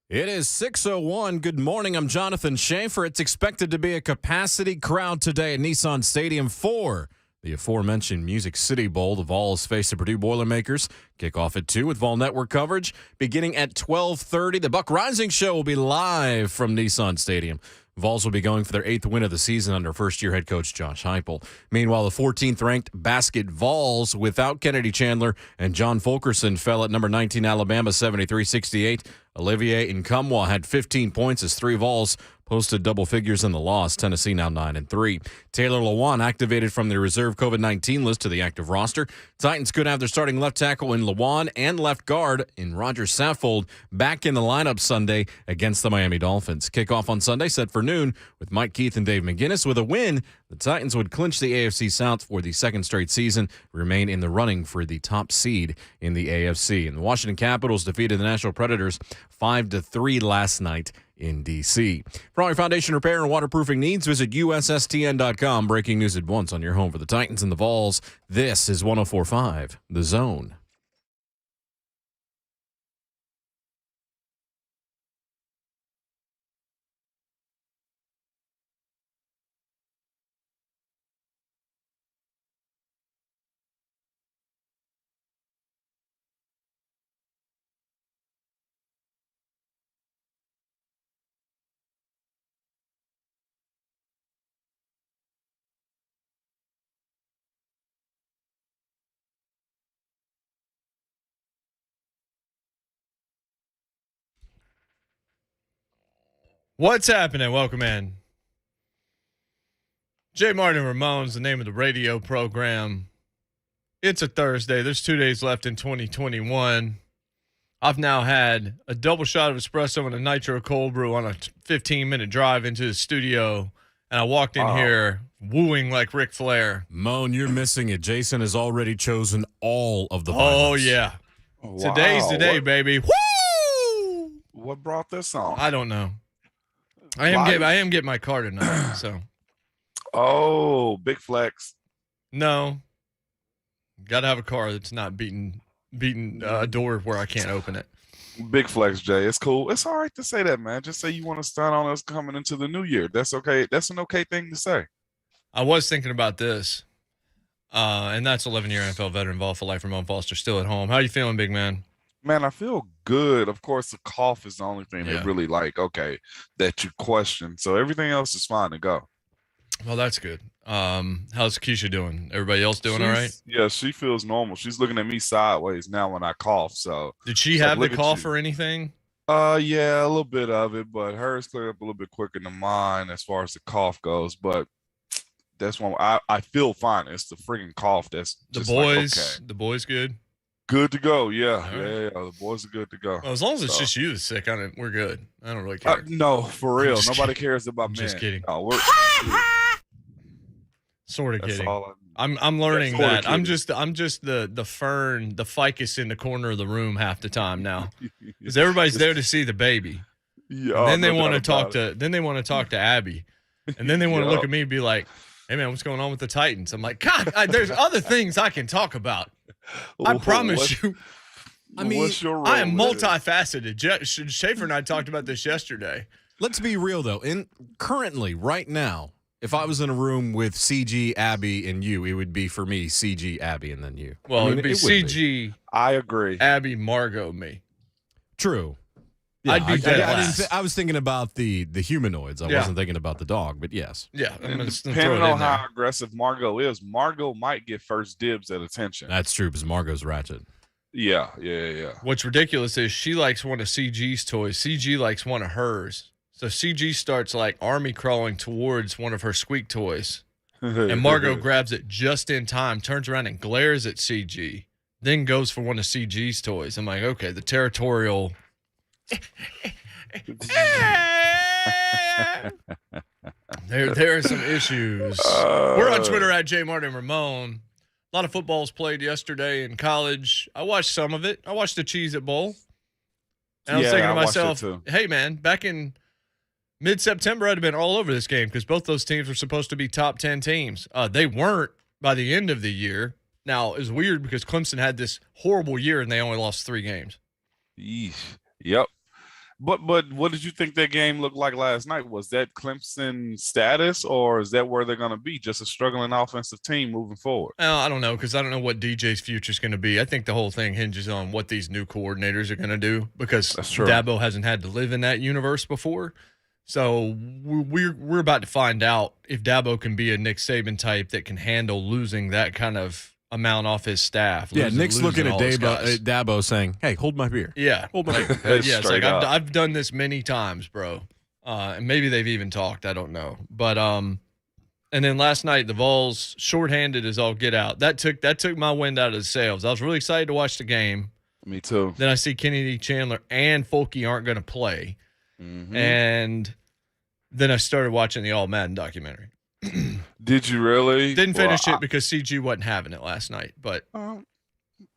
It is 6:01. Good morning. I'm Jonathan Schaefer. It's expected to be a capacity crowd today at Nissan Stadium for the aforementioned Music City Bowl. The Vols face the Purdue Boilermakers. Kickoff at 2 with Vol Network coverage. Beginning at 12:30, the Buck Rising Show will be live from Nissan Stadium. Vols will be going for their 8th win of the season under first-year head coach Josh Heupel. Meanwhile, the 14th-ranked basket Vols without Kennedy Chandler and John Fulkerson fell at number 19 Alabama 73-68. Olivier Nkamwa had 15 points as 3 Vols posted double figures in the loss. Tennessee now 9-3. Taylor Lewan activated from the reserve COVID-19 list to the active roster. Titans could have their starting left tackle in Lewan and left guard in Roger Saffold back in the lineup Sunday against the Miami Dolphins. Kickoff on Sunday set for noon with Mike Keith and Dave McGinnis. With a win, the Titans would clinch the AFC South for the second straight season, remain in the running for the top seed in the AFC. And the Washington Capitals defeated the Nashville Predators 5-3 last night in D.C. For all your foundation repair and waterproofing needs, visit USSTN.com. Breaking news at once on your home for the Titans and the Vols. This is 104.5 The Zone. What's happening? Welcome in. JMart Ramon's the name of the radio program. It's a Thursday. There's 2 days left in 2021. I've now had a double shot of espresso and a nitro cold brew on a 15-minute drive into the studio, and I walked in here wooing like Ric Flair. Moan, you're missing it. Jason has already chosen all of the Oh, violence. yeah. Wow. Today's the day, baby. Woo! What brought this on? I don't know. I am getting my car tonight, so. Oh, big flex. No. Got to have a car that's not beating a door where I can't open it. Big flex, Jay. It's cool. It's all right to say that, man. Just say you want to start on us coming into the new year. That's okay. That's an okay thing to say. I was thinking about this, and that's 11-year NFL veteran Vol for life, Ramon Foster, still at home. How you feeling, big man? Man, I feel good. Of course, the cough is the only thing that really that you question. So everything else is fine to go. Well, that's good. How's Keisha doing? Everybody else doing all right? Yeah, she feels normal. She's looking at me sideways now when I cough. So did she have the cough or anything? Yeah, a little bit of it, but hers cleared up a little bit quicker than mine as far as the cough goes. But that's one I feel fine. It's the freaking cough that's the just boys. Like, okay. The boys good. Good to go. Yeah, right. yeah. The boys are good to go. Well, as long as it's just you that's sick, we're good. I don't really care. No, for real. Nobody cares about me. Just kidding. No, we're sort of kidding. All I'm learning sorta that. kidding. I'm just the fern, the ficus in the corner of the room half the time now, because everybody's there to see the baby. Yeah. And then they want to talk to. Then they want to talk to Abby, and then they want to look at me and be like, "Hey man, what's going on with the Titans?" I'm like, God, there's other things I can talk about. I promise you. I mean, I am multifaceted. Schaefer and I talked about this yesterday. Let's be real, though. Currently, right now, if I was in a room with CG, Abby, and you, it would be for me CG, Abby, and then you. Well, it'd be CG. I agree. Abby, Margot, me. True. Yeah, I'd be dead last. I was thinking about the humanoids. I wasn't thinking about the dog, but yes. Yeah. Depending on how aggressive Margot is, Margot might get first dibs at attention. That's true, because Margot's ratchet. Yeah. What's ridiculous is she likes one of CG's toys. CG likes one of hers. So CG starts like army crawling towards one of her squeak toys. And Margot grabs it just in time, turns around and glares at CG, then goes for one of CG's toys. I'm like, okay, the territorial... There are some issues. We're on Twitter at JMart Ramon. A lot of footballs played yesterday in college. I watched some of it. I watched the Cheez-It Bowl. And I was thinking to myself, hey, man, back in mid-September, I'd have been all over this game because both those teams were supposed to be top 10 teams. They weren't by the end of the year. Now, it was weird because Clemson had this horrible year and they only lost 3 games. Yeesh. Yep. But what did you think that game looked like last night? Was that Clemson status, or is that where they're going to be? Just a struggling offensive team moving forward? I don't know, because I don't know what DJ's future is going to be. I think the whole thing hinges on what these new coordinators are going to do, because That's true. Dabo hasn't had to live in that universe before. So we're about to find out if Dabo can be a Nick Saban type that can handle losing that kind of amount off his staff. Yeah, Nick's looking at all his guys. Dabo saying, hey, hold my beer. Yeah. Hold my beer. Yeah, it's like I've done this many times, bro. And maybe they've even talked. I don't know. But and then last night the Vols shorthanded as all get out. That took my wind out of the sails. I was really excited to watch the game. Me too. Then I see Kennedy Chandler and Folke aren't going to play, and then I started watching the All Madden documentary. Did you really? Didn't finish it because CG wasn't having it last night, but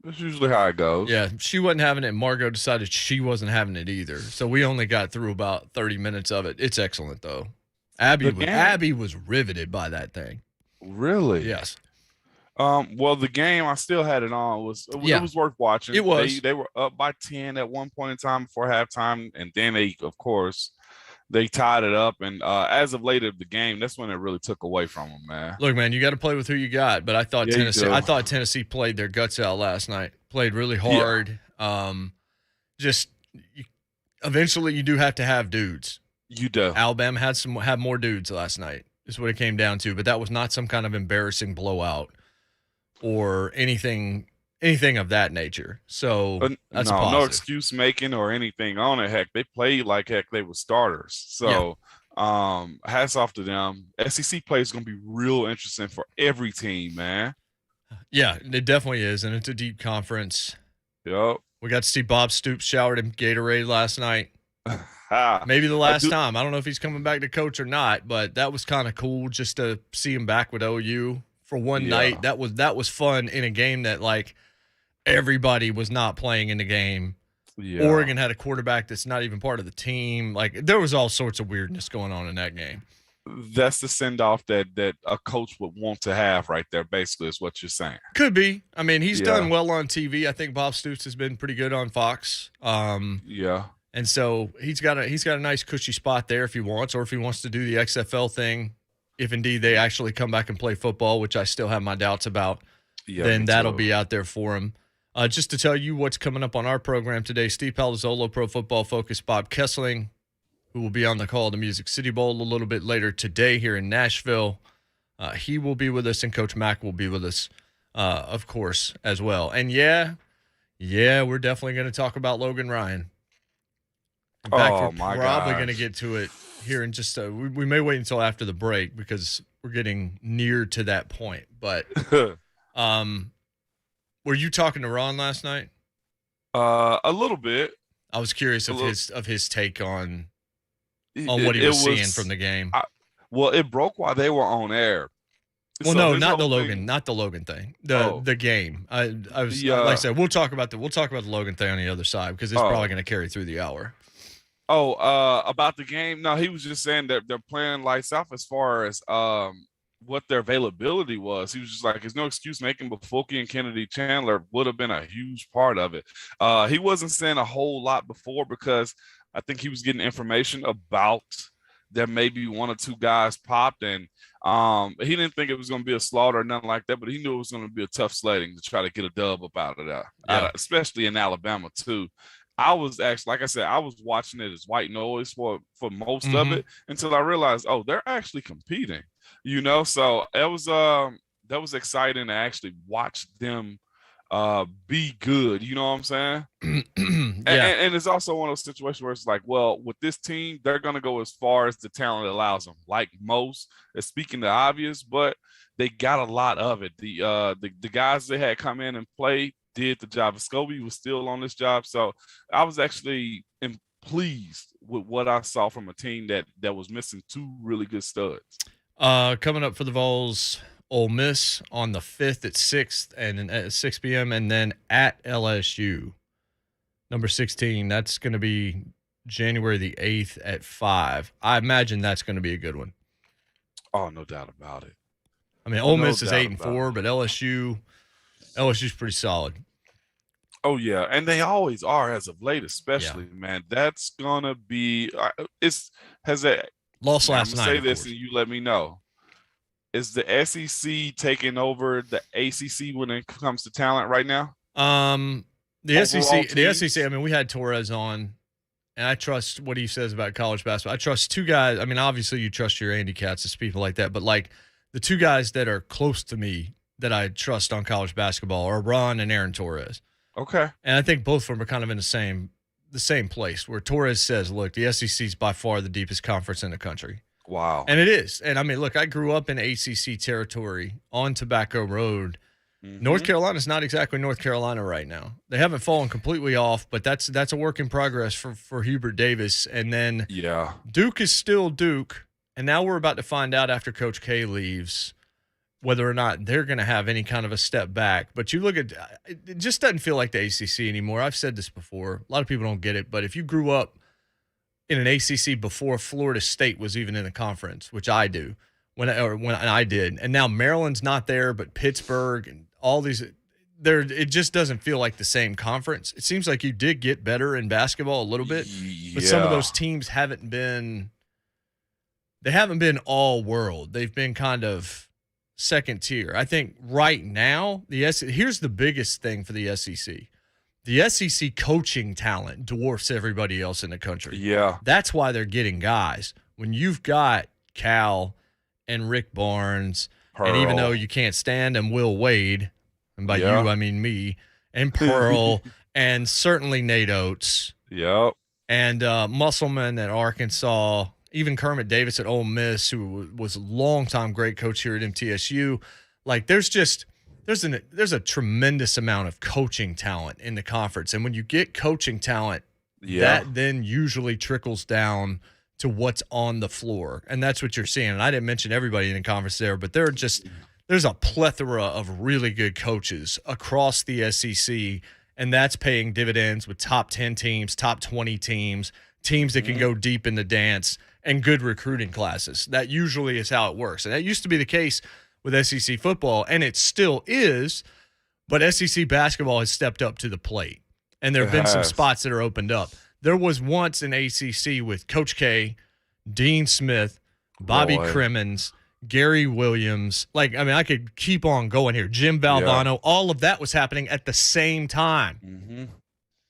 that's usually how it goes. yeah, she wasn't having it. And Margot decided she wasn't having it either, so we only got through about 30 minutes of it. It's excellent though. Abby was riveted by that thing. Really? Yes. Well, the game I still had it on. It was worth watching. It was. They were up by 10 at one point in time before halftime, and then they, of course, they tied it up. And as of late of the game, that's when it really took away from them, man. Look, man, you got to play with who you got. But I thought Tennessee played their guts out last night. Played really hard. Yeah. Eventually, you do have to have dudes. You do. Alabama had more dudes last night. Is what it came down to. But that was not some kind of embarrassing blowout or anything of that nature. So that's no excuse making or anything on it. Heck, they played like heck they were starters. So hats off to them. SEC play is going to be real interesting for every team, man. Yeah, it definitely is, and it's a deep conference. Yep. We got to see Bob Stoops showered in Gatorade last night. Maybe the last time. I don't know if he's coming back to coach or not, but that was kind of cool just to see him back with OU for one night. That was fun in a game that like everybody was not playing in the game. Yeah. Oregon had a quarterback that's not even part of the team. Like there was all sorts of weirdness going on in that game. That's the send-off that a coach would want to have right there, basically, is what you're saying. Could be. I mean, he's done well on TV. I think Bob Stoops has been pretty good on Fox. Yeah. And so he's got a nice cushy spot there if he wants, or if he wants to do the XFL thing, if indeed they actually come back and play football, which I still have my doubts about, then that'll be out there for him. Just to tell you what's coming up on our program today, Steve Palazzolo, Pro Football Focus, Bob Kessling, who will be on the call of the Music City Bowl a little bit later today here in Nashville. He will be with us, and Coach Mack will be with us, of course, as well. And we're definitely going to talk about Logan Ryan. In fact, we're probably going to get to it here in just we may wait until after the break because we're getting near to that point. But were you talking to Ron last night? A little bit. I was curious of his take on what he was seeing from the game. It broke while they were on air. Well, no, not the Logan thing. The game. I was like I said, we'll talk about the Logan thing on the other side because it's probably going to carry through the hour. About the game. No, he was just saying that they're playing lights out as far as what their availability was. He was just like, there's no excuse making, but Folke and Kennedy Chandler would have been a huge part of it. He wasn't saying a whole lot before because I think he was getting information about there maybe one or two guys popped, and he didn't think it was going to be a slaughter or nothing like that, but he knew it was going to be a tough sledding to try to get a dub up out of that, especially in Alabama too. I was actually, like I said, I was watching it as white noise for most of it until I realized, they're actually competing, So that was exciting to actually watch them be good. You know what I'm saying? And it's also one of those situations where it's like, well, with this team, they're going to go as far as the talent allows them. Like most, speaking the obvious, but they got a lot of it. The guys they had come in and play did the job. Scobie was still on this job, so I was actually pleased with what I saw from a team that was missing two really good studs. Coming up for the Vols, Ole Miss on the 5th at 6 p.m. and then at LSU, number 16. That's going to be January the 8th at 5. I imagine that's going to be a good one. Oh, no doubt about it. I mean, Ole Miss is 8-4, but LSU's pretty solid. Oh yeah, and they always are as of late, Yeah. especially man. That's gonna be it's has a. Lost Now I'm last gonna night, say of this, course. and you let me know. Is the SEC taking over the ACC when it comes to talent right now? Um, Overall the SEC. teams. I mean, we had Torres on, and I trust what he says about college basketball. I trust two guys. I mean, obviously, you trust your Andy Katz's, people like that, but like the two guys that are close to me that I trust on college basketball are Ron and Aaron Torres. Okay. And I think both of them are kind of in the same place where Torres says, look, the SEC is by far the deepest conference in the country. Wow. And it is. And I mean, look, I grew up in ACC territory on Tobacco Road. North Carolina's not exactly North Carolina right now. They haven't fallen completely off, but that's a work in progress for Hubert Davis. And then Yeah. Duke is still Duke. And now we're about to find out after Coach K leaves whether or not they're going to have any kind of a step back. But you look at it just doesn't feel like the ACC anymore. I've said this before. A lot of people don't get it, but if you grew up in an ACC before Florida State was even in the conference, which I do, when I did, and now Maryland's not there, but Pittsburgh and all these, there, it just doesn't feel like the same conference. It seems like you did get better in basketball a little bit, but some of those teams haven't been all world. They've been kind of second tier. I think right now, here's the biggest thing for the SEC. The SEC coaching talent dwarfs everybody else in the country. Yeah. That's why they're getting guys. When you've got Cal and Rick Barnes, and even though you can't stand him, Will Wade, and by you I mean me, and Pearl, and certainly Nate Oates. Yep. And Musselman at Arkansas, even Kermit Davis at Ole Miss, who was a longtime great coach here at MTSU. Like there's a tremendous amount of coaching talent in the conference. And when you get coaching talent, that then usually trickles down to what's on the floor. And that's what you're seeing. And I didn't mention everybody in the conference there, but there's a plethora of really good coaches across the SEC, and that's paying dividends with top 10 teams, top 20 teams, teams that can go deep in the dance, and good recruiting classes. That usually is how it works. And that used to be the case with SEC football, and it still is, but SEC basketball has stepped up to the plate, and there have been some spots that are opened up. There was once an ACC with Coach K, Dean Smith, Bobby Crimmins, Gary Williams. Like, I mean, I could keep on going here. Jim Valvano. All of that was happening at the same time.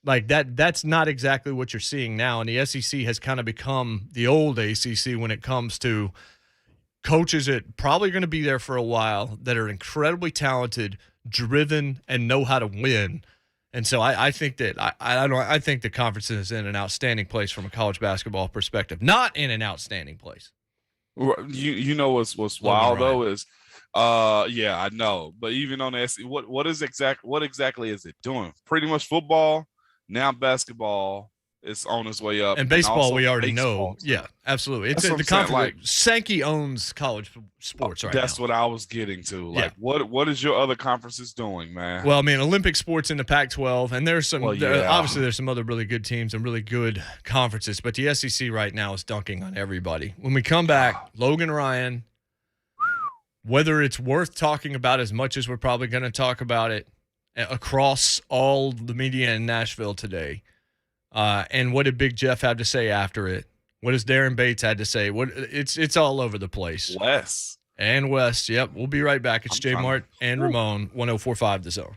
Like, that's not exactly what you're seeing now, and the SEC has kind of become the old ACC when it comes to coaches that probably going to be there for a while that are incredibly talented, driven, and know how to win. And so I think that I think the conference is in an outstanding place from a college basketball perspective. Not in an outstanding place. You know what's wild though is I know. But even on the SEC, what exactly is it doing? Pretty much football, now basketball. It's on its way up. And baseball, and we already baseball, know. Yeah, absolutely. It's That's the conference. Like, Sankey owns college sports right now. That's what I was getting to. Like, what is your other conferences doing, man? Well, I mean, Olympic sports in the Pac-12, and there's some. Obviously, there's some other really good teams and really good conferences, but the SEC right now is dunking on everybody. When we come back, Logan Ryan. Whether it's worth talking about as much as we're probably going to talk about it across all the media in Nashville today. And what did Big Jeff have to say after it? What does Darren Bates had to say? It's all over the place. Wes. Yep. We'll be right back. It's JMart and Ramon, 104.5 The Zone.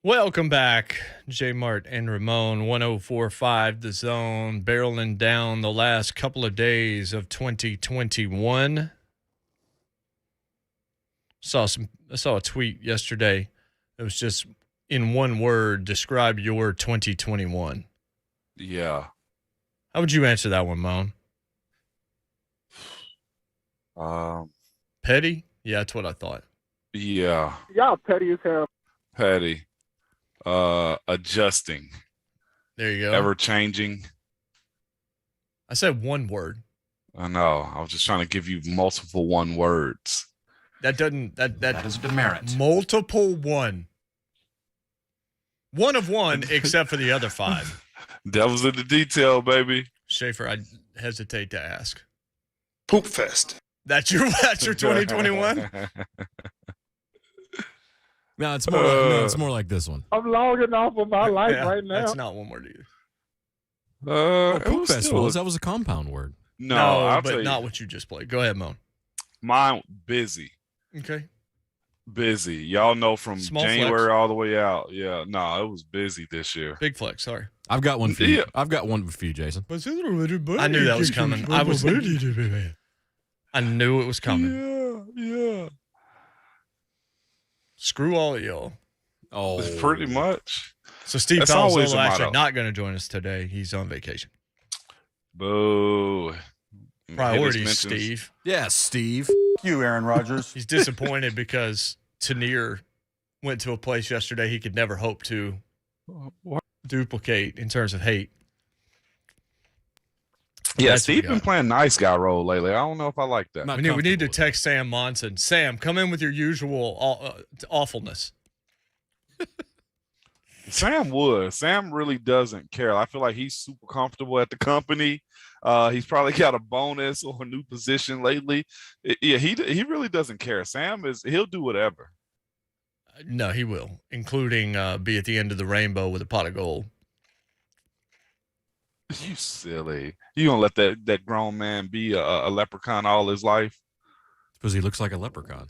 Welcome back, JMart and Ramon, 104.5 The Zone, barreling down the last couple of days of 2021. I saw a tweet yesterday that was just in one word, describe your 2021. Yeah. How would you answer that one, Moan? Petty? Yeah, that's what I thought. Yeah. Y'all petty as hell. Petty. Adjusting. There you go. Ever changing. I said one word. I know. I was just trying to give you multiple one words. That doesn't that is a demerit. Multiple one. One of one, except for the other five. Devil's in the detail, baby. Schaefer, I hesitate to ask. Poop fest. That's your 2021? No, it's more like this one. I'm logging off of my life Yeah, right now. That's not one word either. Poop festival. That was a compound word. No, but not what you just played. Go ahead, Moan. Mine busy. Okay. Busy. Y'all know from Small January flex. all the way out. Yeah. No, it was busy this year. Big flex, sorry. I've got one for you. Yeah. I've got one for you, Jason. I knew that was coming. I knew it was coming. Yeah. Screw all of y'all. Oh, Pretty much. So Steve That's always Palazzolo a actually motto. not going to join us today. He's on vacation. Boo. Priorities, Mentions- Steve. yeah, Steve. You, Aaron Rodgers. He's disappointed because Tanier went to a place yesterday he could never hope to What? duplicate in terms of hate. Yeah, That's what we Steve been got. playing nice guy role lately. I don't know if I like that. Not We need to comfortable with text Sam Monson. Sam, come in with your usual awfulness. Sam would. Sam really doesn't care. I feel like he's super comfortable at the company. He's probably got a bonus or a new position lately. Yeah, he really doesn't care. He'll do whatever. No, he will, including be at the end of the rainbow with a pot of gold. You silly. You gonna let that grown man be a leprechaun all his life? Because he looks like a leprechaun.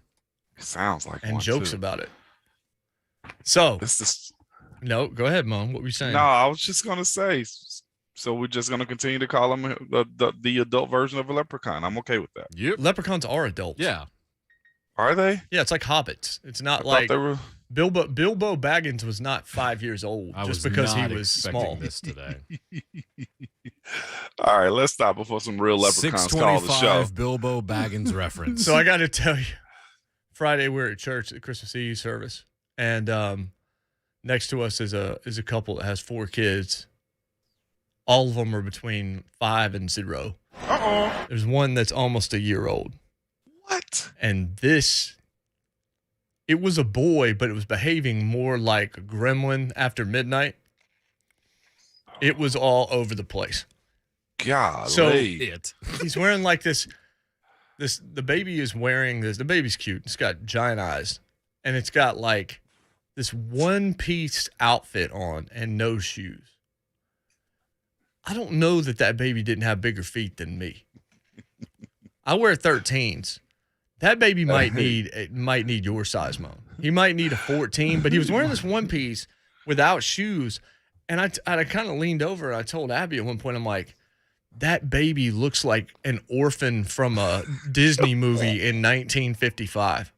Sounds like And one jokes too. about it. So, This is no, go ahead, Mom. What were you saying? no. I was just gonna say. So we're just gonna continue to call him the adult version of a leprechaun. I'm okay with that. Yep. Leprechauns are adults. Yeah. Are they? Yeah, it's like hobbits. It's I not thought like they were. Bilbo Baggins was not 5 years old I just was because not he was expecting small. this today. All right, let's stop before some real leprechauns call the show. 625 Bilbo Baggins reference. So I got to tell you, Friday we were at church at the Christmas Eve service, and next to us is a couple that has 4 kids. All of them are between 5 and 0. There's one that's almost a year old. What? And it was a boy, but it was behaving more like a gremlin after midnight. It was all over the place. Golly. So- it. He's wearing like this, the baby is wearing this. The baby's cute. It's got giant eyes. And it's got like this one-piece outfit on and no shoes. I don't know that baby didn't have bigger feet than me. I wear 13s. That baby might need your size, Mom. He might need a 14, but he was wearing this one piece without shoes. And I kind of leaned over and I told Abby at one point, I'm like, that baby looks like an orphan from a Disney movie in 1955.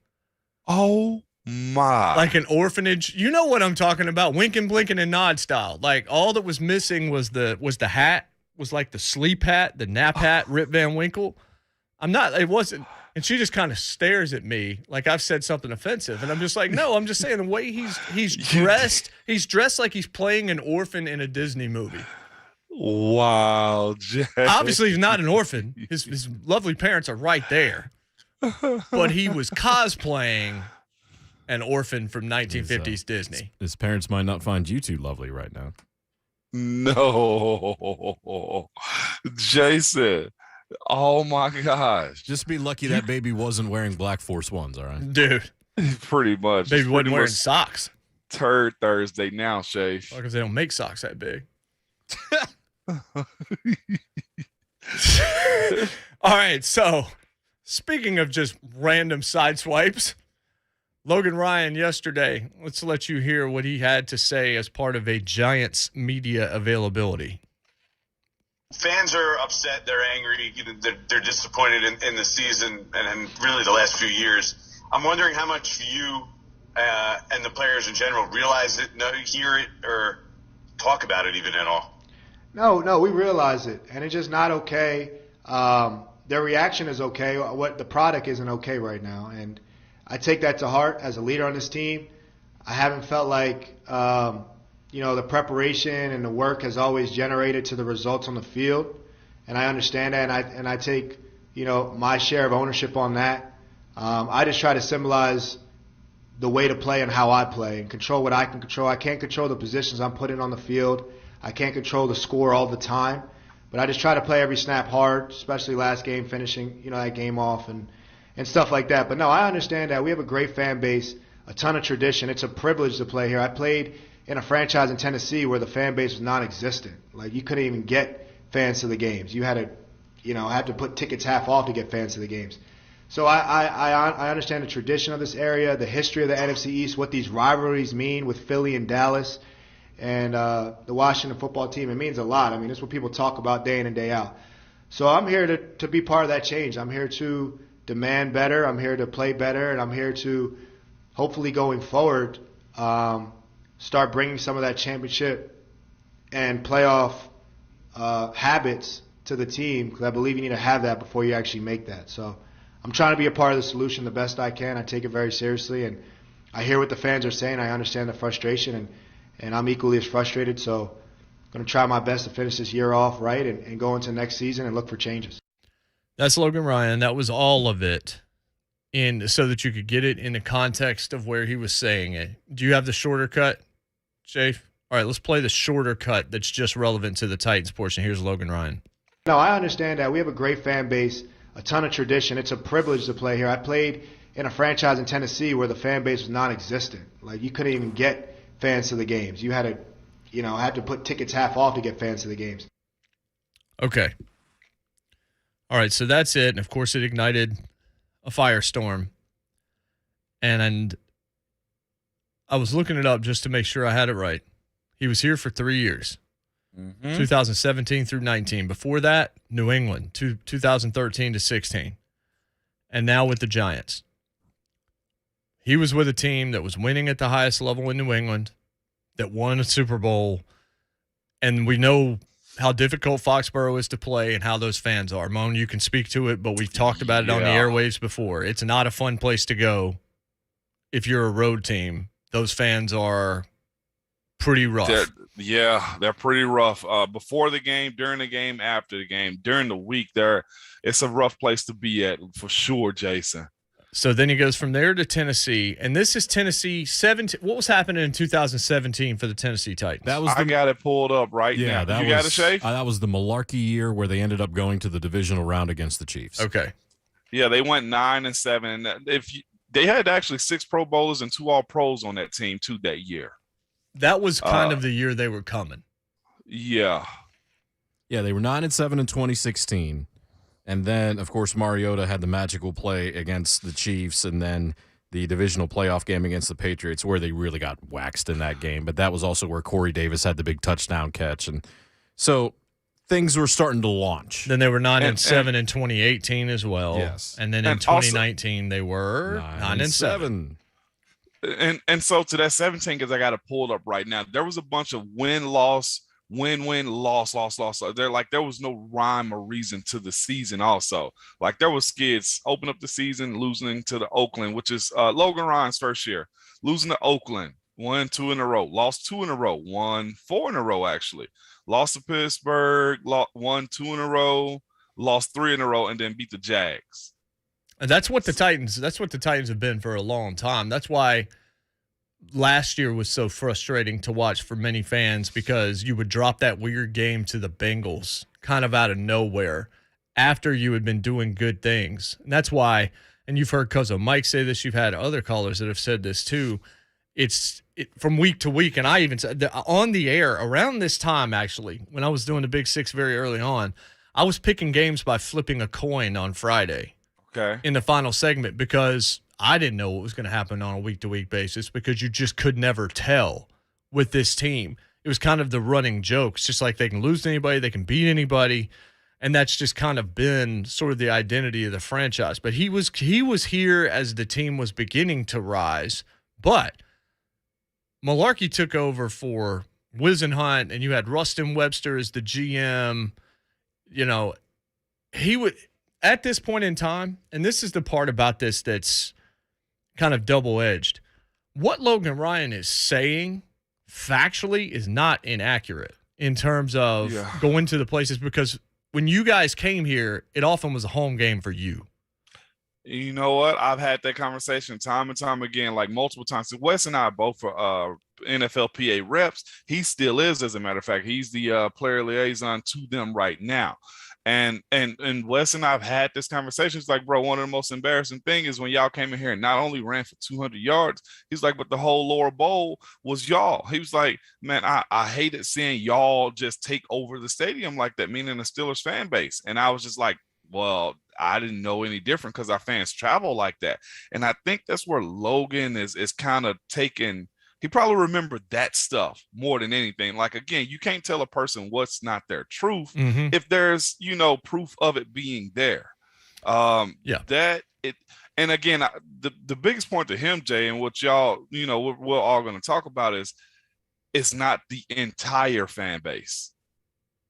Oh my! Like an orphanage. You know what I'm talking about? Winking, blinking, and nod style. Like all that was missing was the hat, was like the sleep hat, the nap hat, Rip Van Winkle. It wasn't. And she just kind of stares at me like I've said something offensive. And I'm just like, no, I'm just saying the way he's dressed like he's playing an orphan in a Disney movie. Wow, Jay. Obviously, he's not an orphan. His lovely parents are right there. But he was cosplaying an orphan from 1950s Disney. His parents might not find you too lovely right now. No, Jason. Oh my gosh! Just be lucky that baby wasn't wearing Black Force Ones, all right? Dude, Pretty much. baby It's wasn't pretty wearing much socks. Turd Thursday now, Shay. Because they don't make socks that big. All right, so speaking of just random side swipes, Logan Ryan yesterday. Let's let you hear what he had to say as part of a Giants media availability. Fans are upset. They're angry. They're disappointed in the season and really the last few years. I'm wondering how much you and the players in general realize it, hear it, or talk about it even at all. No, we realize it, and it's just not okay. Their reaction is okay. What the product isn't okay right now, and I take that to heart as a leader on this team. I haven't felt like the preparation and the work has always generated to the results on the field, and I understand that, and I take my share of ownership on that. I just try to symbolize the way to play and how I play and control what I can control. I can't control the positions I'm putting on the field. I can't control the score all the time, but I just try to play every snap hard, especially last game, finishing that game off and stuff like that. But no, I understand that we have a great fan base, a ton of tradition. It's a privilege to play here. I played in a franchise in Tennessee where the fan base was non-existent. Like, you couldn't even get fans to the games. You had to put tickets half off to get fans to the games. So I understand the tradition of this area, the history of the NFC East, what these rivalries mean with Philly and Dallas and the Washington football team. It means a lot. I mean, it's what people talk about day in and day out. So I'm here to be part of that change. I'm here to demand better. I'm here to play better. And I'm here to hopefully going forward start bringing some of that championship and playoff habits to the team, because I believe you need to have that before you actually make that. So I'm trying to be a part of the solution the best I can. I take it very seriously, and I hear what the fans are saying. I understand the frustration, and I'm equally as frustrated. So I'm going to try my best to finish this year off right and go into next season and look for changes. That's Logan Ryan. That was all of it, so that you could get it in the context of where he was saying it. Do you have the shorter cut, Jay? All right, let's play the shorter cut that's just relevant to the Titans portion. Here's Logan Ryan. No, I understand that we have a great fan base, a ton of tradition. It's a privilege to play here. I played in a franchise in Tennessee where the fan base was non-existent. Like, you couldn't even get fans to the games. You had to put tickets half off to get fans to the games. Okay. All right, so that's it. And, of course, it ignited a firestorm. And I was looking it up just to make sure I had it right. He was here for 3 years. 2017 through 19. Before that, New England, 2013 to 16. And now with the Giants. He was with a team that was winning at the highest level in New England, that won a Super Bowl, and we know how difficult Foxborough is to play and how those fans are. Moan, you can speak to it, but we've talked about it on the airwaves before. It's not a fun place to go if you're a road team. Those fans are pretty rough. They're pretty rough. Before the game, during the game, after the game, during the week, it's a rough place to be at for sure, Jason. So then he goes from there to Tennessee, and this is Tennessee 17. What was happening in 2017 for the Tennessee Titans? I got it pulled up right now. Got it, Shay? That was the malarkey year where they ended up going to the divisional round against the Chiefs. Okay. Yeah, they went 9-7. They had actually 6 Pro Bowlers and 2 All-Pros on that team too that year. That was kind of the year they were coming. Yeah. Yeah, they were 9-7 in 2016. And then, of course, Mariota had the magical play against the Chiefs, and then the divisional playoff game against the Patriots, where they really got waxed in that game. But that was also where Corey Davis had the big touchdown catch. And so things were starting to launch. Then they were 9-7 in 2018 as well. Yes. And then in 2019, they were 9-7. And so to that 17, because I got it pulled up right now, there was a bunch of win-loss, win-win, loss. There was no rhyme or reason to the season also. Like, there was skids open up the season, losing to the Oakland, which is Logan Ryan's first year, losing to Oakland, 1-2 in a row, lost 2 in a row, 1-4 in a row actually, lost to Pittsburgh, 1-2 in a row, lost 3 in a row, and then beat the Jags. And that's what the Titans have been for a long time. That's why last year was so frustrating to watch for many fans, because you would drop that weird game to the Bengals kind of out of nowhere after you had been doing good things. And that's why, and you've heard Cousin Mike say this, you've had other callers that have said this too, it's from week to week. And I even said on the air around this time, actually, when I was doing the Big Six very early on, I was picking games by flipping a coin on Friday. Okay. In the final segment, because I didn't know what was going to happen on a week-to-week basis because you just could never tell with this team. It was kind of the running joke. It's just like they can lose to anybody, they can beat anybody, and that's just kind of been sort of the identity of the franchise. But he was here as the team was beginning to rise, but Mularkey took over for Wisenhunt, and you had Rustin Webster as the GM. You know, he would at this point in time, and this is the part about this that's kind of double-edged. What Logan Ryan is saying factually is not inaccurate in terms of going to the places, because when you guys came here, it often was a home game for you. You know what? I've had that conversation time and time again, like multiple times. So Wes and I both are NFLPA reps. He still is, as a matter of fact. He's the player liaison to them right now. And Wes and I have had this conversation. It's like, bro, one of the most embarrassing things is when y'all came in here and not only ran for 200 yards, he's like, but the whole lower bowl was y'all. He was like, man, I hated seeing y'all just take over the stadium like that, meaning the Steelers fan base. And I was just like, well, I didn't know any different because our fans travel like that. And I think that's where Logan is kind of taking. He probably remembered that stuff more than anything. Like, again, you can't tell a person what's not their truth if there's, proof of it being there. And again, the biggest point to him, Jay, and what y'all, we're all going to talk about is it's not the entire fan base.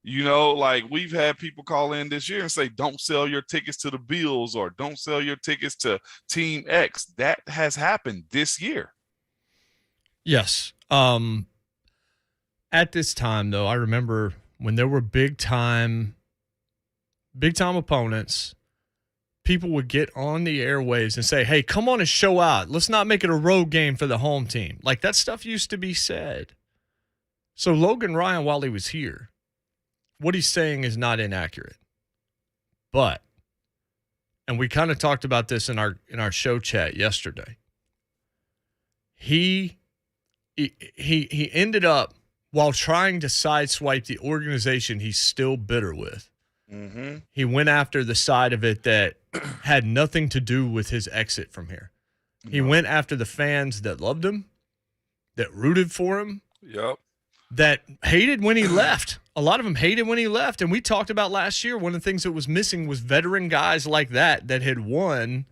Like we've had people call in this year and say, don't sell your tickets to the Bills or don't sell your tickets to Team X. That has happened this year. Yes. At this time, though, I remember when there were big time opponents, people would get on the airwaves and say, hey, come on and show out. Let's not make it a road game for the home team. Like, that stuff used to be said. So Logan Ryan, while he was here, what he's saying is not inaccurate. But, and we kind of talked about this in our show chat yesterday, he ended up, while trying to sideswipe the organization he's still bitter with, he went after the side of it that had nothing to do with his exit from here. He went after the fans that loved him, that rooted for him, that hated when he left. A lot of them hated when he left. And we talked about last year, one of the things that was missing was veteran guys like that had won,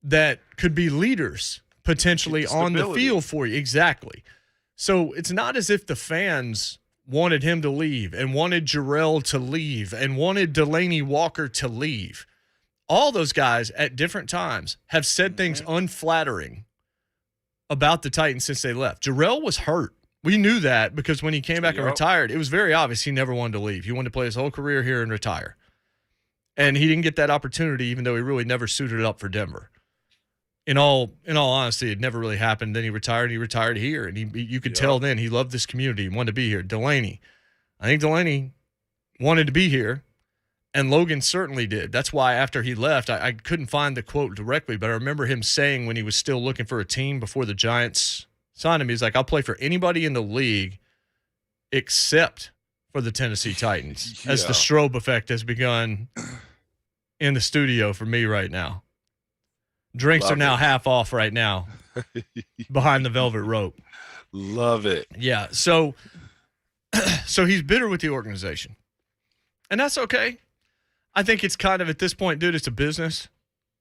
that could be leaders potentially on the field for you. Exactly. So it's not as if the fans wanted him to leave and wanted Jarrell to leave and wanted Delaney Walker to leave. All those guys at different times have said things unflattering about the Titans since they left. Jarrell was hurt. We knew that because when he came back and retired, it was very obvious he never wanted to leave. He wanted to play his whole career here and retire. And he didn't get that opportunity, even though he really never suited up for Denver. In all honesty, it never really happened. Then he retired here. And you could tell then he loved this community. He wanted to be here. Delaney. I think Delaney wanted to be here, and Logan certainly did. That's why after he left, I couldn't find the quote directly, but I remember him saying when he was still looking for a team before the Giants signed him, he's like, I'll play for anybody in the league except for the Tennessee Titans, as the strobe effect has begun in the studio for me right now. Drinks are now half off right now behind the velvet rope. Love it. Yeah. So he's bitter with the organization. And that's okay. I think it's kind of, at this point, dude, it's a business.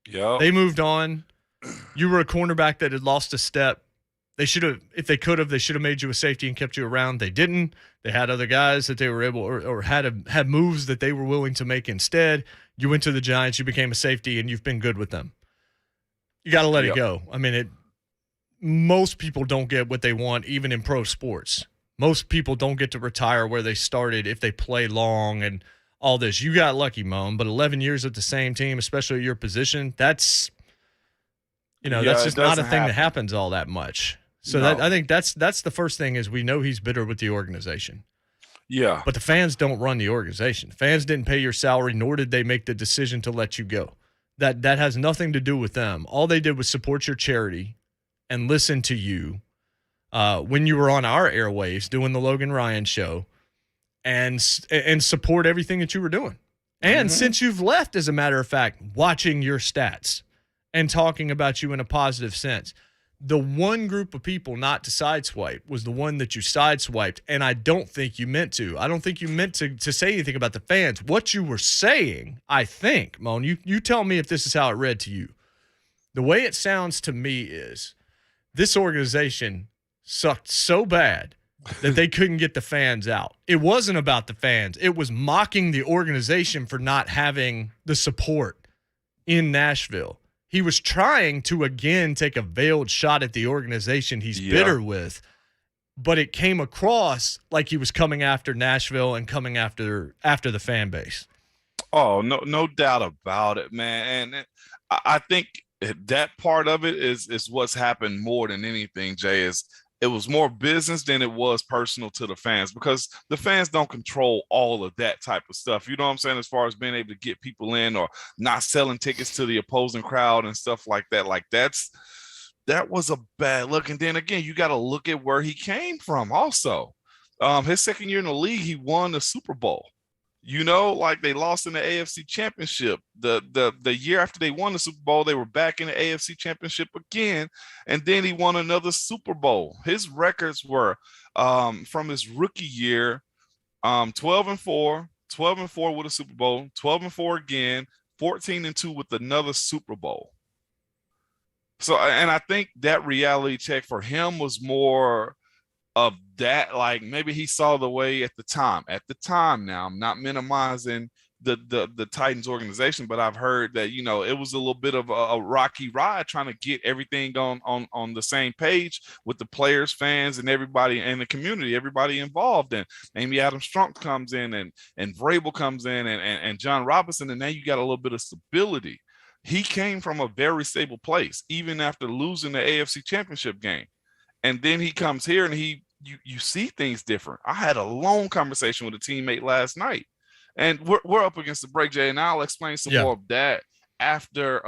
Yeah. They moved on. You were a cornerback that had lost a step. They should have, if they could have, they should have made you a safety and kept you around. They didn't. They had other guys that they were able, or had moves that they were willing to make instead. You went to the Giants, you became a safety, and you've been good with them. You got to let it go. I mean, most people don't get what they want, even in pro sports. Most people don't get to retire where they started if they play long and all this. You got lucky, Mom, but 11 years at the same team, especially at your position, that's just not a thing that happens all that much. So I think that's the first thing is we know he's bitter with the organization. Yeah. But the fans don't run the organization. The fans didn't pay your salary, nor did they make the decision to let you go. That has nothing to do with them. All they did was support your charity and listen to you when you were on our airwaves doing the Logan Ryan show and support everything that you were doing. And since you've left, as a matter of fact, watching your stats and talking about you in a positive sense. The one group of people not to sideswipe was the one that you sideswiped, and I don't think you meant to. I don't think you meant to say anything about the fans. What you were saying, I think, Moan, you tell me if this is how it read to you. The way it sounds to me is this organization sucked so bad that they couldn't get the fans out. It wasn't about the fans. It was mocking the organization for not having the support in Nashville. He was trying to, again, take a veiled shot at the organization he's bitter with, but it came across like he was coming after Nashville and coming after the fan base. Oh, no doubt about it, man. And I think that part of it is what's happened more than anything, Jay, is it was more business than it was personal to the fans, because the fans don't control all of that type of stuff. You know what I'm saying? As far as being able to get people in or not selling tickets to the opposing crowd and stuff like that. Like that was a bad look. And then again, you got to look at where he came from also. His second year in the league, he won the Super Bowl. You know, like they lost in the AFC Championship. The year after they won the Super Bowl, they were back in the AFC Championship again, and then he won another Super Bowl. His records were from his rookie year, 12-4, 12-4 with a Super Bowl, 12-4 again, 14-2 with another Super Bowl. So, and I think that reality check for him was more of that, like maybe he saw the way at the time. Now, I'm not minimizing the Titans organization, but I've heard that, you know, it was a little bit of a rocky ride trying to get everything on the same page with the players, fans, and everybody in the community, everybody involved. And Amy Adams-Strunk comes in, and Vrabel comes in, and John Robinson, and now you got a little bit of stability. He came from a very stable place, even after losing the AFC Championship game. And then he comes here and you see things different. I had a long conversation with a teammate last night, and we're up against the break, Jay, and I'll explain some more of that after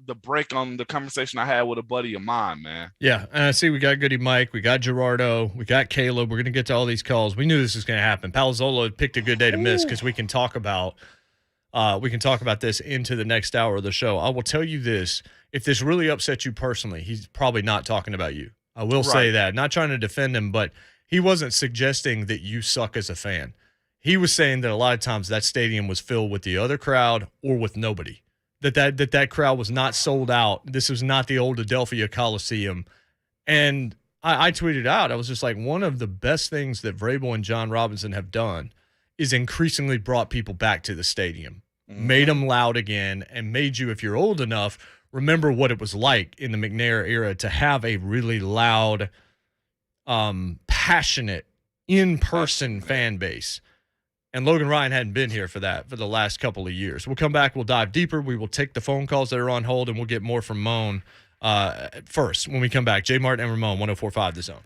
the break on the conversation I had with a buddy of mine, man. Yeah, and I see we got Goody Mike, we got Gerardo, we got Caleb. We're going to get to all these calls. We knew this was going to happen. Palazzolo picked a good day to miss because we can talk about this into the next hour of the show. I will tell you this. If this really upsets you personally, he's probably not talking about you. I will say that. Not trying to defend him, but he wasn't suggesting that you suck as a fan. He was saying that a lot of times that stadium was filled with the other crowd or with nobody. That crowd was not sold out. This was not the old Adelphia Coliseum. And I tweeted out, I was just like, one of the best things that Vrabel and John Robinson have done is increasingly brought people back to the stadium, made them loud again, and made you, if you're old enough, remember what it was like in the McNair era to have a really loud, passionate, in-person fan base. And Logan Ryan hadn't been here for that for the last couple of years. We'll come back. We'll dive deeper. We will take the phone calls that are on hold, and we'll get more from Moan first when we come back. JMart and Ramon, 104.5 The Zone.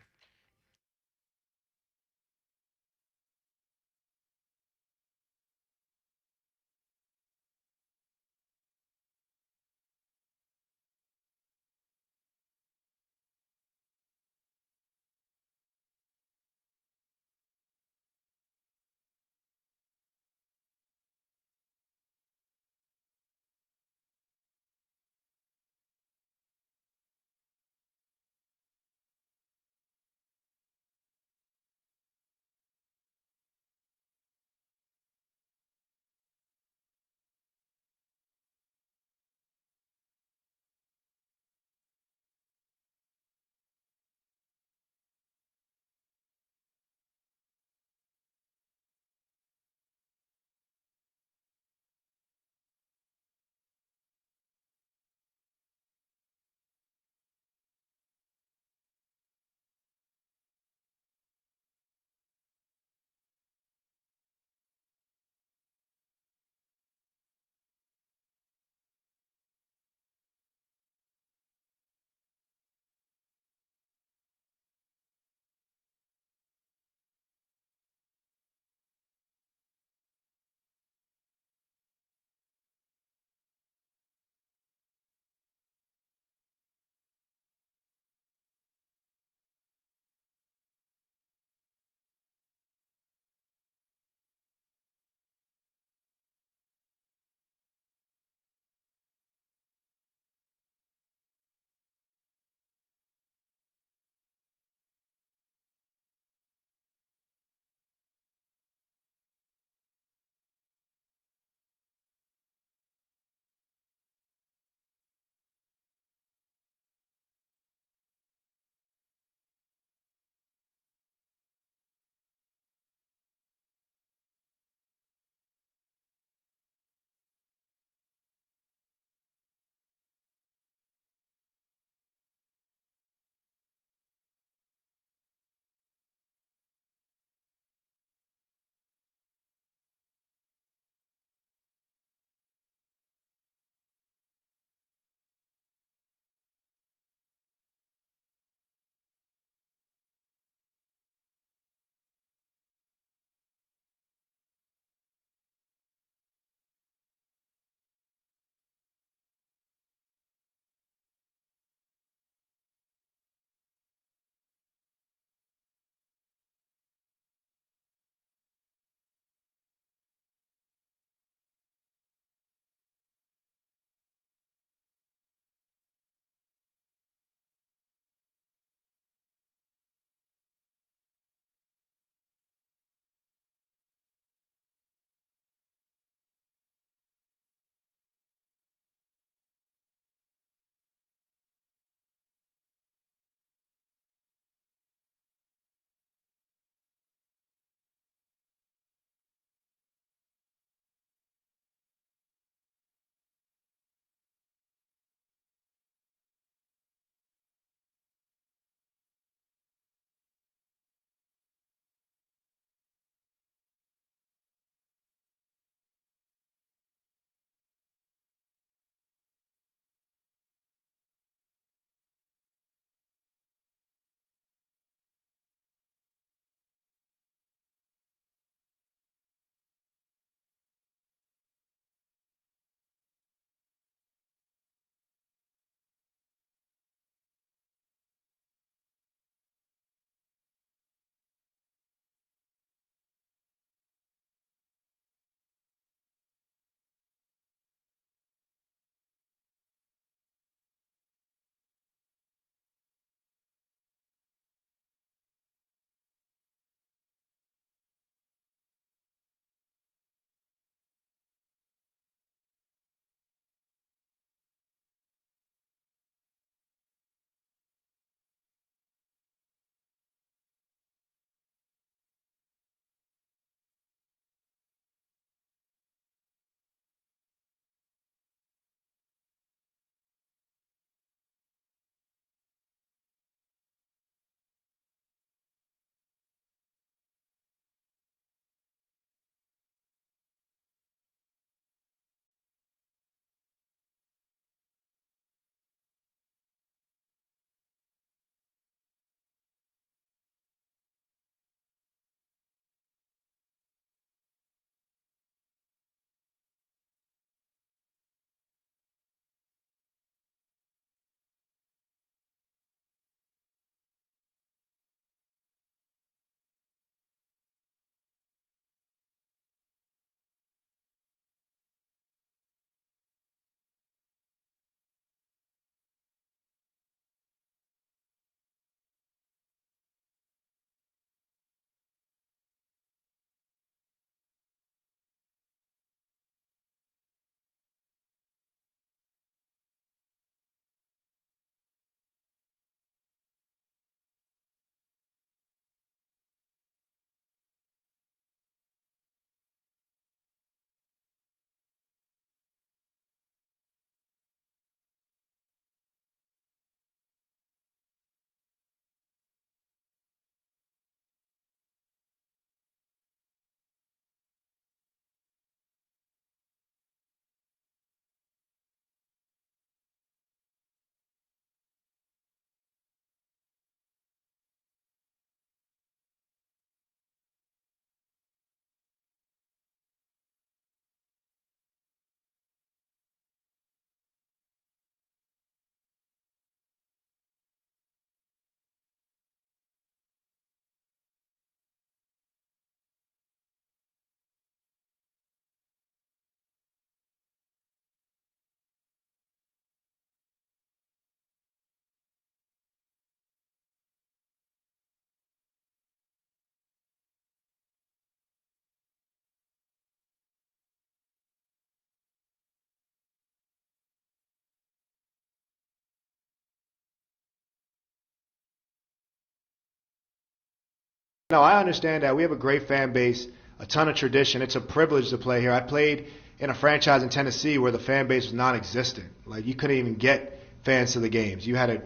No, I understand that. We have a great fan base, a ton of tradition. It's a privilege to play here. I played in a franchise in Tennessee where the fan base was non-existent. Like, you couldn't even get fans to the games. You had to,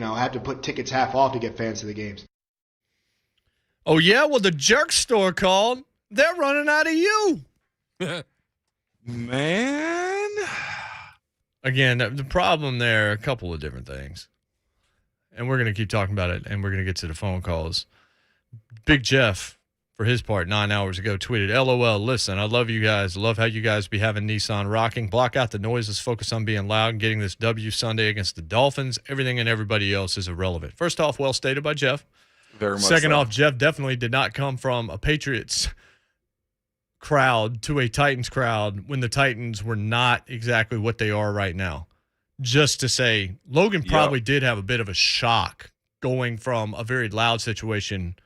have to put tickets half off to get fans to the games. Oh, yeah? Well, the jerk store called. They're running out of you. Man. Again, the problem there, a couple of different things. And we're going to keep talking about it, and we're going to get to the phone calls. Big Jeff, for his part, 9 hours ago, tweeted, LOL, listen, I love you guys. Love how you guys be having Nissan rocking. Block out the noises, focus on being loud and getting this W Sunday against the Dolphins. Everything and everybody else is irrelevant. First off, well stated by Jeff. Very much Second so. off, Jeff definitely did not come from a Patriots crowd to a Titans crowd when the Titans were not exactly what they are right now. Just to say, Logan probably did have a bit of a shock going from a very loud situation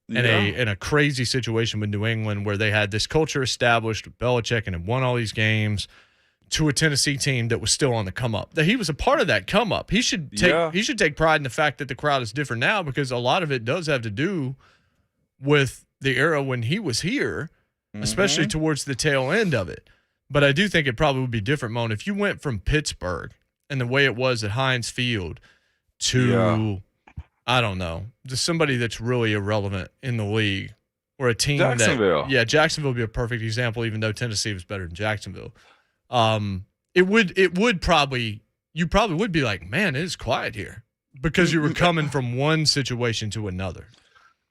in a crazy situation with New England where they had this culture established with Belichick and had won all these games to a Tennessee team that was still on the come up. That he was a part of that come up. He should take pride in the fact that the crowd is different now, because a lot of it does have to do with the era when he was here, especially towards the tail end of it. But I do think it probably would be different, Moan, if you went from Pittsburgh and the way it was at Heinz Field to, I don't know, just somebody that's really irrelevant in the league, or a team Jacksonville. Jacksonville would be a perfect example, even though Tennessee was better than Jacksonville. It would probably, you probably would be like, man, it is quiet here, because you were coming from one situation to another.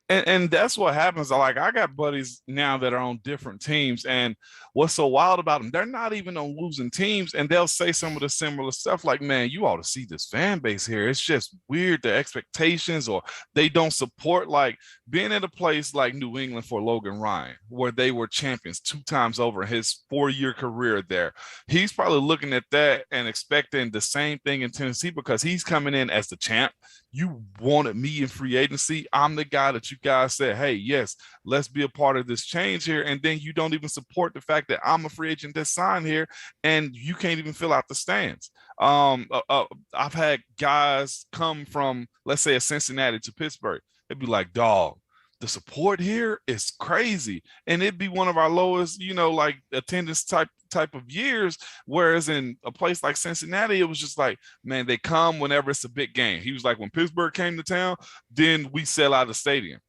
And that's what happens. Like, I got buddies now that are on different teams, and what's so wild about them, they're not even on losing teams, and they'll say some of the similar stuff like, man, you ought to see this fan base here. It's just weird, the expectations, or they don't support, like being at a place like New England for Logan Ryan, where they were champions 2 times over in his 4-year career there. He's probably looking at that and expecting the same thing in Tennessee, because he's coming in as the champ. You wanted me in free agency. I'm the guy that you guys said, hey, yes, let's be a part of this change here. And then you don't even support the fact that I'm a free agent that's signed here, and you can't even fill out the stands. I've had guys come from, let's say, a Cincinnati to Pittsburgh. They'd be like, dog, the support here is crazy. And it'd be one of our lowest, like attendance type of years. Whereas in a place like Cincinnati, it was just like, man, they come whenever it's a big game. He was like, when Pittsburgh came to town, then we sell out the stadium.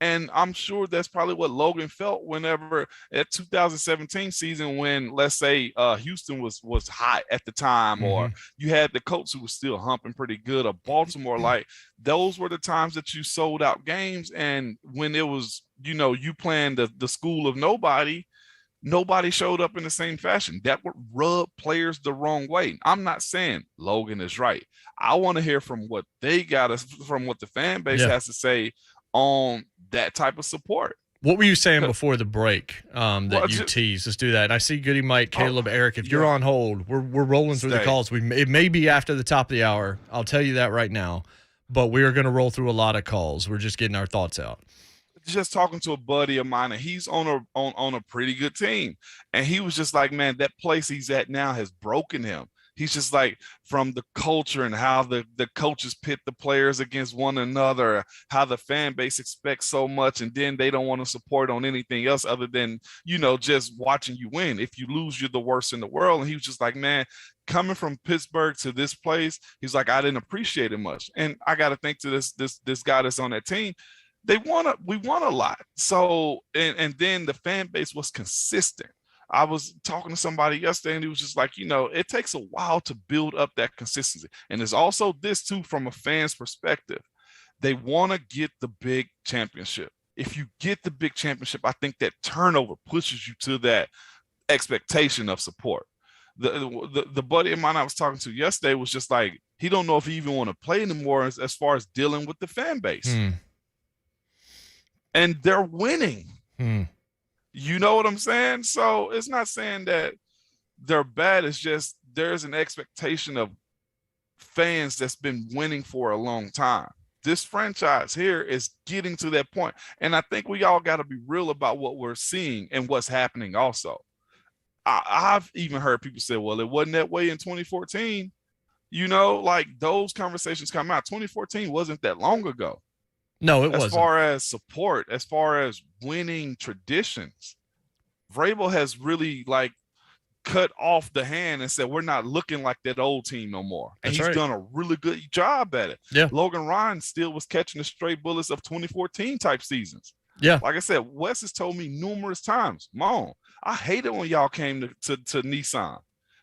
And I'm sure that's probably what Logan felt whenever at 2017 season, when, let's say, Houston was hot at the time, or you had the Colts who was still humping pretty good, or Baltimore. Like, those were the times that you sold out games. And when it was, you playing the school of nobody showed up in the same fashion. That would rub players the wrong way. I'm not saying Logan is right. I want to hear from what they got us, from what the fan base has to say on that type of support. What were you saying before the break you teased? Let's do that. And I see Goody Mike, Caleb, Eric. If you're on hold, we're rolling through the calls. It may be after the top of the hour. I'll tell you that right now. But we are going to roll through a lot of calls. We're just getting our thoughts out. Just talking to a buddy of mine, and he's on a pretty good team, and he was just like, man, that place he's at now has broken him. He's just like, from the culture and how the coaches pit the players against one another, how the fan base expects so much, and then they don't want to support on anything else other than, just watching you win. If you lose, you're the worst in the world. And he was just like, man, coming from Pittsburgh to this place, he's like, I didn't appreciate it much. And I got to think to this guy that's on that team. We won a lot. So, and then the fan base was consistent. I was talking to somebody yesterday, and he was just like, it takes a while to build up that consistency. And there's also this too, from a fan's perspective. They want to get the big championship. If you get the big championship, I think that turnover pushes you to that expectation of support. The buddy of mine I was talking to yesterday was just like, he don't know if he even want to play anymore as far as dealing with the fan base. And they're winning. You know what I'm saying? So it's not saying that they're bad. It's just there's an expectation of fans that's been winning for a long time. This franchise here is getting to that point. And I think we all got to be real about what we're seeing and what's happening also. I've even heard people say, well, it wasn't that way in 2014. Like, those conversations come out. 2014 wasn't that long ago. No, it As wasn't. far as support, as far as winning traditions, Vrabel has really like cut off the hand and said, we're not looking like that old team no more. And That's he's right. done a really good job at it. Yeah. Logan Ryan still was catching the straight bullets of 2014 type seasons. Yeah. Like I said, Wes has told me numerous times, Mom, I hated when y'all came to Nissan.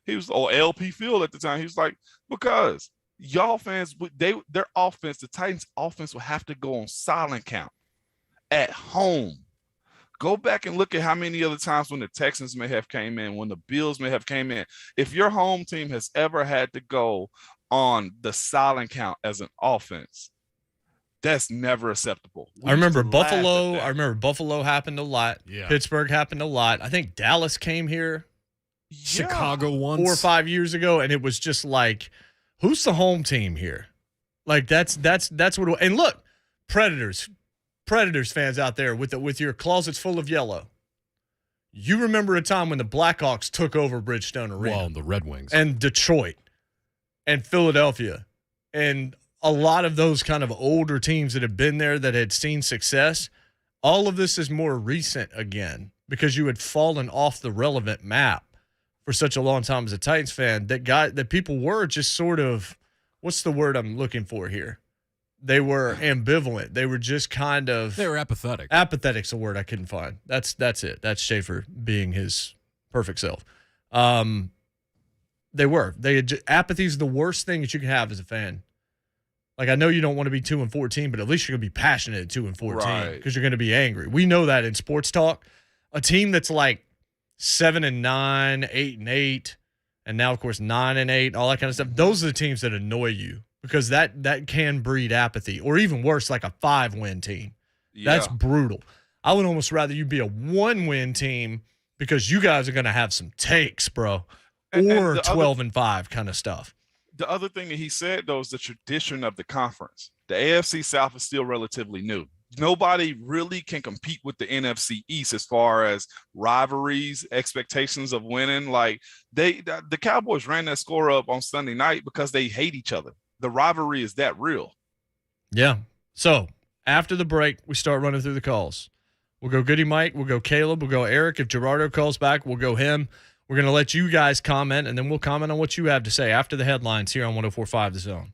He was, or LP Field at the time. He was like, because y'all fans, their offense, the Titans offense will have to go on silent count at home. Go back and look at how many other times when the Texans may have came in, when the Bills may have came in. If your home team has ever had to go on the silent count as an offense, that's never acceptable. I remember Buffalo. I remember Buffalo happened a lot. Yeah. Pittsburgh happened a lot. I think Dallas came here Chicago once 4 or 5 years ago, and it was just like, who's the home team here? Like that's what. And look, Predators fans out there with your closets full of yellow. You remember a time when the Blackhawks took over Bridgestone Arena. Well, the Red Wings. And Detroit and Philadelphia and a lot of those kind of older teams that have been there that had seen success. All of this is more recent again because you had fallen off the relevant map for such a long time as a Titans fan that people were just sort of, what's the word I'm looking for here? They were ambivalent. They were just kind of. They were apathetic. Apathetic's a word I couldn't find. That's it. That's Schaefer being his perfect self. They were. Apathy is the worst thing that you can have as a fan. Like, I know you don't want to be 2-14, but at least you're going to be passionate at 2-14 because you're going to be angry. We know that in sports talk. A team that's like 7-9, 8-8, and now of course 9-8, all that kind of stuff. Those are the teams that annoy you. Because that can breed apathy, or even worse, like a 5-win team. Yeah. That's brutal. I would almost rather you be a 1-win team because you guys are going to have some takes, bro, or 12-5 kind of stuff. The other thing that he said, though, is the tradition of the conference. The AFC South is still relatively new. Nobody really can compete with the NFC East as far as rivalries, expectations of winning. Like the Cowboys ran that score up on Sunday night because they hate each other. The rivalry is that real. Yeah. So after the break, we start running through the calls. We'll go Goody Mike. We'll go Caleb. We'll go Eric. If Gerardo calls back, we'll go him. We're going to let you guys comment, and then we'll comment on what you have to say after the headlines here on 104.5 The Zone.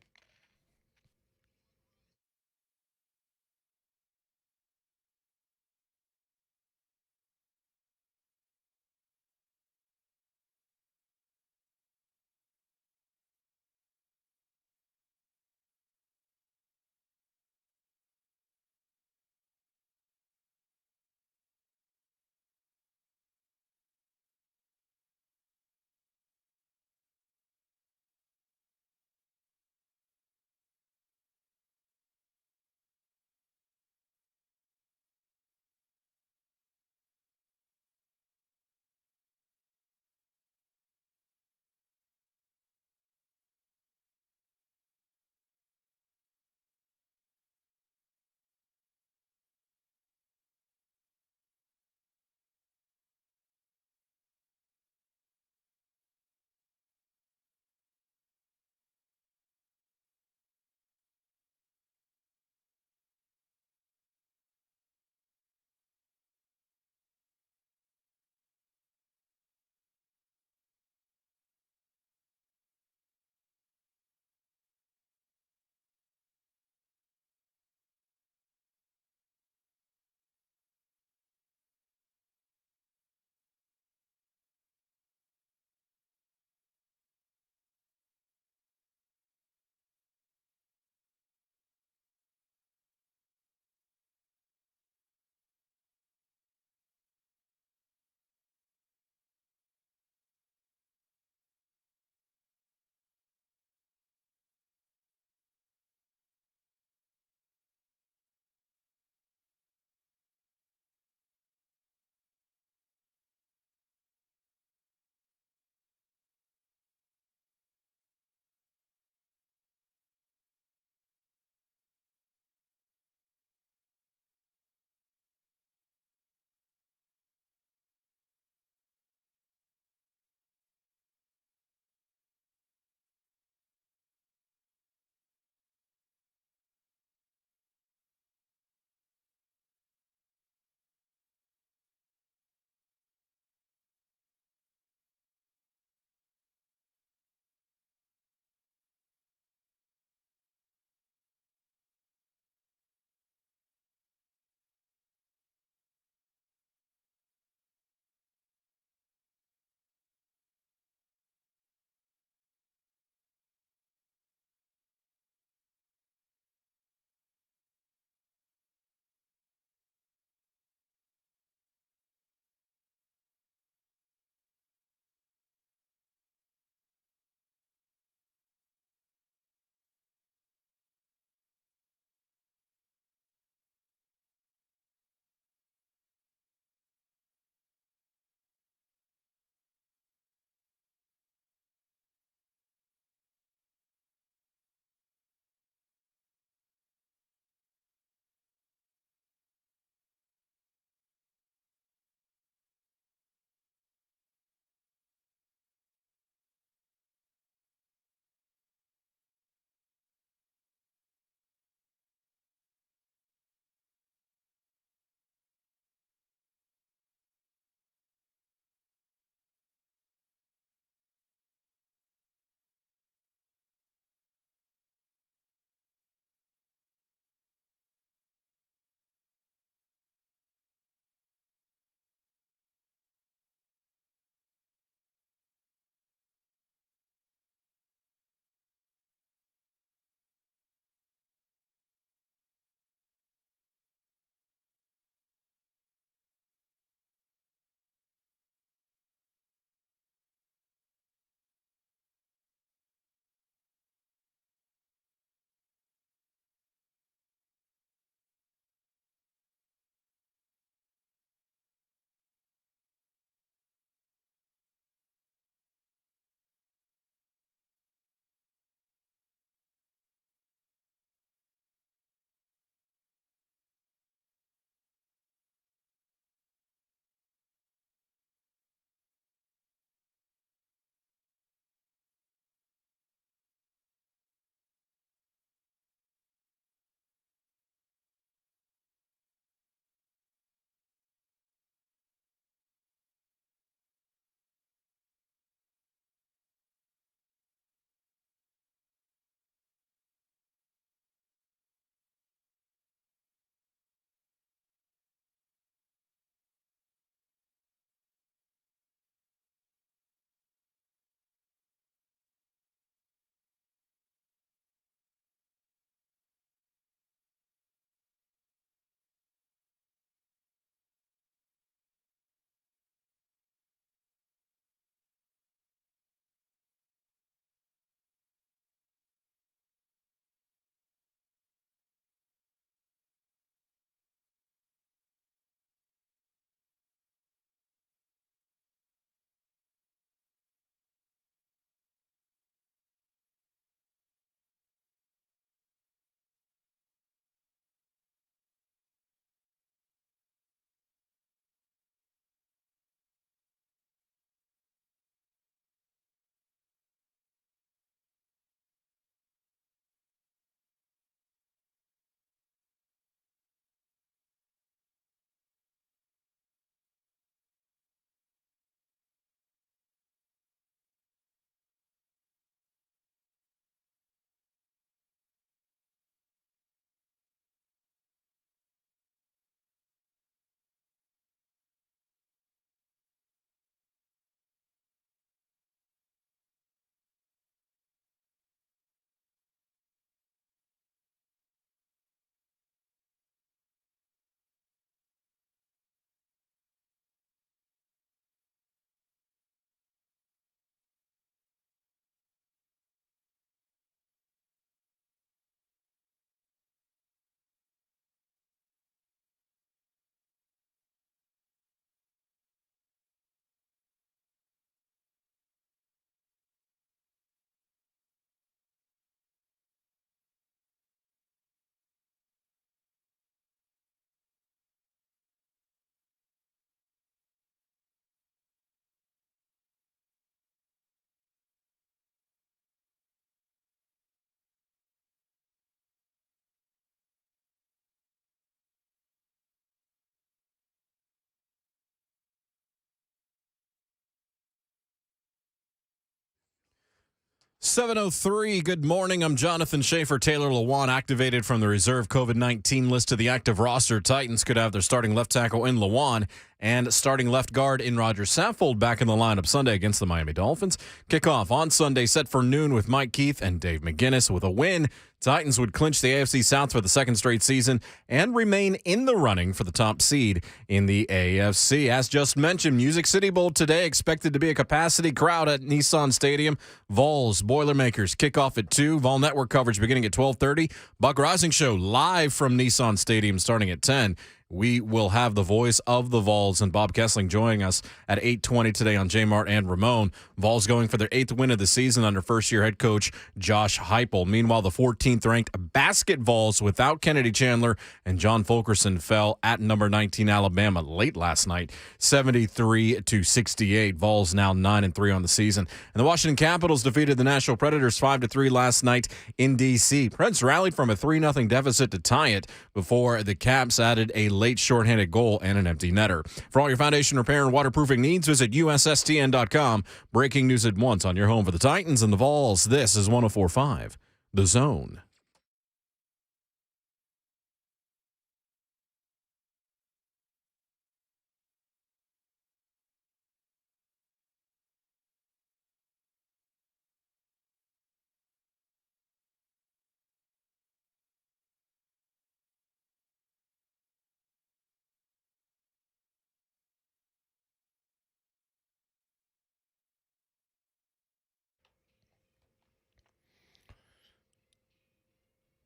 7:03, good morning. I'm Jonathan Schaefer. Taylor Lewan activated from the reserve COVID-19 list to the active roster. Titans could have their starting left tackle in Lewan and starting left guard in Roger Saffold back in the lineup Sunday against the Miami Dolphins. Kickoff on Sunday set for noon with Mike Keith and Dave McGinnis. With a win, Titans would clinch the AFC South for the second straight season and remain in the running for the top seed in the AFC. As just mentioned, Music City Bowl today, expected to be a capacity crowd at Nissan Stadium. Vols, Boilermakers, kickoff at 2. Vol Network coverage beginning at 12:30. Buck Rising Show live from Nissan Stadium starting at 10. We will have the voice of the Vols and Bob Kessling joining us at 8:20 today on JMart and Ramon. Vols going for their 8th win of the season under first-year head coach Josh Heupel. Meanwhile, the 14th-ranked Basket Vols without Kennedy Chandler and John Fulkerson fell at number 19 Alabama late last night, 73-68. Vols now 9-3 on the season. And the Washington Capitals defeated the Nashville Predators 5-3 last night in D.C. Preds rallied from a 3-0 deficit to tie it before the Caps added a late shorthanded goal and an empty netter. For all your foundation repair and waterproofing needs, visit USSTN.com. Breaking news at once on your home for the Titans and the Vols. This is 104.5 The Zone.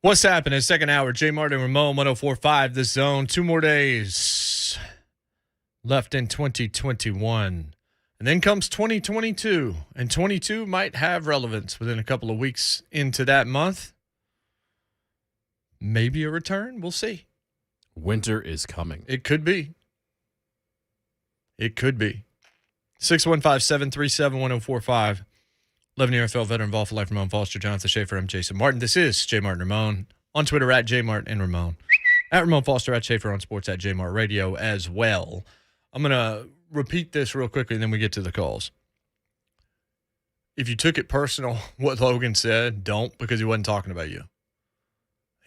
What's happening? Second hour, JMart and Ramon, 104.5 The Zone. 2 more days left in 2021. And then comes 2022. And 22 might have relevance within a couple of weeks into that month. Maybe a return. We'll see. Winter is coming. It could be. It could be. 615-737-1045. 11-year NFL veteran, Vol for Life, Ramon Foster, Jonathan Schaefer, I'm Jason Martin. This is JMart and Ramon. On Twitter, at JMart and Ramon. At Ramon Foster, at Schaefer on sports, at JMart Radio as well. I'm going to repeat this real quickly, and then we get to the calls. If you took it personal, what Logan said, don't, because he wasn't talking about you.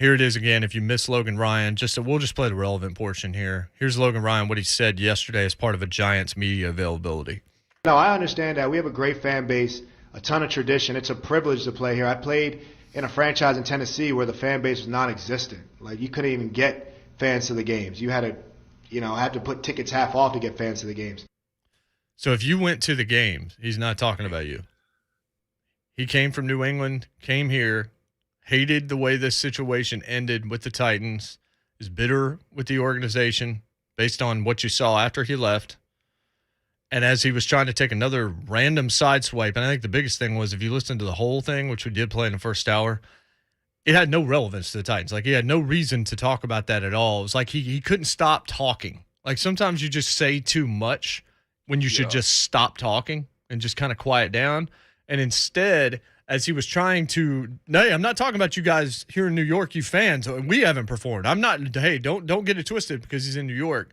Here it is again. If you miss Logan Ryan, we'll just play the relevant portion here. Here's Logan Ryan, what he said yesterday as part of a Giants media availability. No, I understand that. We have a great fan base, a ton of tradition. It's a privilege to play here. I played in a franchise in Tennessee where the fan base was non-existent. Like, you couldn't even get fans to the games. You had to put tickets half off to get fans to the games. So if you went to the games, he's not talking about you. He came from New England, came here, hated the way this situation ended with the Titans, is bitter with the organization based on what you saw after he left. And as he was trying to take another random sideswipe, and I think the biggest thing was, if you listen to the whole thing, which we did play in the first hour, it had no relevance to the Titans. Like, he had no reason to talk about that at all. It was like he couldn't stop talking. Like, sometimes you just say too much when you should just stop talking and just kind of quiet down. And instead, as he was trying to, hey, I'm not talking about you guys here in New York, you fans. We haven't performed. I'm not, hey, don't get it twisted because he's in New York.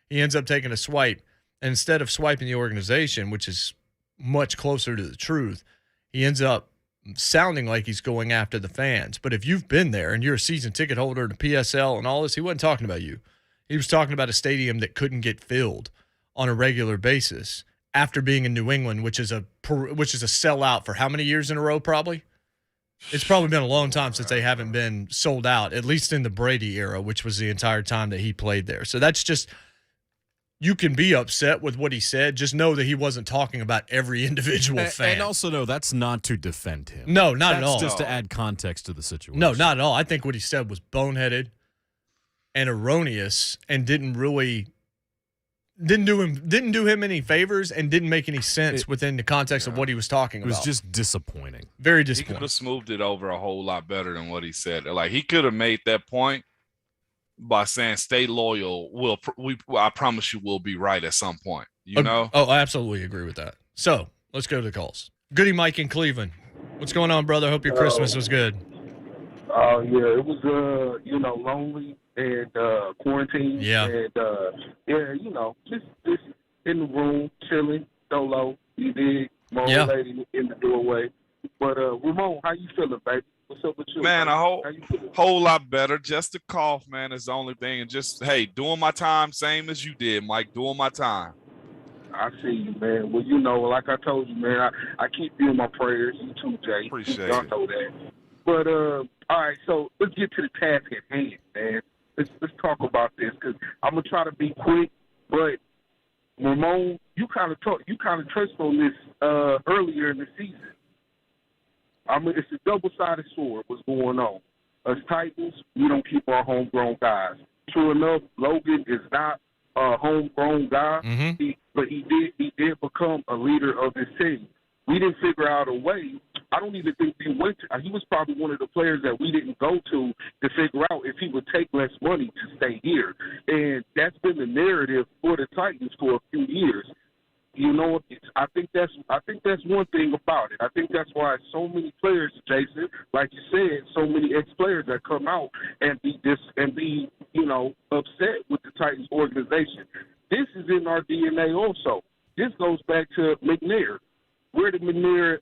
He ends up taking a swipe. And instead of swiping the organization, which is much closer to the truth, he ends up sounding like he's going after the fans. But if you've been there and you're a season ticket holder to PSL and all this, he wasn't talking about you. He was talking about a stadium that couldn't get filled on a regular basis after being in New England, which is a sellout for how many years in a row probably? It's probably been a long time since they haven't been sold out, at least in the Brady era, which was the entire time that he played there. So that's just – you can be upset with what he said. Just know that he wasn't talking about every individual fan. And also know that's not to defend him. No, not at all. That's just to add context to the situation. No, not at all. I think what he said was boneheaded and erroneous and didn't do him any favors and didn't make any sense within the context of what he was talking about. It was just disappointing. Very He disappointing. could have smoothed it over a whole lot better than what he said. Like, he could have made that point by saying, stay loyal. I promise you we'll be right at some point, you know? Oh, I absolutely agree with that. So let's go to the calls. Goody Mike in Cleveland. What's going on, brother? Hope your Christmas was good. Yeah, it was, lonely and quarantined. Yeah. And, just in the room, chilling, solo. You did. My old lady in the doorway. But Ramon, how you feeling, baby? What's up with you? Man, How you feeling? whole lot better. Just the cough, man, is the only thing. And just, hey, doing my time, same as you did, Mike, doing my time. I see you, man. Well, like I told you, man, I keep you in my prayers. You too, Jay. Appreciate Y'all it. know that. But, all right, so let's get to the task at hand, man. Let's talk about this because I'm going to try to be quick. But, Ramon, you kind of touched on this earlier in the season. I mean, it's a double-sided sword what's going on. Us Titans, we don't keep our homegrown guys. True enough, Logan is not a homegrown guy, but he did become a leader of his team. We didn't figure out a way. I don't even think we went to. He was probably one of the players that we didn't go to figure out if he would take less money to stay here. And that's been the narrative for the Titans for a few years. You know, I think that's one thing about it. I think that's why so many players, Jason, like you said, so many ex-players that come out and be upset with the Titans organization. This is in our DNA also. This goes back to McNair. Where did McNair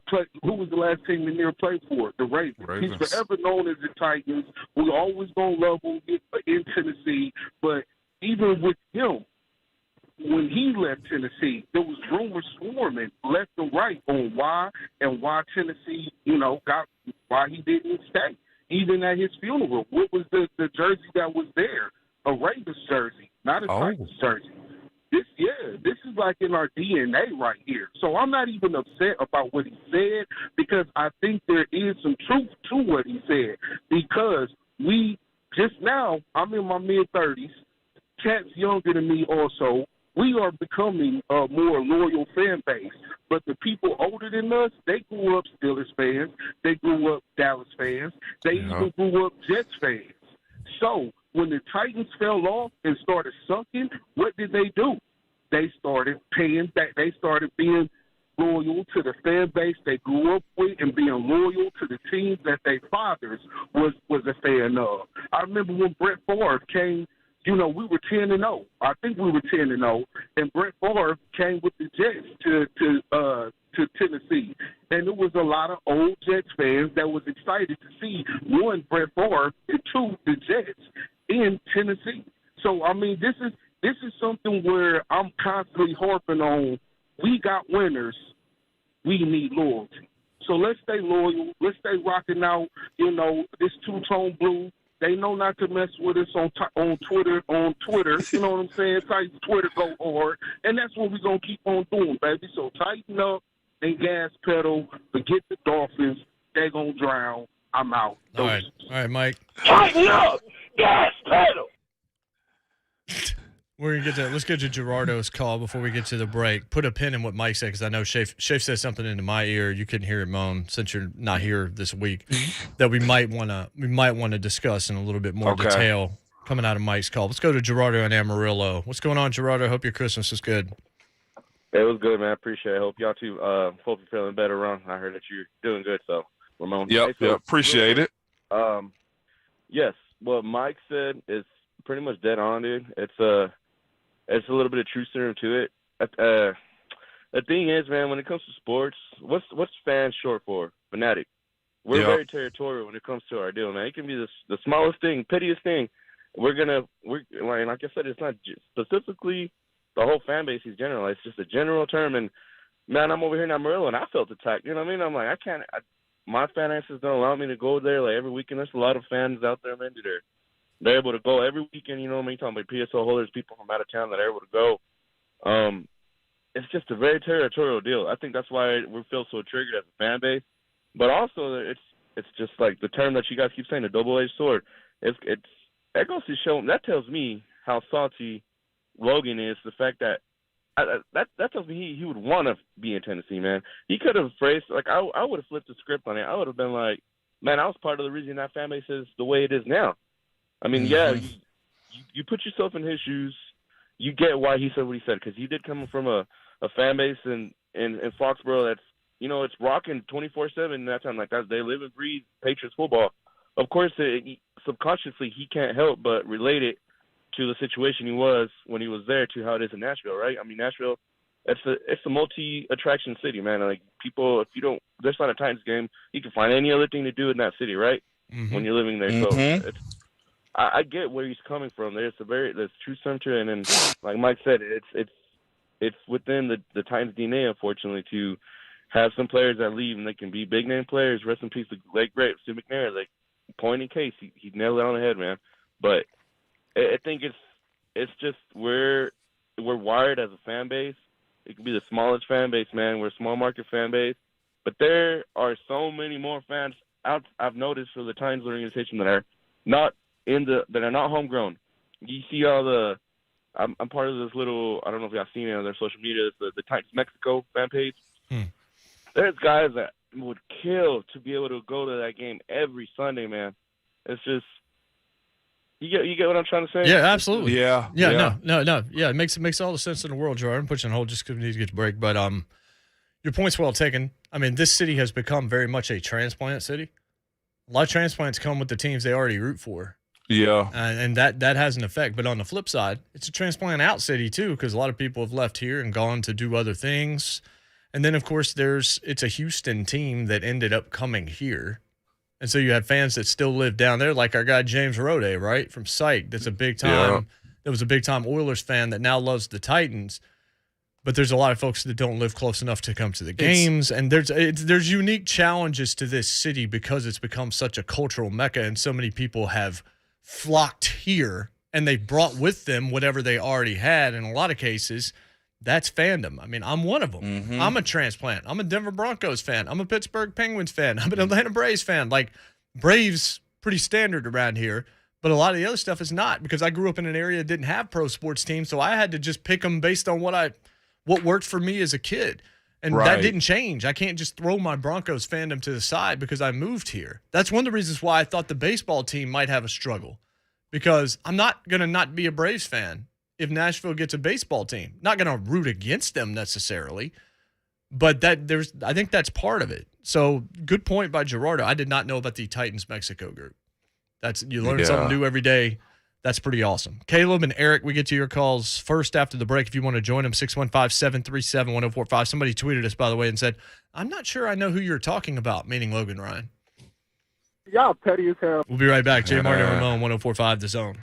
play? Who was the last team McNair played for? The Ravens. He's forever known as the Titans. We're always going to love him in Tennessee. But even with him, when he left Tennessee, there was rumors swarming left and right on why Tennessee, why he didn't stay. Even at his funeral, what was the jersey that was there? A Ravens jersey, not a Titans jersey. This is like in our DNA right here. So I'm not even upset about what he said because I think there is some truth to what he said. Because I'm in my mid-30s, cats younger than me also, we are becoming a more loyal fan base. But the people older than us, they grew up Steelers fans. They grew up Dallas fans. They even grew up Jets fans. So when the Titans fell off and started sucking, what did they do? They started paying back. They started being loyal to the fan base they grew up with and being loyal to the teams that their fathers was a fan of. I remember when Brett Favre came, we were 10-0. I think we were 10-0, and Brett Favre came with the Jets to Tennessee. And there was a lot of old Jets fans that was excited to see, one, Brett Favre, and two, the Jets in Tennessee. So, I mean, this is something where I'm constantly harping on, we got winners, we need loyalty. So let's stay loyal. Let's stay rocking out, this two-tone blue. They know not to mess with us on Twitter. You know what I'm saying? Titans Twitter go hard. And that's what we're going to keep on doing, baby. So tighten up and gas pedal. Forget the Dolphins. They're going to drown. I'm out. All right, Mike. Tighten up! Gas pedal! Let's get to Gerardo's call before we get to the break. Put a pin in what Mike said because I know Shafe said something into my ear. You couldn't hear it, Moan, since you're not here this week. That we might want to discuss in a little bit more detail coming out of Mike's call. Let's go to Gerardo and Amarillo. What's going on, Gerardo? Hope your Christmas is good. It was good, man. I appreciate it. Hope y'all too. Hope you're feeling better, Ron. I heard that you're doing good. So, Ramon. Yep. Appreciate it. Yes. What Mike said is pretty much dead on, dude. It's a little bit of truth serum to it. The thing is, man, when it comes to sports, what's fans short for? Fanatic. We're very territorial when it comes to our deal, man. It can be the smallest thing, pettiest thing. Like I said, it's not specifically the whole fan base is general. It's just a general term. And man, I'm over here in Amarillo, and I felt attacked. You know what I mean? I'm like, my finances don't allow me to go there like every weekend. There's a lot of fans out there, man. They're able to go every weekend, you know what I mean? Talking about PSO holders, people from out of town that are able to go. It's just a very territorial deal. I think that's why we feel so triggered as a fan base. But also, it's just like the term that you guys keep saying, a double-edged sword. That goes to show, that tells me how salty Logan is. The fact that that tells me he would want to be in Tennessee, man. He could have phrased, like I would have flipped the script on it. I would have been like, man, I was part of the reason that fan base is the way it is now. I mean, you put yourself in his shoes. You get why he said what he said, because he did come from a fan base in Foxborough that's, it's rocking 24/7 in that time. Like that, they live and breathe Patriots football. Of course, subconsciously he can't help but relate it to the situation he was when he was there to how it is in Nashville, right? I mean, Nashville, it's a multi-attraction city, man. Like people, if you don't, there's not a Titans game, you can find any other thing to do in that city, right? Mm-hmm. When you're living there. So I get where he's coming from. There's true center, and then like Mike said, it's within the Titans DNA, unfortunately, to have some players that leave and they can be big name players. Rest in peace, like great Steve McNair, like point in case he nailed it on the head, man. But I think it's just we're wired as a fan base. It could be the smallest fan base, man. We're a small market fan base, but there are so many more fans out. I've noticed for the Titans organization that are not homegrown. You see all the. I'm part of this little. I don't know if y'all seen it on their social media. It's the Titans Mexico fan page. There's guys that would kill to be able to go to that game every Sunday, man. It's just. You get what I'm trying to say? Yeah, absolutely. Yeah. No. Yeah, it makes all the sense in the world, Jordan. I'm pushing on hold just because we need to get to break. But your point's well taken. I mean, this city has become very much a transplant city. A lot of transplants come with the teams they already root for. Yeah. And that has an effect. But on the flip side, it's a transplant out city too, because a lot of people have left here and gone to do other things. And then, of course, it's a Houston team that ended up coming here. And so you have fans that still live down there, like our guy James Rode, right, from Psych. That's a big time. Yeah. That was a big time Oilers fan that now loves the Titans. But there's a lot of folks that don't live close enough to come to the games, and there's unique challenges to this city because it's become such a cultural mecca, and so many people have flocked here, and they've brought with them whatever they already had. In a lot of cases, that's fandom. I mean, I'm one of them. Mm-hmm. I'm a transplant. I'm a Denver Broncos fan. I'm a Pittsburgh Penguins fan. I'm an Atlanta Braves fan. Like, Braves, pretty standard around here, but a lot of the other stuff is not, because I grew up in an area that didn't have pro sports teams, so I had to just pick them based on what worked for me as a kid. And that didn't change. I can't just throw my Broncos fandom to the side because I moved here. That's one of the reasons why I thought the baseball team might have a struggle, because I'm not going to not be a Braves fan if Nashville gets a baseball team. Not going to root against them necessarily, but I think that's part of it. So good point by Gerardo. I did not know about the Titans Mexico group. You learn something new every day. That's pretty awesome. Caleb and Eric, we get to your calls first after the break. If you want to join them, 615-737-1045. Somebody tweeted us, by the way, and said, I'm not sure I know who you're talking about, meaning Logan Ryan. Y'all petty as hell. We'll be right back. JMart Ramon, 1045 The Zone.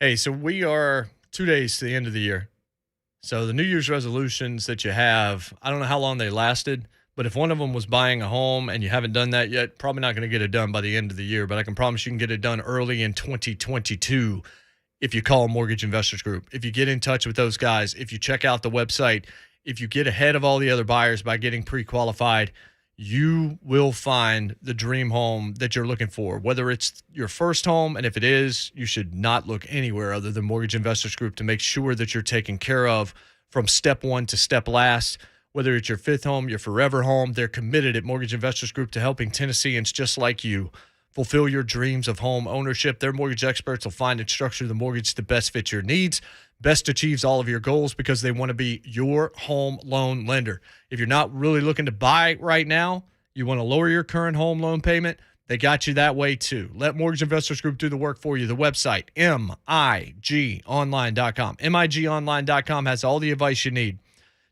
Hey, so we are 2 days to the end of the year. So the New Year's resolutions that you have, I don't know how long they lasted, but if one of them was buying a home and you haven't done that yet, probably not going to get it done by the end of the year. But I can promise you can get it done early in 2022 if you call Mortgage Investors Group, if you get in touch with those guys, if you check out the website, if you get ahead of all the other buyers by getting pre-qualified, you will find the dream home that you're looking for, whether it's your first home. And if it is, you should not look anywhere other than Mortgage Investors Group to make sure that you're taken care of from step one to step last. Whether it's your fifth home, your forever home, they're committed at Mortgage Investors Group to helping Tennesseans just like you fulfill your dreams of home ownership. Their mortgage experts will find and structure the mortgage to best fit your needs, best achieves all of your goals, because they want to be your home loan lender. If you're not really looking to buy right now, you want to lower your current home loan payment, they got you that way too. Let Mortgage Investors Group do the work for you. The website, migonline.com. migonline.com has all the advice you need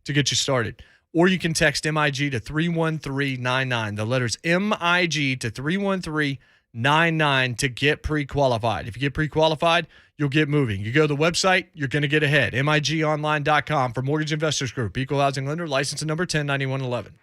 to get you started. Or you can text MIG to 31399. The letters MIG to 31399 to get pre-qualified. If you get pre-qualified, you'll get moving. You go to the website, you're going to get ahead. migonline.com for Mortgage Investors Group. Equal housing lender, license number 109111.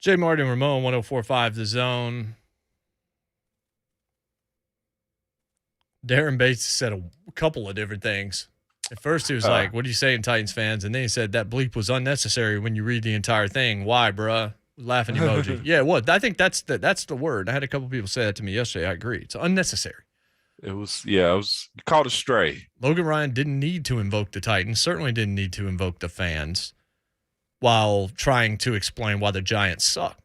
JMart Ramon, 104.5 The Zone. Darren Bates said a couple of different things. At first, he was like, what are you saying, Titans fans? And then he said that bleep was unnecessary when you read the entire thing. Why, bruh? Laughing emoji. Yeah, what? I think that's the word. I had a couple people say that to me yesterday. I agree. It's unnecessary. It was called a stray. Logan Ryan didn't need to invoke the Titans, certainly didn't need to invoke the fans while trying to explain why the Giants suck.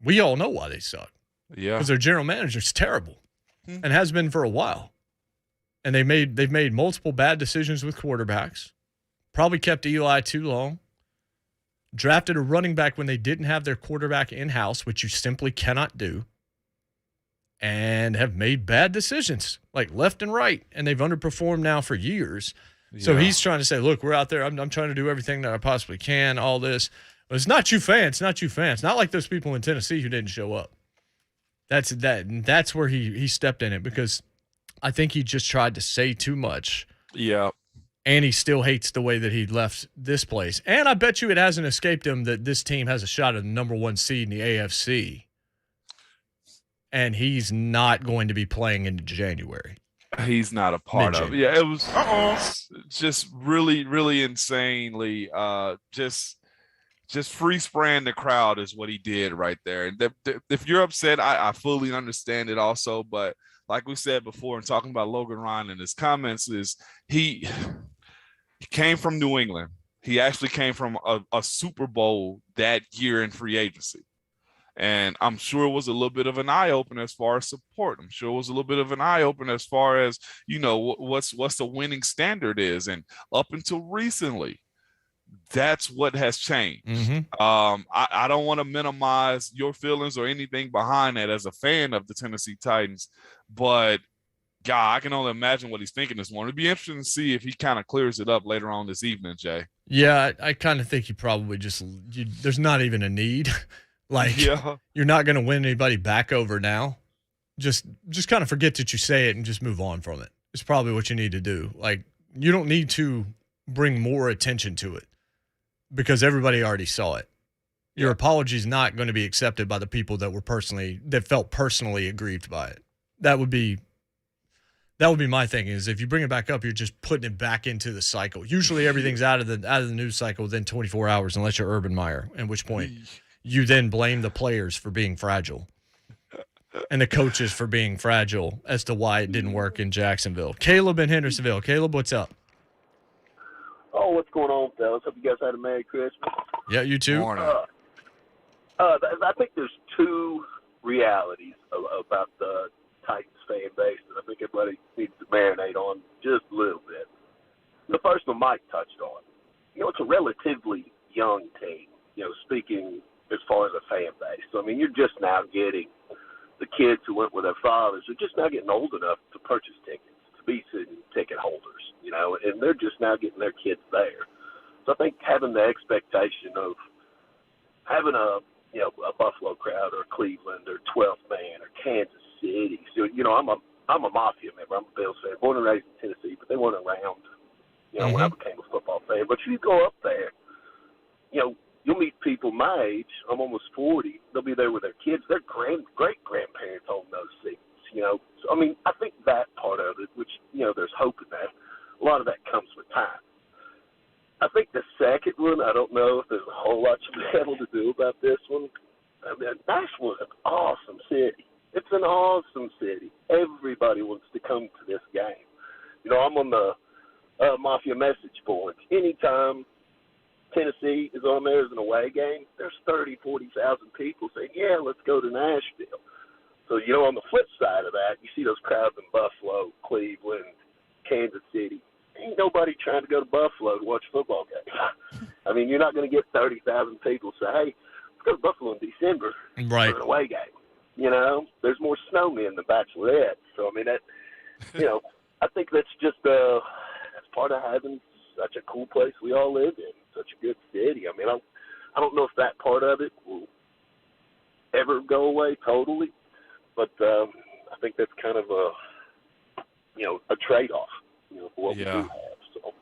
We all know why they suck. Yeah. Because their general manager's terrible and has been for a while. And they've made multiple bad decisions with quarterbacks. Probably kept Eli too long. Drafted a running back when they didn't have their quarterback in-house, which you simply cannot do. And have made bad decisions, like left and right. And they've underperformed now for years. Yeah. So he's trying to say, look, we're out there. I'm trying to do everything that I possibly can, all this. But it's not you fans. It's not you fans. Not like those people in Tennessee who didn't show up. That's where he stepped in it, because I think he just tried to say too much. Yeah. And he still hates the way that he left this place. And I bet you it hasn't escaped him that this team has a shot at the number 1 seed in the AFC. And he's not going to be playing into January. He's not a part of it. Yeah, it was just really, really insanely just free spraying the crowd is what he did right there. And if you're upset, I fully understand it also. But like we said before, and talking about Logan Ryan and his comments, is he came from New England. He actually came from a Super Bowl that year in free agency. And I'm sure it was a little bit of an eye-opener as far as support. I'm sure it was a little bit of an eye-opener as far as, what's the winning standard is. And up until recently, that's what has changed. Mm-hmm. I don't want to minimize your feelings or anything behind that as a fan of the Tennessee Titans, but God, I can only imagine what he's thinking this morning. It'd be interesting to see if he kind of clears it up later on this evening, Jay. Yeah, I kind of think he probably there's not even a need. You're not going to win anybody back over now. Just kind of forget that you say it and just move on from it. It's probably what you need to do. Like, you don't need to bring more attention to it because everybody already saw it. Your apology is not going to be accepted by the people that felt personally aggrieved by it. That would be my thing, is if you bring it back up, you're just putting it back into the cycle. Usually everything's out of the news cycle within 24 hours, unless you're Urban Meyer, at which point you then blame the players for being fragile and the coaches for being fragile as to why it didn't work in Jacksonville. Caleb in Hendersonville. Caleb, what's up? Oh, what's going on, fellas? Hope you guys had a Merry Christmas. Yeah, you too. I think there's two realities about the Titans fan base that I think everybody needs to marinate on just a little bit. The first one Mike touched on. It's a relatively young team, speaking as far as a fan base. So, you're just now getting the kids who went with their fathers are just now getting old enough to purchase tickets, to be season ticket holders, and they're just now getting their kids there. So I think having the expectation of having a Buffalo crowd or Cleveland or 12th Man or Kansas City. So, I'm a Mafia member. I'm a Bills fan, born and raised in Tennessee, but they weren't around, when I became a football fan. But if you go up there, you'll meet people my age. I'm almost 40. They'll be there with their kids. Their great-grandparents own those seats, So, I think that part of it, which, there's hope in that, a lot of that comes with time. I think the second one, I don't know if there's a whole lot you'll be able to do about this one. Nashville is an awesome city. It's an awesome city. Everybody wants to come to this game. I'm on the Mafia message board. Anytime Tennessee is on there as an away game, there's 30,000, 40,000 people saying, yeah, let's go to Nashville. So, on the flip side of that, you see those crowds in Buffalo, Cleveland, Kansas City. Ain't nobody trying to go to Buffalo to watch a football game. You're not going to get 30,000 people say, hey, let's go to Buffalo in December for an away game. There's more snowmen than Bachelorette. So, I think that's just that's part of having such a cool place we all live in, such a good city. I don't know if that part of it will ever go away totally, but I think that's kind of a trade-off, for what we do have. So,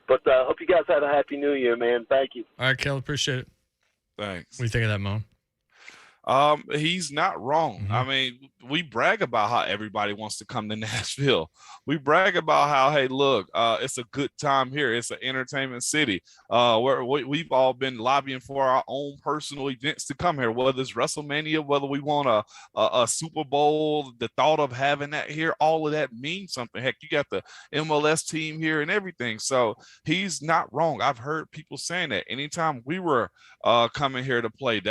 but I hope you guys have a happy New Year, man. Thank you. All right, Kel, appreciate it. Thanks. What do you think of that, Mo? He's not wrong. Mm-hmm. I mean, we brag about how everybody wants to come to Nashville. We brag about how, hey, look, it's a good time here. It's an entertainment city. We've all been lobbying for our own personal events to come here, whether it's WrestleMania, whether we want a Super Bowl, the thought of having that here, all of that means something. Heck, you got the MLS team here and everything. So he's not wrong. I've heard people saying that anytime we were coming here to play,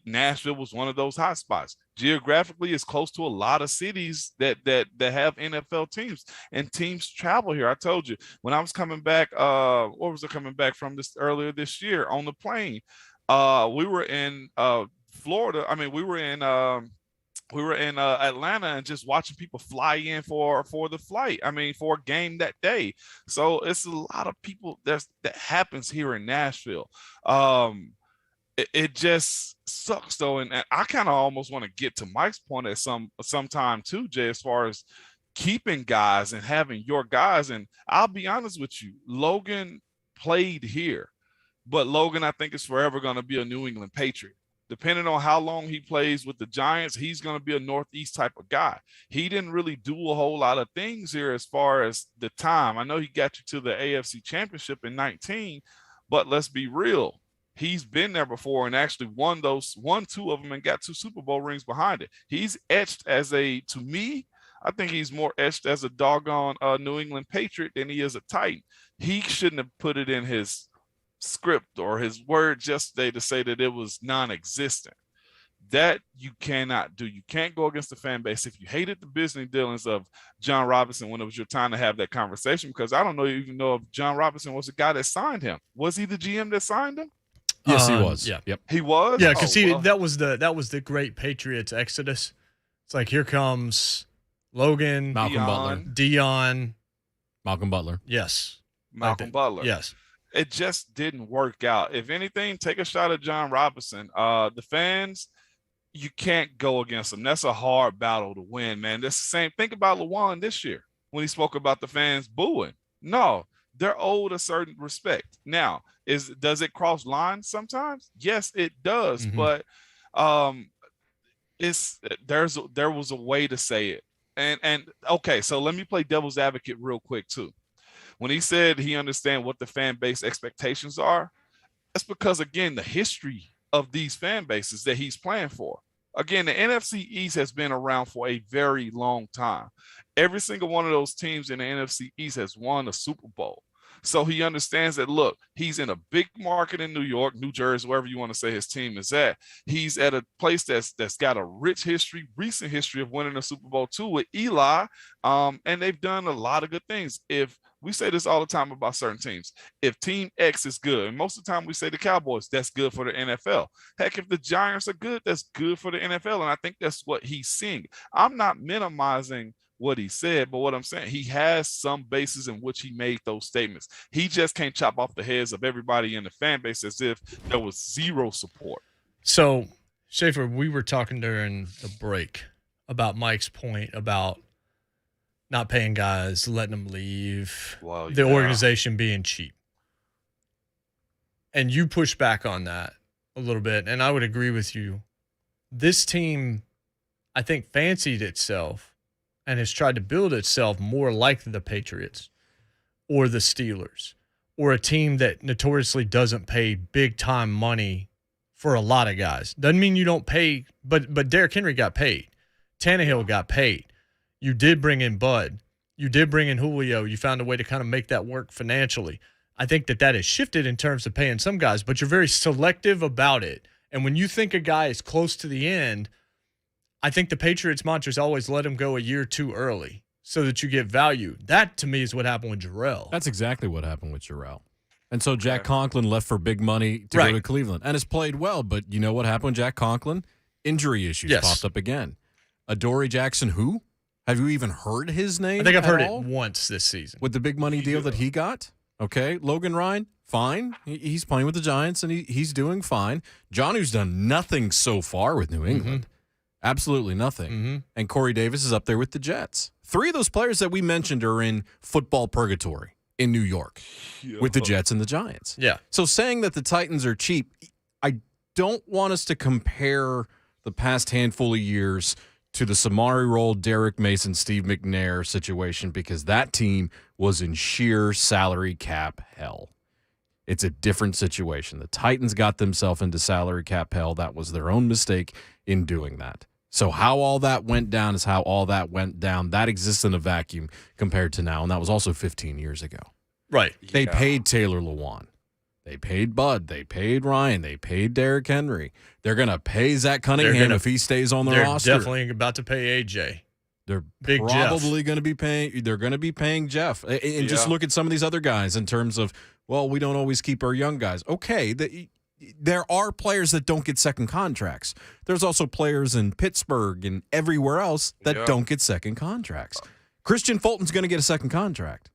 Nashville was one of those hot spots. Geographically, it's close to a lot of cities that have NFL teams, and teams travel here. I told you when I was coming back, coming back from this earlier this year on the plane, we were in Florida. I mean, we were in Atlanta and just watching people fly in for the flight. I mean, for a game that day. So it's a lot of people that happens here in Nashville. It just sucks though, and I kind of almost want to get to Mike's point at some time too, Jay, as far as keeping guys and having your guys. And I'll be honest with you, Logan played here, but Logan, I think, is forever going to be a New England Patriot. Depending on how long he plays with the Giants, he's going to be a Northeast type of guy. He didn't really do a whole lot of things here as far as the time. I know he got you to the AFC Championship in 19, but let's be real. He's been there before and actually won two of them and got 2 Super Bowl rings behind it. He's etched to me, I think he's more etched as a doggone New England Patriot than he is a Titan. He shouldn't have put it in his script or his words yesterday to say that it was non-existent. That you cannot do. You can't go against the fan base. If you hated the business dealings of John Robinson when it was your time to have that conversation, because I don't even know if John Robinson was the guy that signed him. Was he the GM that signed him? Yes, he was. Yeah. Yep. He was? Yeah, because that was the great Patriots exodus. It's like, here comes Logan, Malcolm Butler. Dion. Malcolm Butler. Yes. Malcolm Butler. Yes. It just didn't work out. If anything, take a shot at John Robinson. The fans, you can't go against them. That's a hard battle to win, man. That's the same. Think about LeJuan this year when he spoke about the fans booing. No, they're owed a certain respect. Now, does it cross lines sometimes? Yes, it does. Mm-hmm. But there was a way to say it. And okay, so let me play devil's advocate real quick too. When he said he understands what the fan base expectations are, that's because, again, the history of these fan bases that he's playing for. Again, the NFC East has been around for a very long time. Every single one of those teams in the NFC East has won a Super Bowl. So he understands that, look, he's in a big market in New York, New Jersey, wherever you want to say his team is at. He's at a place that's got a rich history, recent history of winning a Super Bowl too with Eli, and they've done a lot of good things. If we say this all the time about certain teams, if Team X is good, and most of the time we say the Cowboys, that's good for the NFL. Heck, if the Giants are good, that's good for the NFL, and I think that's what he's seeing. I'm not minimizing what he said, but what I'm saying, he has some bases in which he made those statements. He just can't chop off the heads of everybody in the fan base as if there was zero support. So, Schaefer, we were talking during the break about Mike's point about not paying guys, letting them leave, the organization being cheap. And you push back on that a little bit, and I would agree with you. This team, I think, fancied itself and has tried to build itself more like the Patriots or the Steelers or a team that notoriously doesn't pay big-time money for a lot of guys. Doesn't mean you don't pay, but Derrick Henry got paid. Tannehill got paid. You did bring in Bud. You did bring in Julio. You found a way to kind of make that work financially. I think that has shifted in terms of paying some guys, but you're very selective about it. And when you think a guy is close to the end, I think the Patriots' mantra is always let him go a year too early so that you get value. That, to me, is what happened with Jarrell. That's exactly what happened with Jarrell. And so Jack Conklin left for big money to go to Cleveland and has played well. But you know what happened with Jack Conklin? Injury issues popped up again. Adoree Jackson, who? Have you even heard his name? I think I've heard it once this season. With the big money deal that he got? Okay. Logan Ryan, fine. He's playing with the Giants, and he's doing fine. Jonnu's done nothing so far with New England. Mm-hmm. Absolutely nothing. Mm-hmm. And Corey Davis is up there with the Jets. 3 of those players that we mentioned are in football purgatory in New York with the Jets and the Giants. Yeah. So saying that the Titans are cheap, I don't want us to compare the past handful of years to the Samari Roll, Derek Mason, Steve McNair situation because that team was in sheer salary cap hell. It's a different situation. The Titans got themselves into salary cap hell. That was their own mistake in doing that. So how all that went down is how all that went down. That exists in a vacuum compared to now, and that was also 15 years ago. Right. They paid Taylor Lewan. They paid Bud. They paid Ryan. They paid Derrick Henry. They're going to pay Zach Cunningham if he stays on the roster. They're definitely about to pay AJ. They're Big probably going to be paying. They're going to be paying Jeff. And just look at some of these other guys in terms of, well, we don't always keep our young guys. Okay, there are players that don't get second contracts. There's also players in Pittsburgh and everywhere else that don't get second contracts. Christian Fulton's going to get a second contract.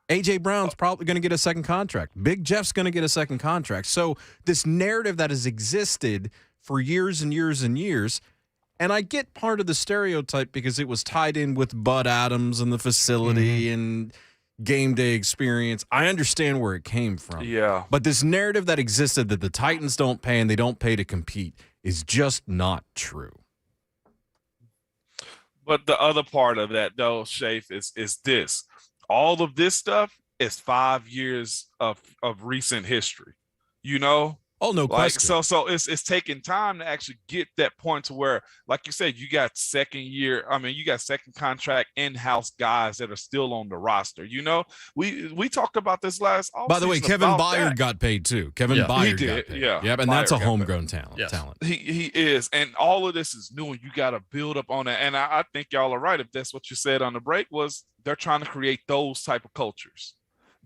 A.J. Brown's probably going to get a second contract. Big Jeff's going to get a second contract. So this narrative that has existed for years and years and years, and I get part of the stereotype because it was tied in with Bud Adams and the facility and game day experience. I understand where it came from. Yeah. But this narrative that existed that the Titans don't pay and they don't pay to compete is just not true. But the other part of that, though, Shafe, is this. All of this stuff is 5 years of recent history, you know? Oh, no question. So it's taking time to actually get that point to where, like you said, you got you got second contract in-house guys that are still on the roster. You know, we talked about this last offseason. By the way, Kevin Byard got paid too. Kevin Byard got paid. Yeah. Yep, and Byard that's a homegrown talent. Yes. He is. And all of this is new, and you got to build up on that. And I think y'all are right. If that's what you said on the break, was they're trying to create those type of cultures.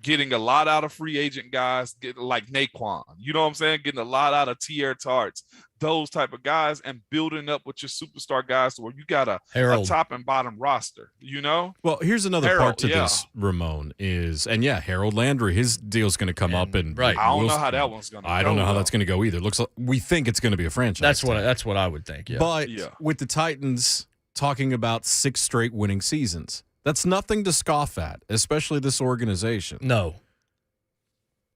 Getting a lot out of free agent guys, like Naquan, you know what I'm saying? Getting a lot out of Tier Tarts, those type of guys, and building up with your superstar guys to where you got a top and bottom roster, you know? Well, here's another part to this, Ramon, Harold Landry, his deal's going to come up. And I don't know how that one's going to go. I don't know how that's going to go either. Looks like we think it's going to be a franchise. That's what I would think, yeah. But with the Titans talking about 6 straight winning seasons, that's nothing to scoff at, especially this organization. No.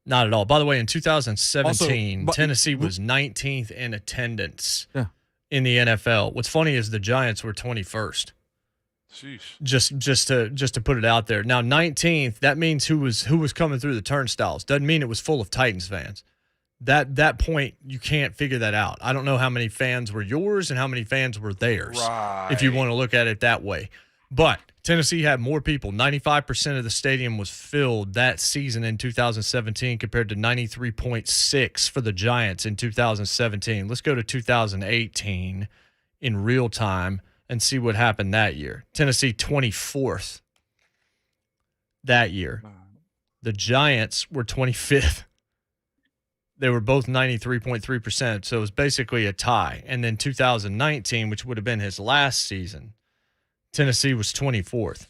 Not at all. By the way, in 2017, Tennessee was 19th in attendance in the NFL. What's funny is the Giants were 21st. Sheesh. Just to put it out there. Now 19th, that means who was coming through the turnstiles. Doesn't mean it was full of Titans fans. That point, you can't figure that out. I don't know how many fans were yours and how many fans were theirs. Right. If you want to look at it that way. But Tennessee had more people. 95% of the stadium was filled that season in 2017 compared to 93.6 for the Giants in 2017. Let's go to 2018 in real time and see what happened that year. Tennessee 24th that year. The Giants were 25th. They were both 93.3%, so it was basically a tie. And then 2019, which would have been his last season, Tennessee was 24th,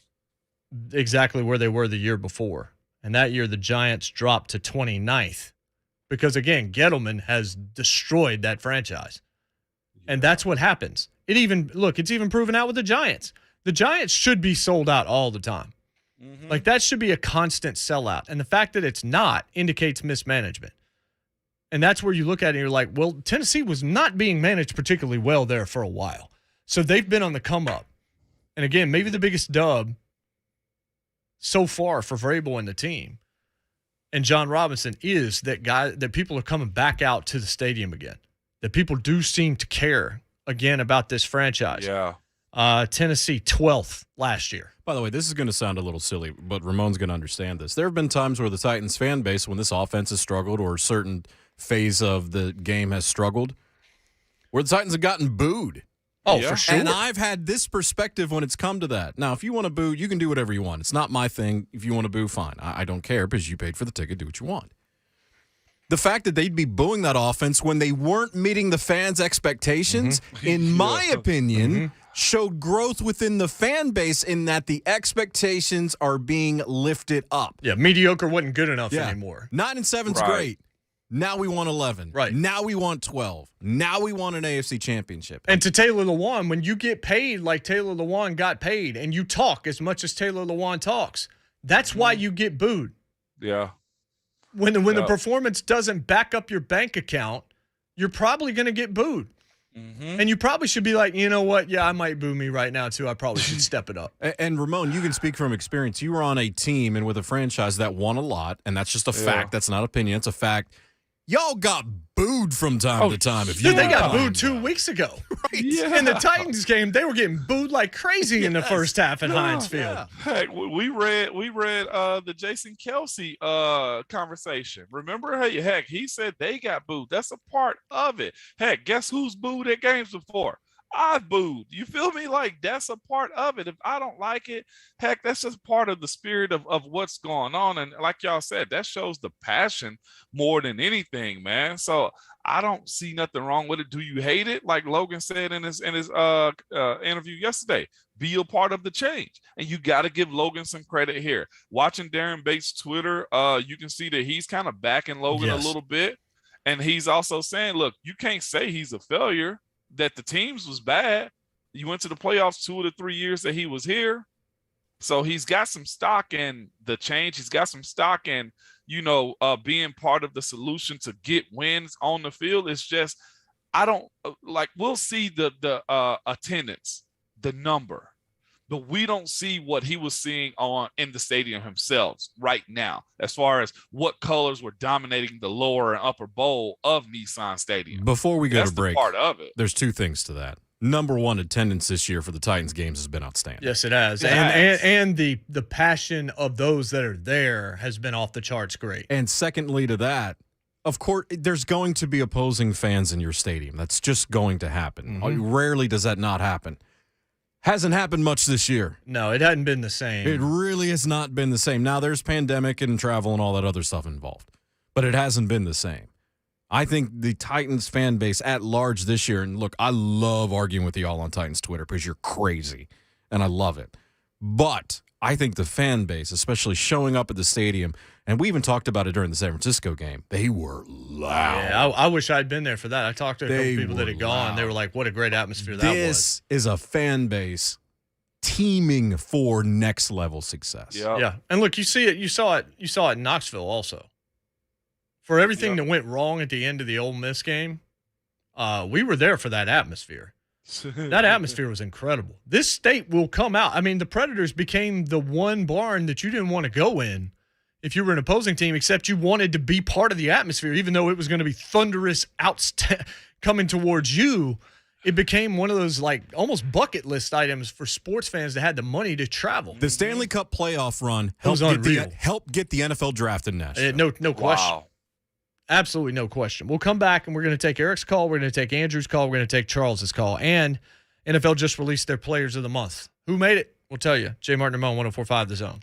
exactly where they were the year before. And that year, the Giants dropped to 29th because, again, Gettleman has destroyed that franchise. And that's what happens. It's even proven out with the Giants. The Giants should be sold out all the time. Mm-hmm. Like, that should be a constant sellout. And the fact that it's not indicates mismanagement. And that's where you look at it and you're like, well, Tennessee was not being managed particularly well there for a while. So they've been on the come up. And again, maybe the biggest dub so far for Vrabel and the team and John Robinson is that people are coming back out to the stadium again. That people do seem to care again about this franchise. Yeah. Tennessee 12th last year. By the way, this is going to sound a little silly, but Ramon's going to understand this. There have been times where the Titans fan base, when this offense has struggled or a certain phase of the game has struggled, where the Titans have gotten booed. Oh, for sure. And I've had this perspective when it's come to that. Now, if you want to boo, you can do whatever you want. It's not my thing. If you want to boo, fine. I don't care because you paid for the ticket. Do what you want. The fact that they'd be booing that offense when they weren't meeting the fans' expectations, in my opinion, showed growth within the fan base in that the expectations are being lifted up. Yeah, mediocre wasn't good enough anymore. 9 and 7's great. Now we want 11. Right. Now we want 12. Now we want an AFC championship. And to Taylor Lewan, when you get paid like Taylor Lewan got paid and you talk as much as Taylor Lewan talks, that's why you get booed. Yeah. When the performance doesn't back up your bank account, you're probably going to get booed. And you probably should be like, you know what? Yeah, I might boo me right now, too. I probably should step it up. And Ramon, you can speak from experience. You were on a team and with a franchise that won a lot, and that's just a fact. That's not opinion. It's a fact. Y'all got booed from time to time. If you They got booed 2 weeks ago. Right. Yeah. In the Titans game, they were getting booed like crazy in the first half at Heinz Field. Yeah. Heck, we read the Jason Kelsey conversation. Remember? Heck, he said they got booed. That's a part of it. Heck, guess who's booed at games before? I've booed. You feel me? Like, that's a part of it. If I don't like it, heck, that's just part of the spirit of what's going on. And like y'all said, that shows the passion more than anything, man. So I don't see nothing wrong with it. Do you hate it? Like Logan said in his interview yesterday, be a part of the change. And you got to give Logan some credit here. Watching Darren Bates' Twitter, you can see that he's kind of backing Logan a little bit. And he's also saying, look, you can't say he's a failure, that the teams was bad. You went to the playoffs 2 of the 3 years that he was here. So he's got some stock in the change. He's got some stock in, being part of the solution to get wins on the field. It's just, I don't we'll see the attendance, the number, but we don't see what he was seeing in the stadium himself right now, as far as what colors were dominating the lower and upper bowl of Nissan Stadium. Before we go to break, part of it. There's 2 things to that. Number one, attendance this year for the Titans games has been outstanding. Yes, it has. And the passion of those that are there has been off the charts great. And secondly to that, of course, there's going to be opposing fans in your stadium. That's just going to happen. Rarely does that not happen. Hasn't happened much this year. No, it hadn't been the same. It really has not been the same. Now, there's pandemic and travel and all that other stuff involved, but it hasn't been the same. I think the Titans fan base at large this year, and look, I love arguing with y'all on Titans Twitter because you're crazy, and I love it. But I think the fan base, especially showing up at the stadium, and we even talked about it during the San Francisco game, they were loud. Yeah, I wish I'd been there for that. I talked to a couple people that had gone. They were like, what a great atmosphere that was. This is a fan base teaming for next level success. Yeah. And look, you see it. You saw it in Knoxville also. For everything that went wrong at the end of the Ole Miss game, we were there for that atmosphere. That atmosphere was incredible. This state will come out. I mean, the Predators became the one barn that you didn't want to go in if you were an opposing team, except you wanted to be part of the atmosphere, even though it was going to be thunderous coming towards you. It became one of those almost bucket list items for sports fans that had the money to travel. The Stanley Cup playoff run helped get the NFL draft in Nashville. No question. Wow. Absolutely no question. We'll come back and we're going to take Eric's call. We're going to take Andrew's call. We're going to take Charles's call. And NFL just released their players of the month. Who made it? We'll tell you. JMart Ramon, 104.5 The Zone.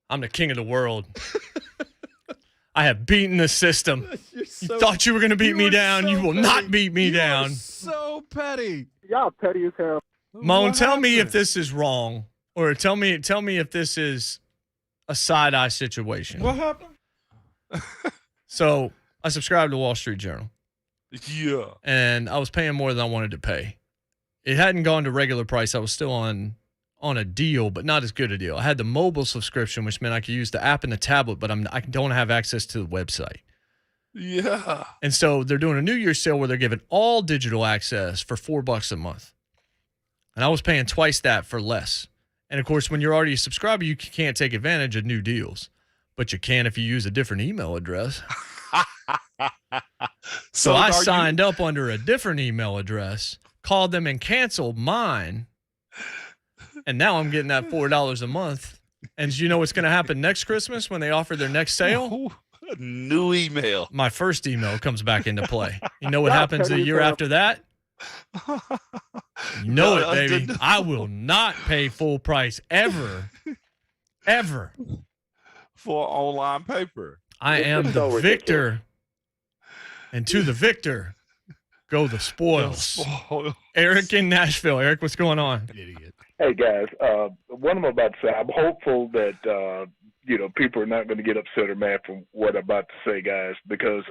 I'm the king of the world. I have beaten the system. You thought you were going to beat me down. So you will not beat me down. So petty. Y'all petty as hell. Moan, tell me if this is wrong, or tell me if this is a side-eye situation. What happened? So I subscribed to Wall Street Journal. Yeah. And I was paying more than I wanted to pay. It hadn't gone to regular price. I was still on a deal, but not as good a deal. I had the mobile subscription, which meant I could use the app and the tablet, but I don't have access to the website. Yeah. And so they're doing a New Year's sale where they're giving all digital access for $4 a month. And I was paying twice that for less. And of course, when you're already a subscriber, you can't take advantage of new deals, but you can if you use a different email address. So I signed up under a different email address, called them and canceled mine. And now I'm getting that $4 a month. And you know what's going to happen next Christmas when they offer their next sale? A new email. My first email comes back into play. You know what happens a year after that? You know it, baby. I will not pay full price ever. Ever. For online paper. I am the victor. And to the victor go the spoils. Eric in Nashville. Eric, what's going on? Idiot. Hey, guys. What I'm about to say, I'm hopeful that, people are not going to get upset or mad from what I'm about to say, guys, because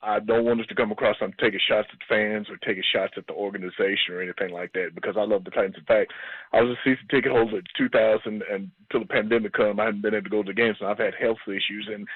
I don't want us to come across I'm taking shots at fans or taking shots at the organization or anything like that, because I love the Titans. In fact, I was a season ticket holder in 2000 and until the pandemic come, I hadn't been able to go to the games, and I've had health issues, and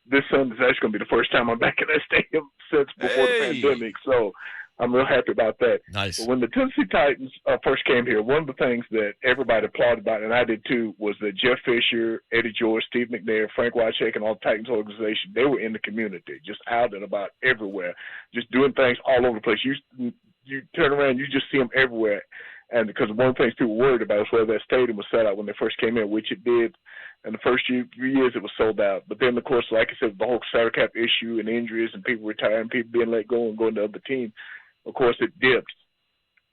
this Sunday is actually going to be the first time I'm back in that stadium since before the pandemic, so I'm real happy about that. Nice. But when the Tennessee Titans first came here, one of the things that everybody applauded about, and I did too, was that Jeff Fisher, Eddie George, Steve McNair, Frank Wycheck, and all the Titans organization, they were in the community, just out and about everywhere, just doing things all over the place. You turn around, you just see them everywhere. And because one of the things people were worried about was whether that stadium was set out when they first came in, which it did. And the first few years it was sold out. But then, of course, like I said, the whole salary cap issue and injuries and people retiring, people being let go and going to other teams, of course, it dipped.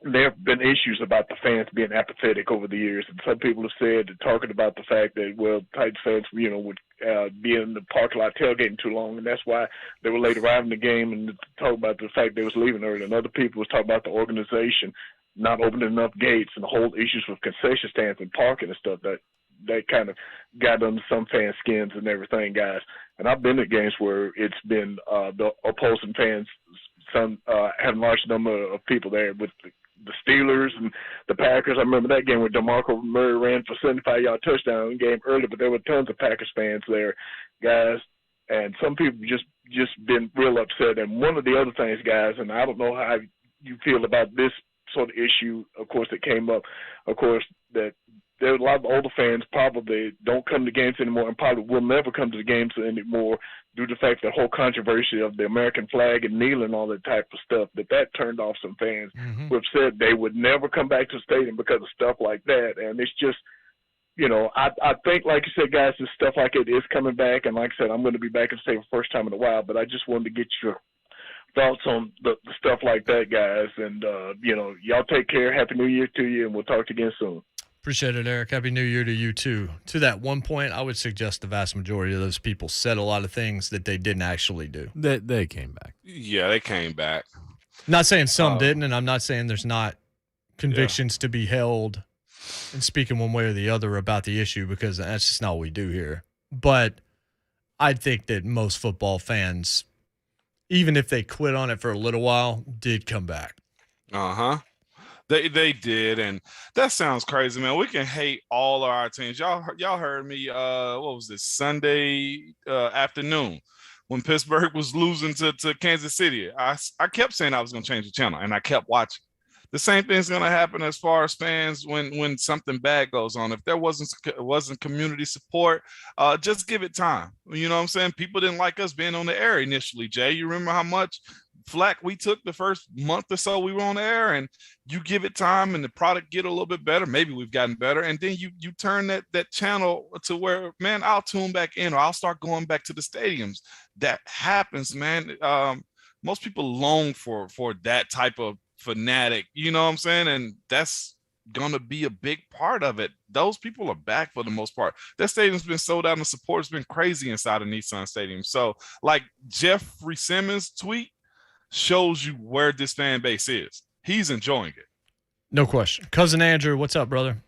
There have been issues about the fans being apathetic over the years. And some people have said, talking about the fact that, well, Titans fans, would be in the parking lot tailgating too long, and that's why they were late arriving the game, and talk about the fact they was leaving early. And other people was talking about the organization not opening enough gates and the whole issues with concession stands and parking and stuff that kind of got under some fan skins and everything, guys. And I've been at games where it's been the opposing fans, had a large number of people there with the Steelers and the Packers. I remember that game where DeMarco Murray ran for 75-yard touchdown game early, but there were tons of Packers fans there, guys. And some people just been real upset. And one of the other things, guys, and I don't know how you feel about this sort of issue, of course, that came up, of course, that there are a lot of older fans probably don't come to games anymore and probably will never come to the games anymore due to the fact that whole controversy of the American flag and kneeling and all that type of stuff, that turned off some fans who have said they would never come back to the stadium because of stuff like that. And it's just, I think, like you said, guys, this stuff like it is coming back. And like I said, I'm going to be back in the stadium for the first time in a while, but I just wanted to get your thoughts on the stuff like that, guys. And, y'all take care. Happy New Year to you, and we'll talk to you again soon. Appreciate it, Eric. Happy New Year to you, too. To that one point, I would suggest the vast majority of those people said a lot of things that they didn't actually do. They came back. Yeah, they came back. Not saying some didn't, and I'm not saying there's not convictions to be held and speaking one way or the other about the issue, because that's just not what we do here. But I think that most football fans, even if they quit on it for a little while, did come back. Uh-huh. They did, and that sounds crazy, man. We can hate all of our teams. Y'all heard me, what was this, Sunday afternoon when Pittsburgh was losing to Kansas City. I kept saying I was going to change the channel, and I kept watching. The same thing's going to happen as far as fans when something bad goes on. If there wasn't community support, just give it time. You know what I'm saying? People didn't like us being on the air initially, Jay. You remember how much flack we took the first month or so we were on the air, and you give it time and the product get a little bit better. Maybe we've gotten better. And then you turn that channel to where, man, I'll tune back in, or I'll start going back to the stadiums. That happens, man. Most people long for that type of fanatic, you know what I'm saying? And that's going to be a big part of it. Those people are back for the most part. That stadium's been sold out and the support's been crazy inside of Nissan Stadium. So, like Jeffrey Simmons' tweet shows you where this fan base is. He's enjoying it. No question. Cousin Andrew, what's up, brother?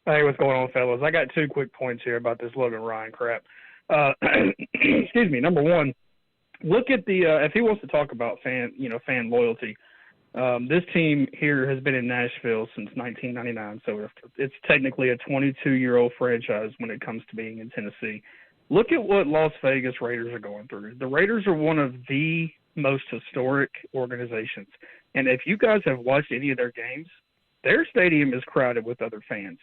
Hey, what's going on, fellas? I got 2 quick points here about this Logan Ryan crap. Excuse me. Number one, look at the if he wants to talk about fan loyalty. This team here has been in Nashville since 1999, so it's technically a 22-year-old franchise when it comes to being in Tennessee. Look at what Las Vegas Raiders are going through. The Raiders are one of the most historic organizations, and if you guys have watched any of their games, their stadium is crowded with other fans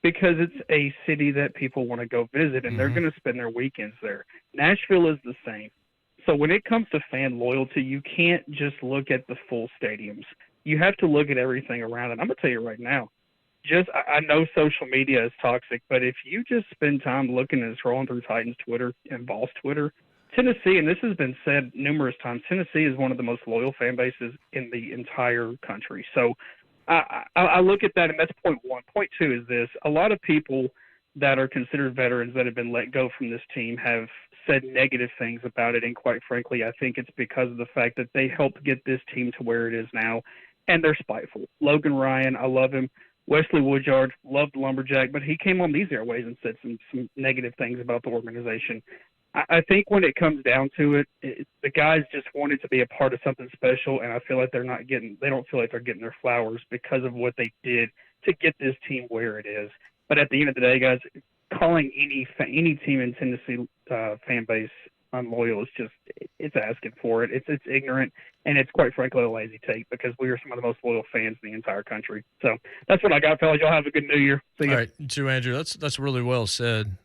because it's a city that people want to go visit, and they're going to spend their weekends there. Nashville is the same. So when it comes to fan loyalty, you can't just look at the full stadiums. You have to look at everything around it. I'm going to tell you right now, I know social media is toxic, but if you just spend time looking and scrolling through Titans Twitter and Vols Twitter, Tennessee, and this has been said numerous times, Tennessee is one of the most loyal fan bases in the entire country. So I look at that, and that's point one. Point two is this. A lot of people that are considered veterans that have been let go from this team have said negative things about it, and quite frankly, I think it's because of the fact that they helped get this team to where it is now, and they're spiteful. Logan Ryan, I love him. Wesley Woodyard, loved Lumberjack, but he came on these airways and said some negative things about the organization. I think when it comes down to it, the guys just wanted to be a part of something special, and I feel like they don't feel like they're getting their flowers because of what they did to get this team where it is. But at the end of the day, guys, calling any team in Tennessee fan base unloyal is it's asking for it. It's ignorant, and it's quite frankly a lazy take because we are some of the most loyal fans in the entire country. So that's what I got, fellas. Y'all have a good New Year. See you. All right, you too, Andrew. That's really well said.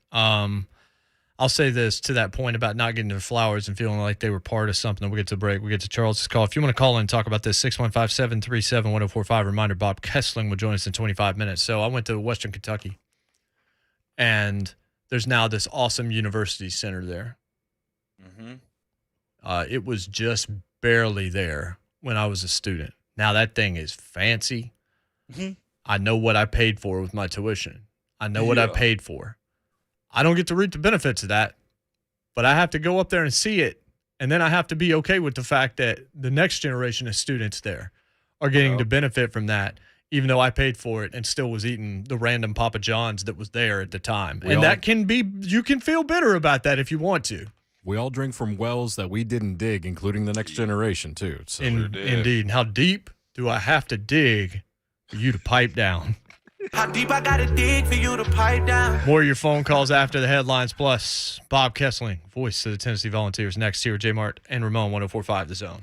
I'll say this to that point about not getting their flowers and feeling like they were part of something. We'll get to the break. We'll get to Charles' call. If you want to call in and talk about this, 615-737-1045. Reminder, Bob Kessling will join us in 25 minutes. So I went to Western Kentucky, and there's now this awesome university center there. It was just barely there when I was a student. Now that thing is fancy. I know what I paid for with my tuition. I know what I paid for. I don't get to reap the benefits of that, but I have to go up there and see it, and then I have to be okay with the fact that the next generation of students there are getting to benefit from that, even though I paid for it and still was eating the random Papa John's that was there at the time. You can feel bitter about that if you want to. We all drink from wells that we didn't dig, including the next generation, too. So. Indeed. And how deep do I have to dig for you to pipe down? How deep I gotta dig for you to pipe down? More of your phone calls after the headlines, plus Bob Kessling, voice of the Tennessee Volunteers, next here at JMart and Ramon 104.5 The Zone.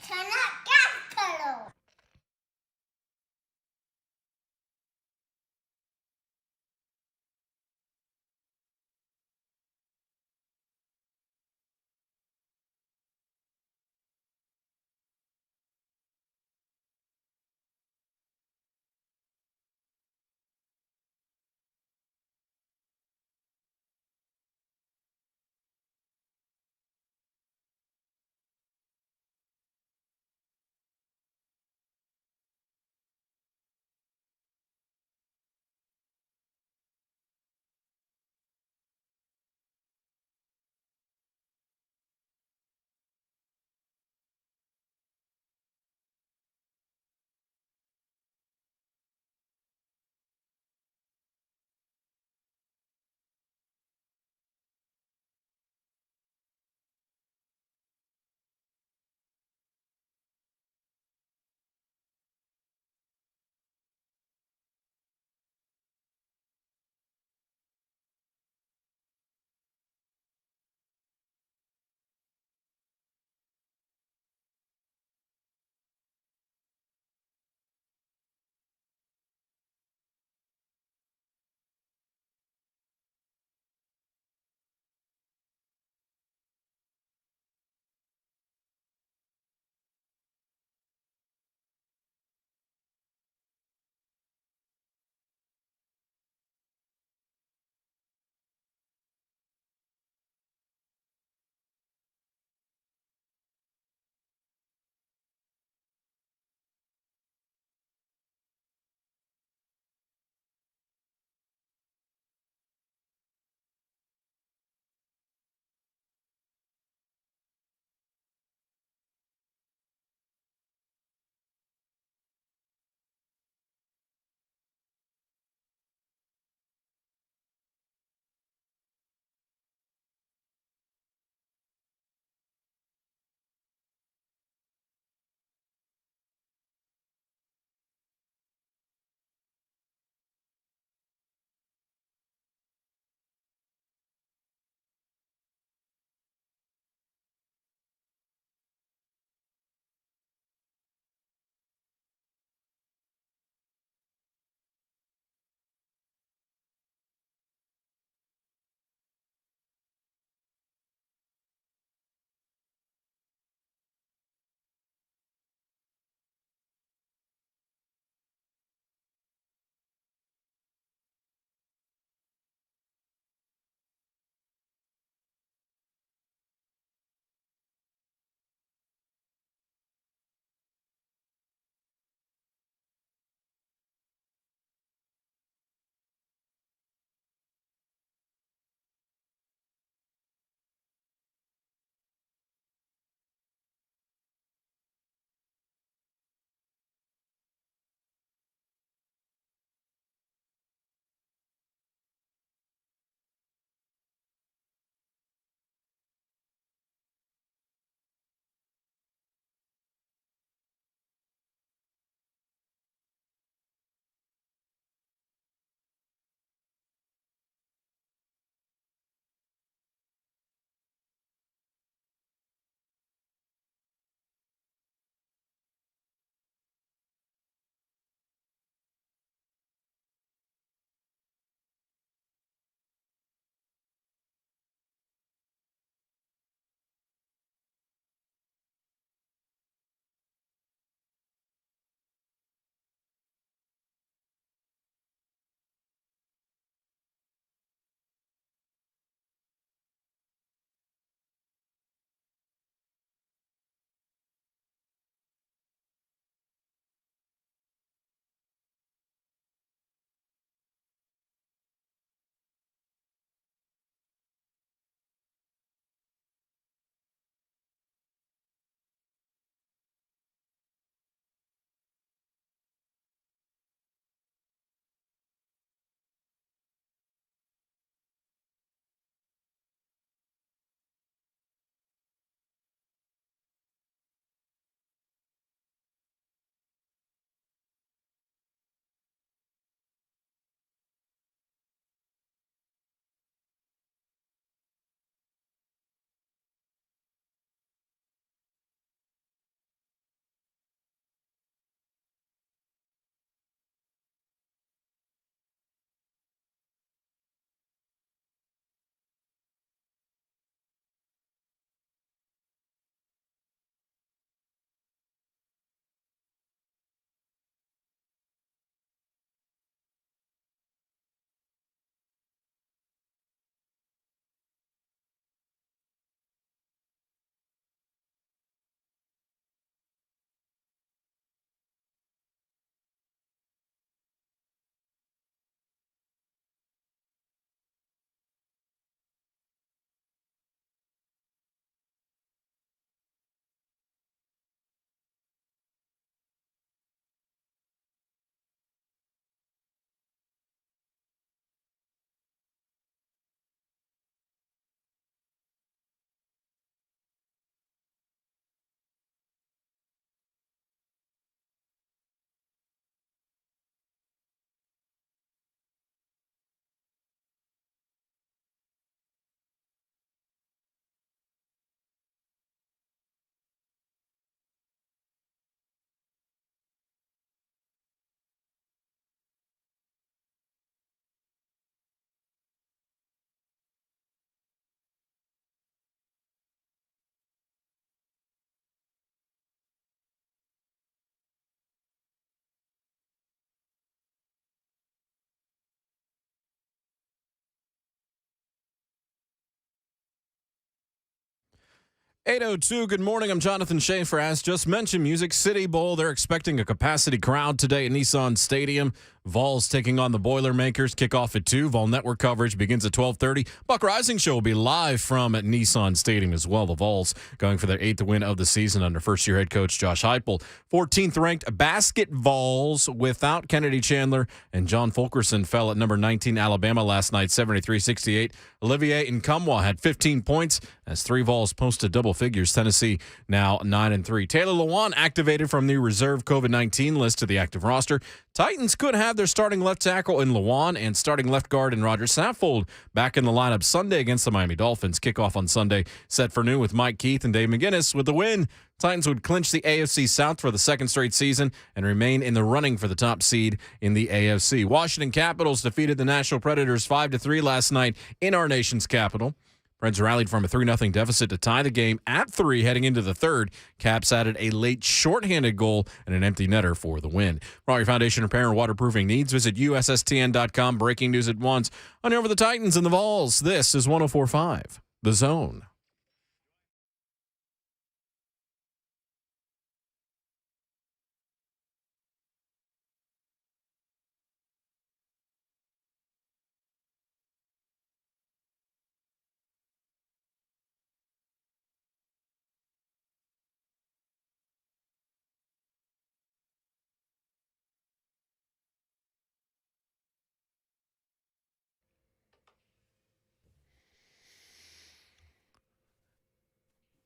8:02, good morning. I'm Jonathan Schaefer. As just mentioned, Music City Bowl. They're expecting a capacity crowd today at Nissan Stadium. Vols taking on the Boilermakers. Kickoff at 2. Vol Network coverage begins at 12:30. Buck Rising Show will be live from at Nissan Stadium as well. The Vols going for their 8th win of the season under first-year head coach Josh Heupel. 14th-ranked basket Vols without Kennedy Chandler, and John Fulkerson fell at number 19 Alabama last night, 73-68. Olivier Nkamwa had 15 points as 3 Vols posted double figures. Tennessee now 9-3. Taylor Lewan activated from the reserve COVID-19 list to the active roster. Titans could have their starting left tackle in Lewan and starting left guard in Roger Saffold back in the lineup Sunday against the Miami Dolphins. Kickoff on Sunday set for noon with Mike Keith and Dave McGinnis. With the win, Titans would clinch the AFC South for the second straight season and remain in the running for the top seed in the AFC. Washington Capitals defeated the Nashville Predators 5-3 last night in our nation's capital. Reds rallied from a 3-0 deficit to tie the game at 3 heading into the third. Caps added a late shorthanded goal and an empty netter for the win. For all your foundation repair and waterproofing needs, visit USSTN.com. Breaking news at once on over the Titans and the Vols. This is 104.5 The Zone.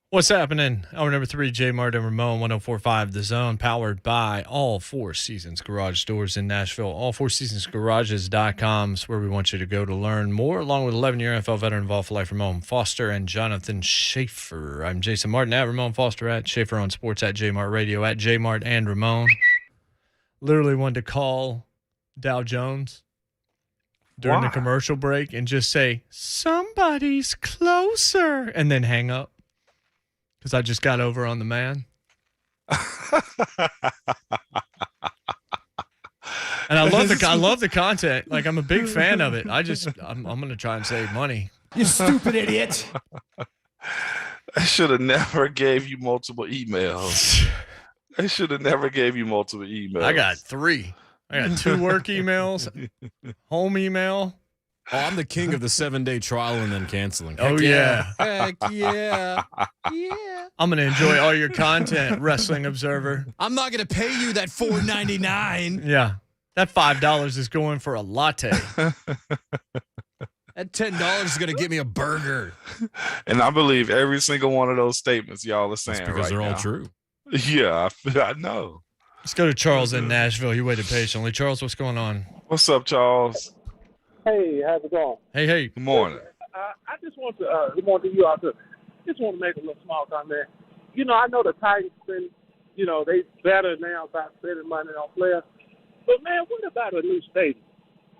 What's happening? Hour number 3, JMart and Ramon, 104.5 The Zone, powered by All Four Seasons Garage Doors in Nashville. AllFourSeasonsGarages.com is where we want you to go to learn more, along with 11-year NFL veteran involved for life, Ramon Foster and Jonathan Schaefer. I'm Jason Martin at Ramon Foster at Schaefer on Sports at JMart Radio at JMart and Ramon. Literally wanted to call Dow Jones during the commercial break and just say, somebody's closer, and then hang up. Because I just got over on the man. And I love the content. Like, I'm a big fan of it. I'm going to try and save money. You stupid idiot. I should have never gave you multiple emails. I I got 3. I got 2 work emails, home email. Oh, I'm the king of the 7-day trial and then canceling. Oh, yeah. Heck yeah. Yeah. I'm going to enjoy all your content, Wrestling Observer. I'm not going to pay you that $4.99. Yeah. That $5 is going for a latte. That $10 is going to get me a burger. And I believe every single one of those statements y'all are saying. That's because they're all true. Yeah, I know. Let's go to Charles in Nashville. He waited patiently. Charles, what's going on? What's up, Charles? Hey, how's it going? Hey. Good morning. I just want to, good morning to you all, too. Just want to make a little small comment. You know, I know the Titans been, they better now about spending money on players. But, man, what about a new stadium?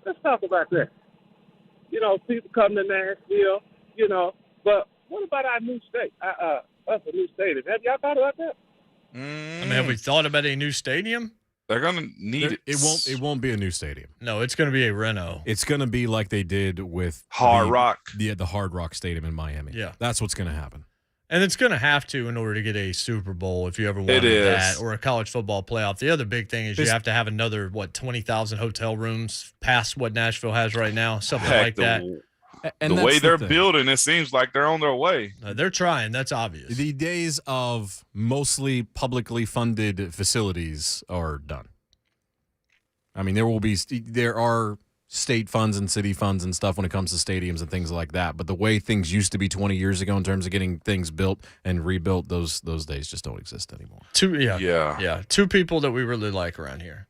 Let's talk about that. People come to Nashville, but what about our new state? Us a new stadium. Have y'all thought about that? I mean, have we thought about a new stadium? They're going to need it. It won't be a new stadium. No, it's going to be a reno. It's going to be like they did with Hard Rock. The Hard Rock Stadium in Miami. Yeah. That's what's going to happen. And it's going to have to in order to get a Super Bowl if you ever wanted that, or a college football playoff. The other big thing is you have to have another, 20,000 hotel rooms past what Nashville has right now, something like that. And the way they're building, it seems like they're on their way. They're trying. That's obvious. The days of mostly publicly funded facilities are done. I mean, there are state funds and city funds and stuff when it comes to stadiums and things like that. But the way things used to be 20 years ago in terms of getting things built and rebuilt, those days just don't exist anymore. 2 people that we really like around here.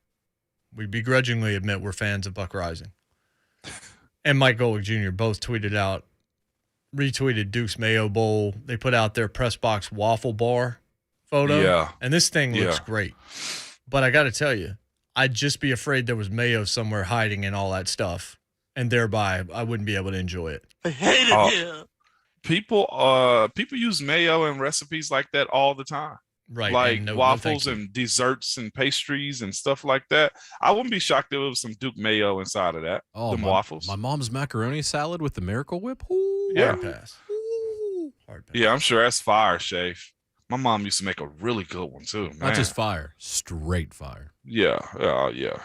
We begrudgingly admit we're fans of Buck Rising. And Mike Golick Jr. both retweeted Duke's Mayo Bowl. They put out their press box waffle bar photo. Yeah. And this thing looks great. But I got to tell you, I'd just be afraid there was mayo somewhere hiding in all that stuff. And thereby, I wouldn't be able to enjoy it. I hate it here. People use mayo in recipes like that all the time. Right. Like no, waffles and desserts and pastries and stuff like that. I wouldn't be shocked if there was some Duke mayo inside of that. Oh, waffles. My mom's macaroni salad with the Miracle Whip. Ooh, yeah. Pass. Yeah, I'm sure that's fire, Shafe. My mom used to make a really good one too, man. Not just fire, straight fire. Yeah, yeah.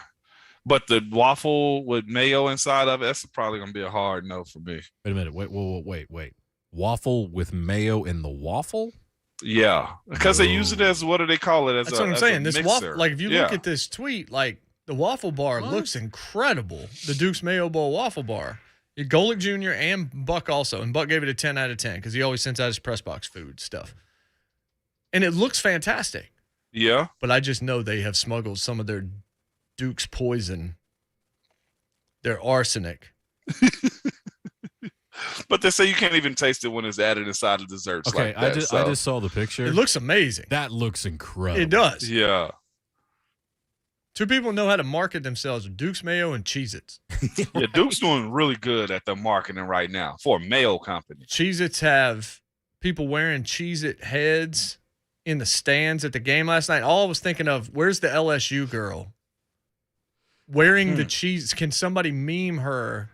But the waffle with mayo inside of it, that's probably gonna be a hard no for me. Wait a minute. Wait. Waffle with mayo in the waffle? Yeah, because they use it as, what do they call it? That's what I'm saying. This waffle, like if you look at this tweet, like the waffle bar looks incredible. The Duke's Mayo Bowl waffle bar. Golick Jr. and Buck also, and Buck gave it a 10 out of 10 because he always sends out his press box food stuff. And it looks fantastic. Yeah. But I just know they have smuggled some of their Duke's poison, their arsenic. But they say you can't even taste it when it's added inside of desserts. Okay, like that, I just saw the picture. It looks amazing. That looks incredible. It does. Yeah. Two people know how to market themselves: Duke's Mayo and Cheez-Its. Yeah, Duke's doing really good at the marketing right now for a mayo company. Cheez-Its have people wearing Cheez-It heads in the stands at the game last night. All I was thinking of, where's the LSU girl wearing the cheese? Can somebody meme her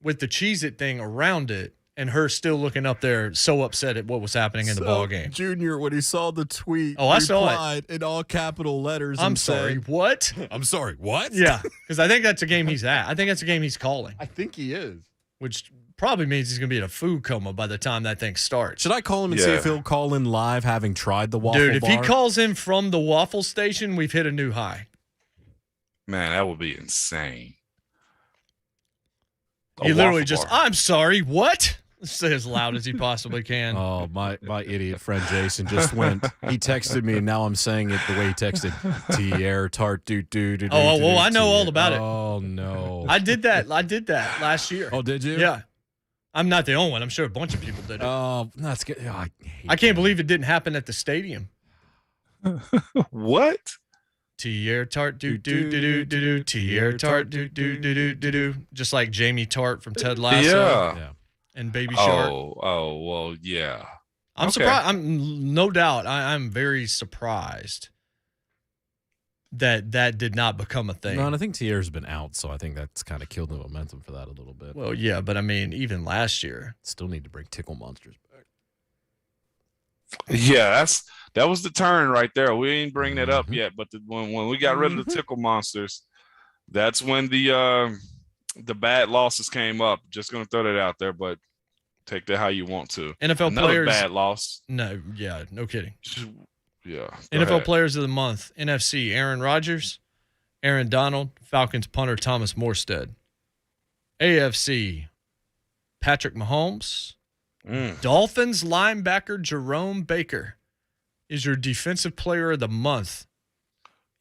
with the Cheez-It thing around it and her still looking up there so upset at what was happening in the ball game? Junior, when he saw the tweet, I saw it in all capital letters. I'm sorry, what? I'm sorry, what? Yeah, because I think that's a game he's at. I think that's a game he's calling. I think he is. Which probably means he's going to be in a food coma by the time that thing starts. Should I call him and see if he'll call in live having tried the waffle Dude, if bar? he calls in from the waffle station, we've hit a new high. Man, that would be insane. He literally just, I'm sorry, what? Say as loud as he possibly can. Oh, my idiot friend Jason just went. He texted me, and now I'm saying it the way he texted. Tier tart do. Oh, well, I know all about it. Oh no, I did that last year. Oh, did you? Yeah. I'm not the only one. I'm sure a bunch of people did it. Oh, that's good. Oh, I can't believe it didn't happen at the stadium. What? Tier tart do. Tier tart do. Just like Jamie Tart from Ted Lasso. Yeah. And Baby Shark. Oh, well, yeah. I'm surprised. I'm no doubt. I'm very surprised that did not become a thing. No, and I think Tier's been out, so I think that's kind of killed the momentum for that a little bit. Well, yeah, but I mean, even last year, still need to bring Tickle Monsters back. Yeah, that was the turn right there. We ain't bring that up yet, but when we got rid of the Tickle Monsters, that's when the bad losses came up. Just gonna throw that out there, but take that how you want to. NFL Another players, bad loss. No, yeah, no kidding. Yeah. NFL players of the month: NFC, Aaron Rodgers, Aaron Donald, Falcons punter Thomas Morstead. AFC, Patrick Mahomes. Dolphins linebacker Jerome Baker is your defensive player of the month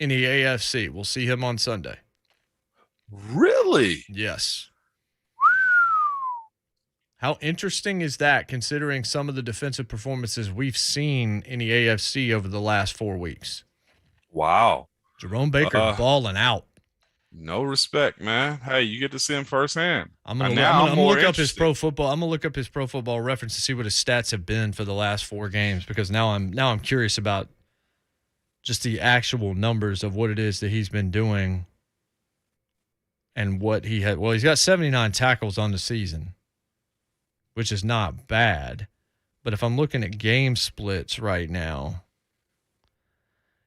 in the AFC. We'll see him on Sunday. Really? Yes. How interesting is that, considering some of the defensive performances we've seen in the AFC over the last 4 weeks? Wow. Jerome Baker balling out. No respect, man. Hey, you get to see him firsthand. I'm gonna look up his pro football. I'm gonna look up his Pro Football Reference to see what his stats have been for the last 4 games, because now I'm curious about just the actual numbers of what it is that he's been doing and what he had. Well, he's got 79 tackles on the season, which is not bad. But if I'm looking at game splits right now,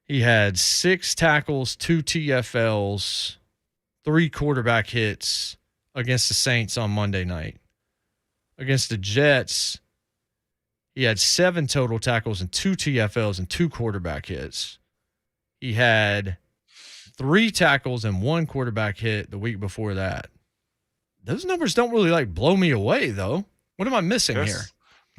he had 6 tackles, 2 TFLs, 3 quarterback hits against the Saints on Monday night. Against the Jets, he had 7 total tackles and 2 TFLs and 2 quarterback hits. He had 3 tackles and 1 quarterback hit the week before that. Those numbers don't really blow me away, though. What am I missing here?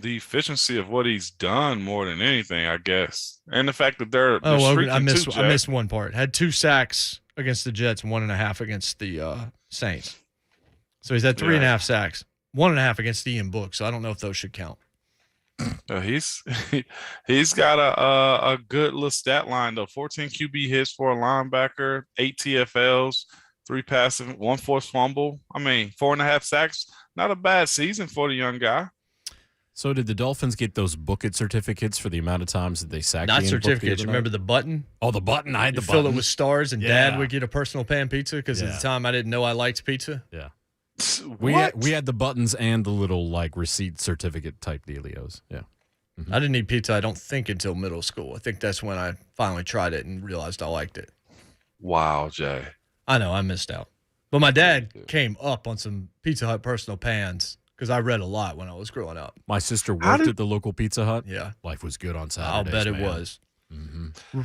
The efficiency of what he's done more than anything, I guess, and the fact that they're I missed one part. Had 2 sacks against the Jets, 1.5 against the Saints. So he's had 3.5 sacks, 1.5 against Ian Book. So I don't know if those should count. He's got a good little stat line though. 14 QB hits for a linebacker, 8 TFLs, 3 passive, 1 forced fumble. I mean, 4.5 sacks. Not a bad season for the young guy. So did the Dolphins get those book it certificates for the amount of times that they sacked? Not certificates. Remember the button? Oh, the button. I had the button. Fill it with stars, and Dad would get a personal pan pizza because at the time I didn't know I liked pizza. Yeah. We had the buttons and the little receipt certificate type dealios. Yeah. I didn't eat pizza, I don't think, until middle school. I think that's when I finally tried it and realized I liked it. Wow, Jay. I know, I missed out. But my dad came up on some Pizza Hut personal pans because I read a lot when I was growing up. My sister worked at the local Pizza Hut. Yeah. Life was good on Saturdays. I'll bet it man. was. Mm-hmm.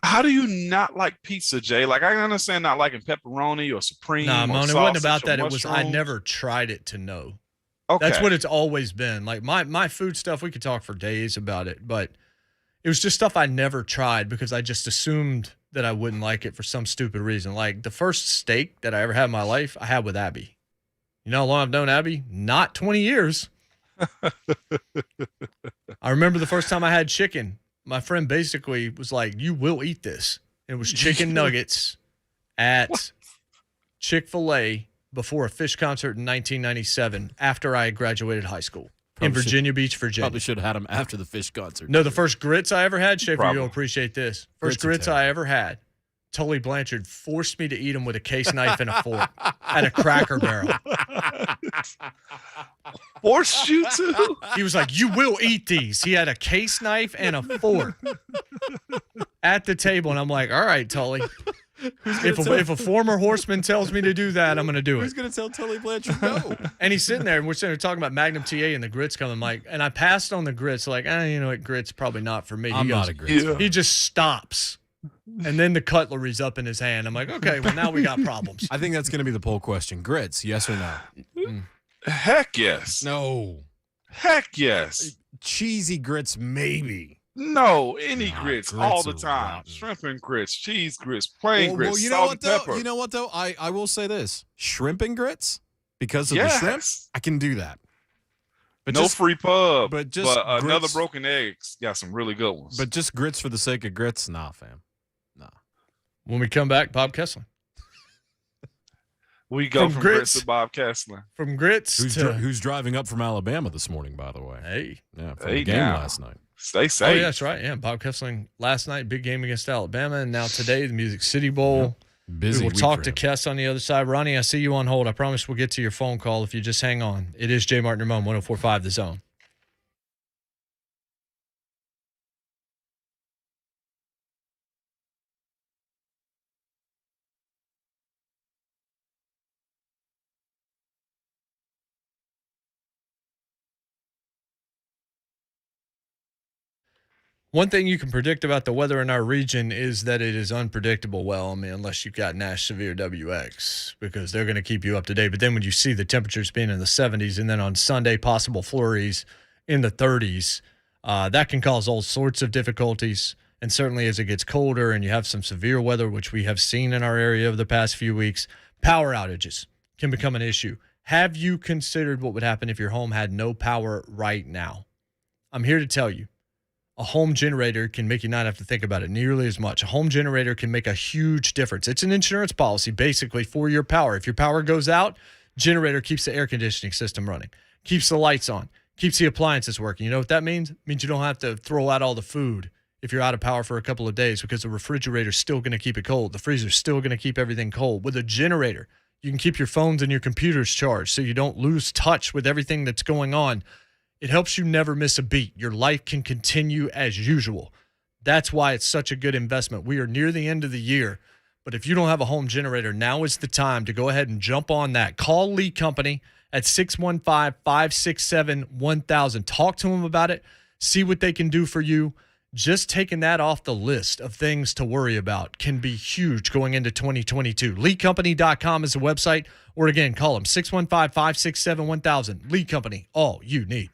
How do you not like pizza, Jay? Like, I understand not liking pepperoni or supreme. Nah, or Mon, it sausage wasn't about or that. It was I mushrooms. never tried it to know. Okay. That's what it's always been. Like my food stuff, we could talk for days about it, but it was just stuff I never tried because I just assumed that I wouldn't like it for some stupid reason. Like the first steak that I ever had in my life, I had with Abby. You know how long I've known Abby? Not 20 years. I remember the first time I had chicken. My friend basically was like, "You will eat this." And it was chicken nuggets at Chick-fil-A before a Fish concert in 1997 after I graduated high school in Virginia Beach, Virginia. Probably should have had them after the Fish concert. No, the first grits I ever had, Schaefer, Probably. you'll appreciate this. First Grits grits I ever had, Tully Blanchard forced me to eat them with a case knife and a fork at a Cracker Barrel. Forced you to? He was like, "You will eat these." He had a case knife and a fork at the table, and I'm like, "All right, Tully. If a former horseman tells me to do that, I'm going to do it." Who's going to tell Tully Blanchard no? And he's sitting there, and we're sitting there talking about Magnum TA and the grits coming, Mike. And I passed on the grits, like, you know what, grits probably not for me. I'm not a grits fan. He just stops. And then the cutlery's up in his hand. I'm like, okay, well, now we got problems. I think that's going to be the poll question. Grits, yes or no? Heck yes. No. Heck yes. Cheesy grits, maybe. No, any grits all the are time. rotten. Shrimp and grits, cheese grits, plain grits, you know salt what and though? pepper. You know what though? I will say this: shrimp and grits, because of the shrimp, I can do that. But no free pub. but just another grits- broken eggs got some really good ones. But just grits for the sake of grits, nah, fam. Nah. When we come back, Bob Kessling. We go from grits grits to Bob Kessling. From grits Who's driving up from Alabama this morning, by the way? Hey. Yeah, for the game now. last night. Stay Oh, safe. yeah, that's right. Yeah, Bob Kessling last night, big game against Alabama, and now today, the Music City Bowl. Busy We will week talk for to him. Kess on the other side. Ronnie, I see you on hold. I promise we'll get to your phone call if you just hang on. It is JMart Ramon, 104.5 The Zone. One thing you can predict about the weather in our region is that it is unpredictable. Well, I mean, unless you've got Nash Severe WX, because they're going to keep you up to date. But then when you see the temperatures being in the 70s, and then on Sunday, possible flurries in the 30s, that can cause all sorts of difficulties. And certainly as it gets colder and you have some severe weather, which we have seen in our area over the past few weeks, power outages can become an issue. Have you considered what would happen if your home had no power right now? I'm here to tell you. A home generator can make you not have to think about it nearly as much. A home generator can make a huge difference. It's an insurance policy basically for your power. If your power goes out, generator keeps the air conditioning system running, keeps the lights on, keeps the appliances working. You know what that means? It means you don't have to throw out all the food if you're out of power for a couple of days because the refrigerator's still going to keep it cold. The freezer's still going to keep everything cold. With a generator, you can keep your phones and your computers charged so you don't lose touch with everything that's going on. It helps you never miss a beat. Your life can continue as usual. That's why it's such a good investment. We are near the end of the year, but if you don't have a home generator, now is the time to go ahead and jump on that. Call Lee Company at 615-567-1000. Talk to them about it. See what they can do for you. Just taking that off the list of things to worry about can be huge going into 2022. LeeCompany.com is the website. Or again, call them 615-567-1000. Lee Company, all you need.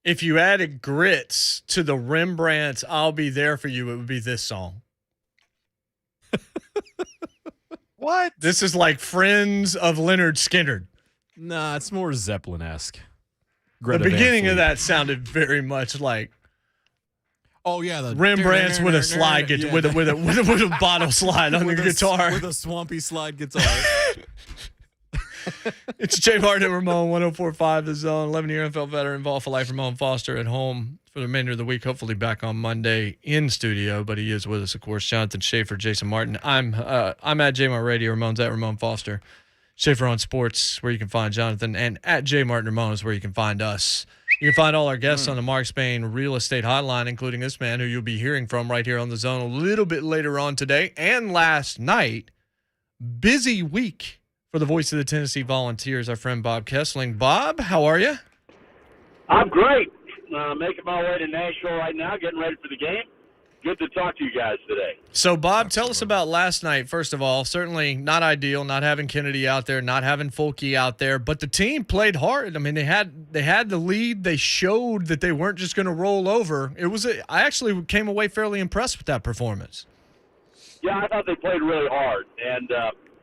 If you added grits to the Rembrandt's I'll Be There For You, it would be this song. What? This is like Friends of Leonard Skinner. Nah, it's more Zeppelin-esque. The beginning of that sounded very much like the Rembrandt's with a slide with a bottle slide on your guitar. With a swampy slide guitar. It's JMart Ramon, 104.5 The Zone, 11-year NFL veteran, Vol for life. Ramon Foster at home for the remainder of the week. Hopefully back on Monday in studio, but he is with us, of course. Jonathan Schaefer, Jason Martin. I'm at JMart Radio. Ramon's at Ramon Foster. Schaefer on Sports, where you can find Jonathan, and at JMart Ramon is where you can find us. You can find all our guests on the Mark Spain Real Estate Hotline, including this man who you'll be hearing from right here on The Zone a little bit later on today and last night. Busy week for the voice of the Tennessee Volunteers, our friend Bob Kessling. Bob, how are you? I'm great. Making my way to Nashville right now, getting ready for the game. Good to talk to you guys today. So, Bob, tell us about last night, first of all. Certainly not ideal, not having Kennedy out there, not having Fulke out there, but the team played hard. I mean, they had the lead. They showed that they weren't just going to roll over. I actually came away fairly impressed with that performance. Yeah, I thought they played really hard, and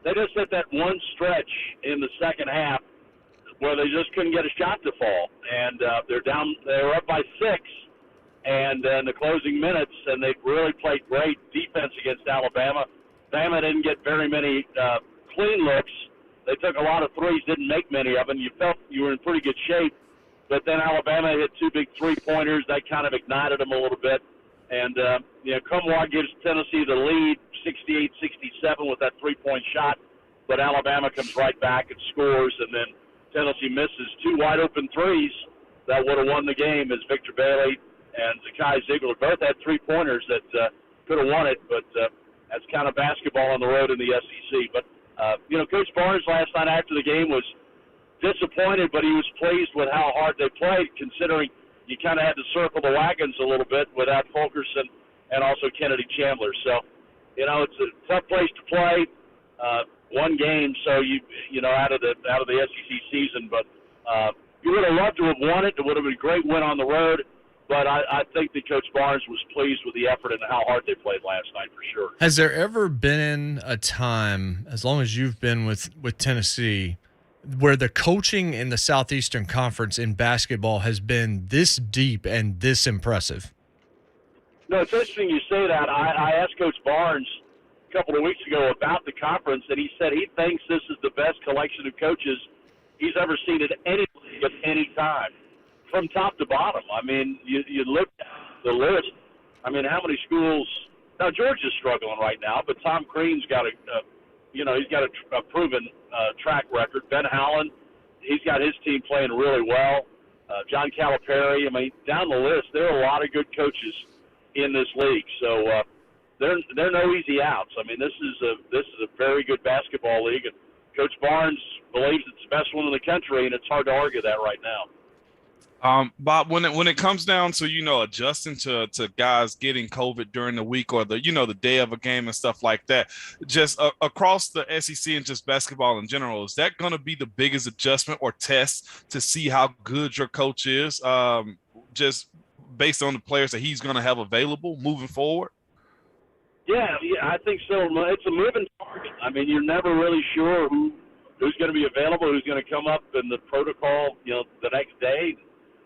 they just hit that one stretch in the second half where they just couldn't get a shot to fall, and they were up by 6. And in the closing minutes, and they really played great defense against Alabama. Bama didn't get very many clean looks. They took a lot of threes, didn't make many of them. You felt you were in pretty good shape. But then Alabama hit 2 big three-pointers. That kind of ignited them a little bit. And, Kumwa gives Tennessee the lead, 68-67 with that three-point shot. But Alabama comes right back and scores, and then Tennessee misses 2 wide-open threes that would have won the game as Victor Bailey and Zakai Ziegler both had three-pointers that could have won it, but that's kind of basketball on the road in the SEC. But, Coach Barnes last night after the game was disappointed, but he was pleased with how hard they played, considering you kind of had to circle the wagons a little bit without Fulkerson and also Kennedy Chandler. So, it's a tough place to play. One game, so out of the SEC season, but you would have loved to have won it. It would have been a great win on the road. But I think that Coach Barnes was pleased with the effort and how hard they played last night for sure. Has there ever been a time, as long as you've been with Tennessee, where the coaching in the Southeastern Conference in basketball has been this deep and this impressive? No, it's interesting you say that. I asked Coach Barnes a couple of weeks ago about the conference, and he said he thinks this is the best collection of coaches he's ever seen at any league at any time. From top to bottom. I mean, you look at the list. I mean, how many schools? Now Georgia's struggling right now, but Tom Crean's got he's got a proven track record. Ben Howland, he's got his team playing really well. John Calipari. I mean, down the list, there are a lot of good coaches in this league. So they're no easy outs. I mean, this is a very good basketball league, and Coach Barnes believes it's the best one in the country, and it's hard to argue that right now. Bob, when it comes down to, adjusting to guys getting COVID during the week or the day of a game and stuff like that, just across the SEC and just basketball in general, is that going to be the biggest adjustment or test to see how good your coach is, just based on the players that he's going to have available moving forward? Yeah, I think so. It's a moving target. I mean, you're never really sure who's going to be available, who's going to come up in the protocol, the next day.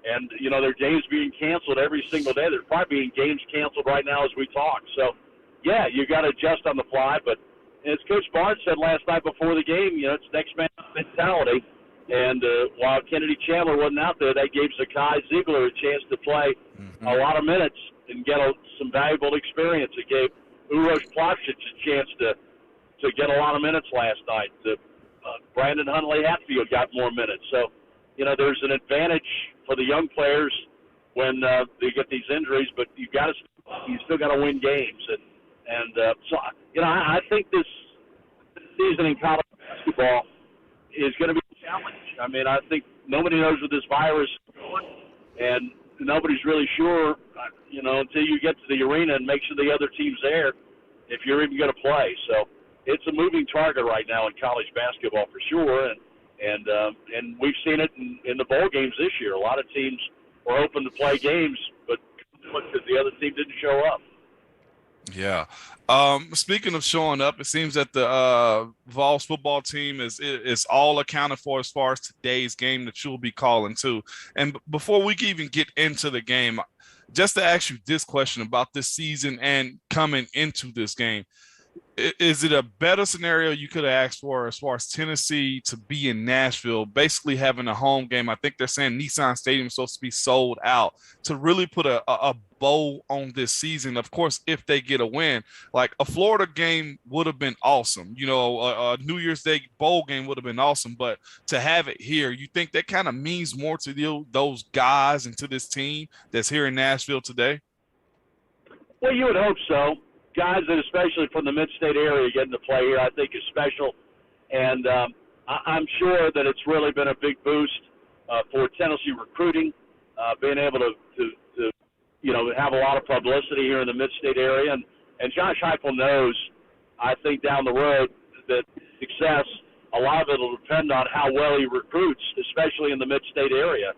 And, there are games being canceled every single day. There's probably being games canceled right now as we talk. So, yeah, you got to adjust on the fly. But as Coach Barnes said last night before the game, it's next man mentality. And while Kennedy Chandler wasn't out there, that gave Zakai Ziegler a chance to play a lot of minutes and get some valuable experience. It gave Uroš Plavšić a chance to get a lot of minutes last night. Brandon Huntley-Hatfield got more minutes. So, there's an advantage for the young players when they get these injuries, but you still got to win games, so I think this season in college basketball is going to be a challenge. I mean, I think nobody knows where this virus is going, and nobody's really sure, until you get to the arena and make sure the other team's there, if you're even going to play. So it's a moving target right now in college basketball for sure, and we've seen it in the bowl games this year. A lot of teams we're hoping to play games, but because the other team didn't show up. Yeah. Speaking of showing up, it seems that the Vols football team is all accounted for as far as today's game that you'll be calling too. And before we can even get into the game, just to ask you this question about this season and coming into this game, is it a better scenario you could have asked for as far as Tennessee to be in Nashville, basically having a home game? I think they're saying Nissan Stadium is supposed to be sold out to really put a bow on this season. Of course, if they get a win, like a Florida game would have been awesome. You know, a New Year's Day bowl game would have been awesome. But to have it here, you think that kind of means more to those guys and to this team that's here in Nashville today? Well, you would hope so. Guys that especially from the mid-state area getting to play here, I think is special. And I'm sure that it's really been a big boost for Tennessee recruiting, being able to have a lot of publicity here in the mid-state area. And Josh Heupel knows, I think, down the road that success, a lot of it will depend on how well he recruits, especially in the mid-state area.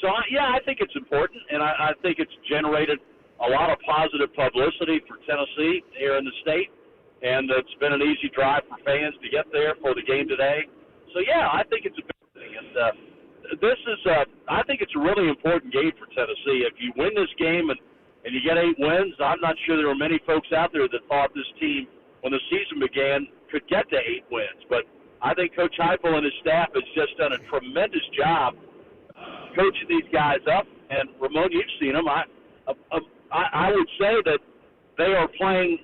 So, I think it's important, and I think it's generated a lot of positive publicity for Tennessee here in the state, and it's been an easy drive for fans to get there for the game today. So, I think it's a big thing. And I think it's a really important game for Tennessee. If you win this game and you get 8 wins, I'm not sure there were many folks out there that thought this team, when the season began, could get to 8 wins. But I think Coach Heupel and his staff has just done a tremendous job coaching these guys up. And, Ramon, you've seen them. I would say that they are playing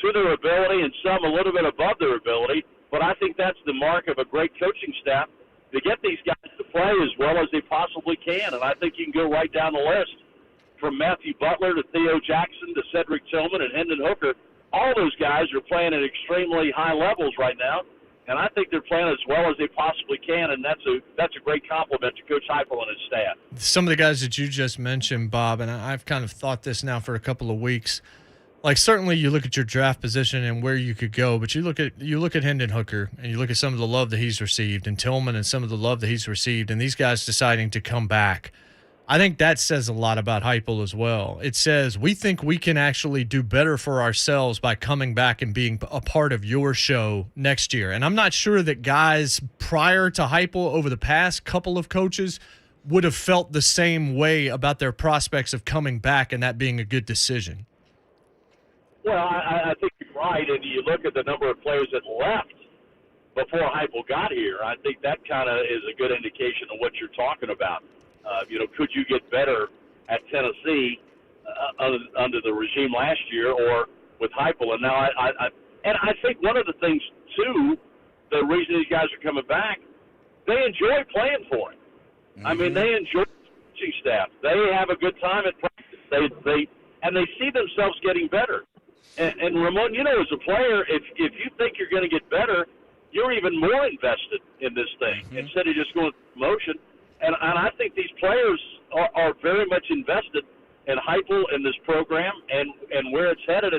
to their ability and some a little bit above their ability, but I think that's the mark of a great coaching staff to get these guys to play as well as they possibly can. And I think you can go right down the list from Matthew Butler to Theo Jackson to Cedric Tillman and Hendon Hooker. All those guys are playing at extremely high levels right now, and I think they're playing as well as they possibly can, and that's a great compliment to Coach Heupel and his staff. Some of the guys that you just mentioned, Bob, and I've kind of thought this now for a couple of weeks. Like, certainly you look at your draft position and where you could go, but you look at Hendon Hooker and you look at some of the love that he's received, and Tillman and some of the love that he's received, and these guys deciding to come back. I think that says a lot about Heupel as well. It says we think we can actually do better for ourselves by coming back and being a part of your show next year. And I'm not sure that guys prior to Heupel over the past couple of coaches would have felt the same way about their prospects of coming back and that being a good decision. Well, I think you're right, and you look at the number of players that left before Heupel got here. I think that kind of is a good indication of what you're talking about. Could you get better at Tennessee under the regime last year or with Heupel? And now I think one of the things, too, the reason these guys are coming back, they enjoy playing for him. Mm-hmm. I mean, they enjoy the coaching staff. They have a good time at practice. They see themselves getting better. And Ramon, as a player, if you think you're going to get better, you're even more invested in this thing instead of just going through motion. And I think these players are very much invested in Heupel and this program and where it's headed.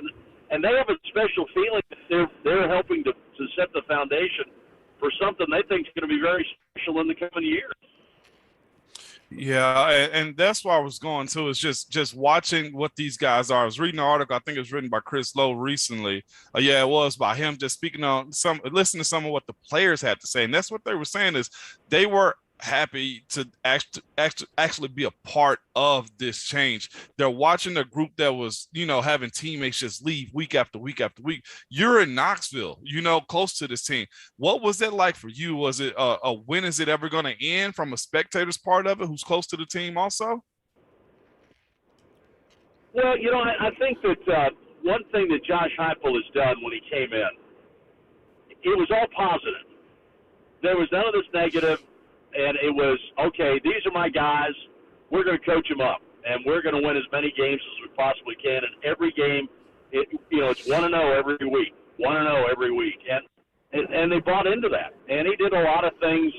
And they have a special feeling that they're helping to set the foundation for something they think is going to be very special in the coming years. Yeah, and that's where I was going to, is just watching what these guys are. I was reading an article, I think it was written by Chris Lowe recently. It was by him, just speaking on listening to some of what the players had to say. And that's what they were saying, is they were happy to actually be a part of this change. They're watching a group that was, having teammates just leave week after week after week. You're in Knoxville, close to this team. What was that like for you? Was it when is it ever going to end from a spectator's part of it who's close to the team also? Well, I think that one thing that Josh Heupel has done when he came in, it was all positive. There was none of this negative. And it was, okay, these are my guys. We're going to coach them up, and we're going to win as many games as we possibly can. And every game, it's 1-0 every week, 1-0 every week. And they bought into that. And he did a lot of things.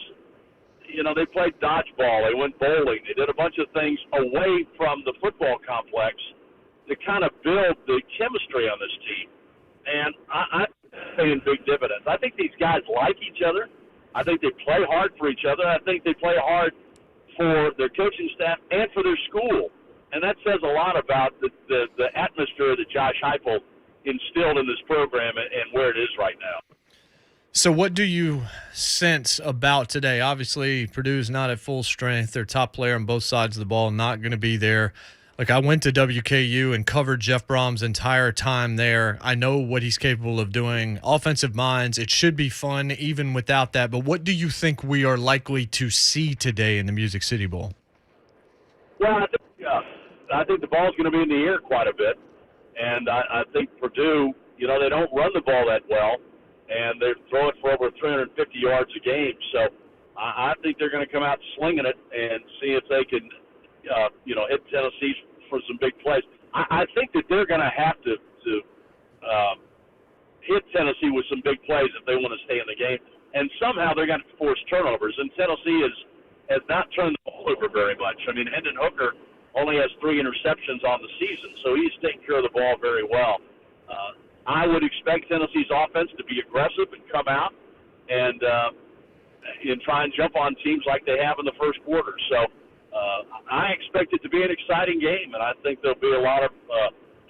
They played dodgeball. They went bowling. They did a bunch of things away from the football complex to kind of build the chemistry on this team. And I'm paying big dividends. I think these guys like each other. I think they play hard for each other. I think they play hard for their coaching staff and for their school. And that says a lot about the atmosphere that Josh Heupel instilled in this program and where it is right now. So what do you sense about today? Obviously, Purdue's not at full strength. Their top player on both sides of the ball not going to be there. Like, I went to WKU and covered Jeff Brom's entire time there. I know what he's capable of doing. Offensive minds, it should be fun even without that. But what do you think we are likely to see today in the Music City Bowl? Well, I think the ball's going to be in the air quite a bit. And I think Purdue, you know, they don't run the ball that well, and they throw it for over 350 yards a game. So I think they're going to come out slinging it and see if they can, hit Tennessee for some big plays. I think that they're going to have to hit Tennessee with some big plays if they want to stay in the game. And somehow they're going to force turnovers. And Tennessee has not turned the ball over very much. I mean, Hendon Hooker only has 3 interceptions on the season, so he's taking care of the ball very well. I would expect Tennessee's offense to be aggressive and come out and try and jump on teams like they have in the first quarter. So I expect it to be an exciting game, and I think there'll be a lot of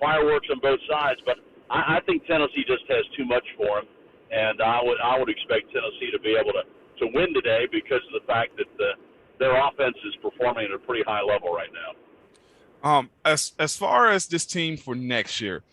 fireworks on both sides. But I think Tennessee just has too much for them, and I would expect Tennessee to be able to win today because of the fact that their offense is performing at a pretty high level right now. As far as this team for next year,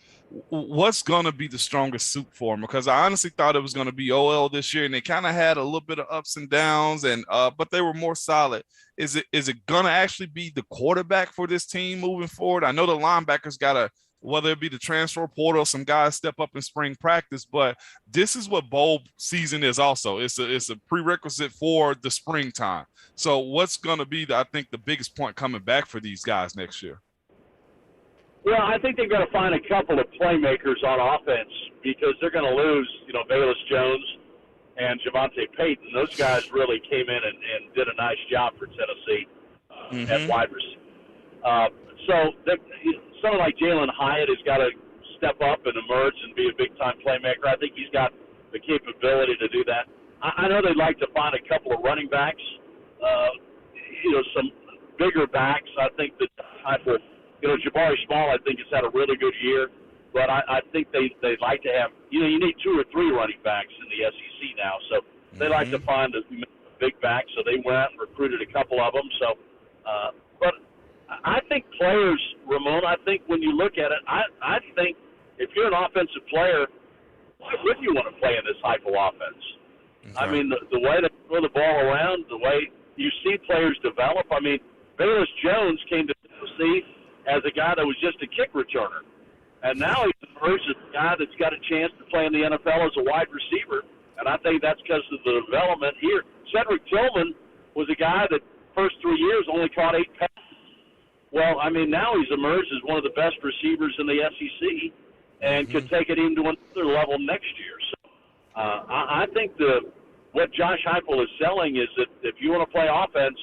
what's going to be the strongest suit for them? Because I honestly thought it was going to be OL this year, and they kind of had a little bit of ups and downs, and but they were more solid. Is it going to actually be the quarterback for this team moving forward? I know the linebackers got to, whether it be the transfer portal, some guys step up in spring practice, but this is what bowl season is also. It's a prerequisite for the springtime. So what's going to be, I think, the biggest point coming back for these guys next year? Well, I think they've got to find a couple of playmakers on offense because they're going to lose, Bayless Jones and Javonte Payton. Those guys really came in and did a nice job for Tennessee at wide receiver. So someone like Jalen Hyatt has got to step up and emerge and be a big-time playmaker. I think he's got the capability to do that. I know they'd like to find a couple of running backs, some bigger backs. I think that Jabari Small, I think, has had a really good year. But I think they'd like to have, you need 2 or 3 running backs in the SEC now. So they like to find a big back. So they went out and recruited a couple of them. So, but I think players, Ramon, I think when you look at it, I think if you're an offensive player, why would you want to play in this Heupel offense? Okay. I mean, the way they throw the ball around, the way you see players develop. I mean, Bayless Jones came to Tennessee as a guy that was just a kick returner. And now he's emerged as a guy that's got a chance to play in the NFL as a wide receiver. And I think that's because of the development here. Cedric Tillman was a guy that first 3 years only caught 8 passes. Well, I mean, now he's emerged as one of the best receivers in the SEC and could take it even to another level next year. So I think what Josh Heupel is selling is that if you want to play offense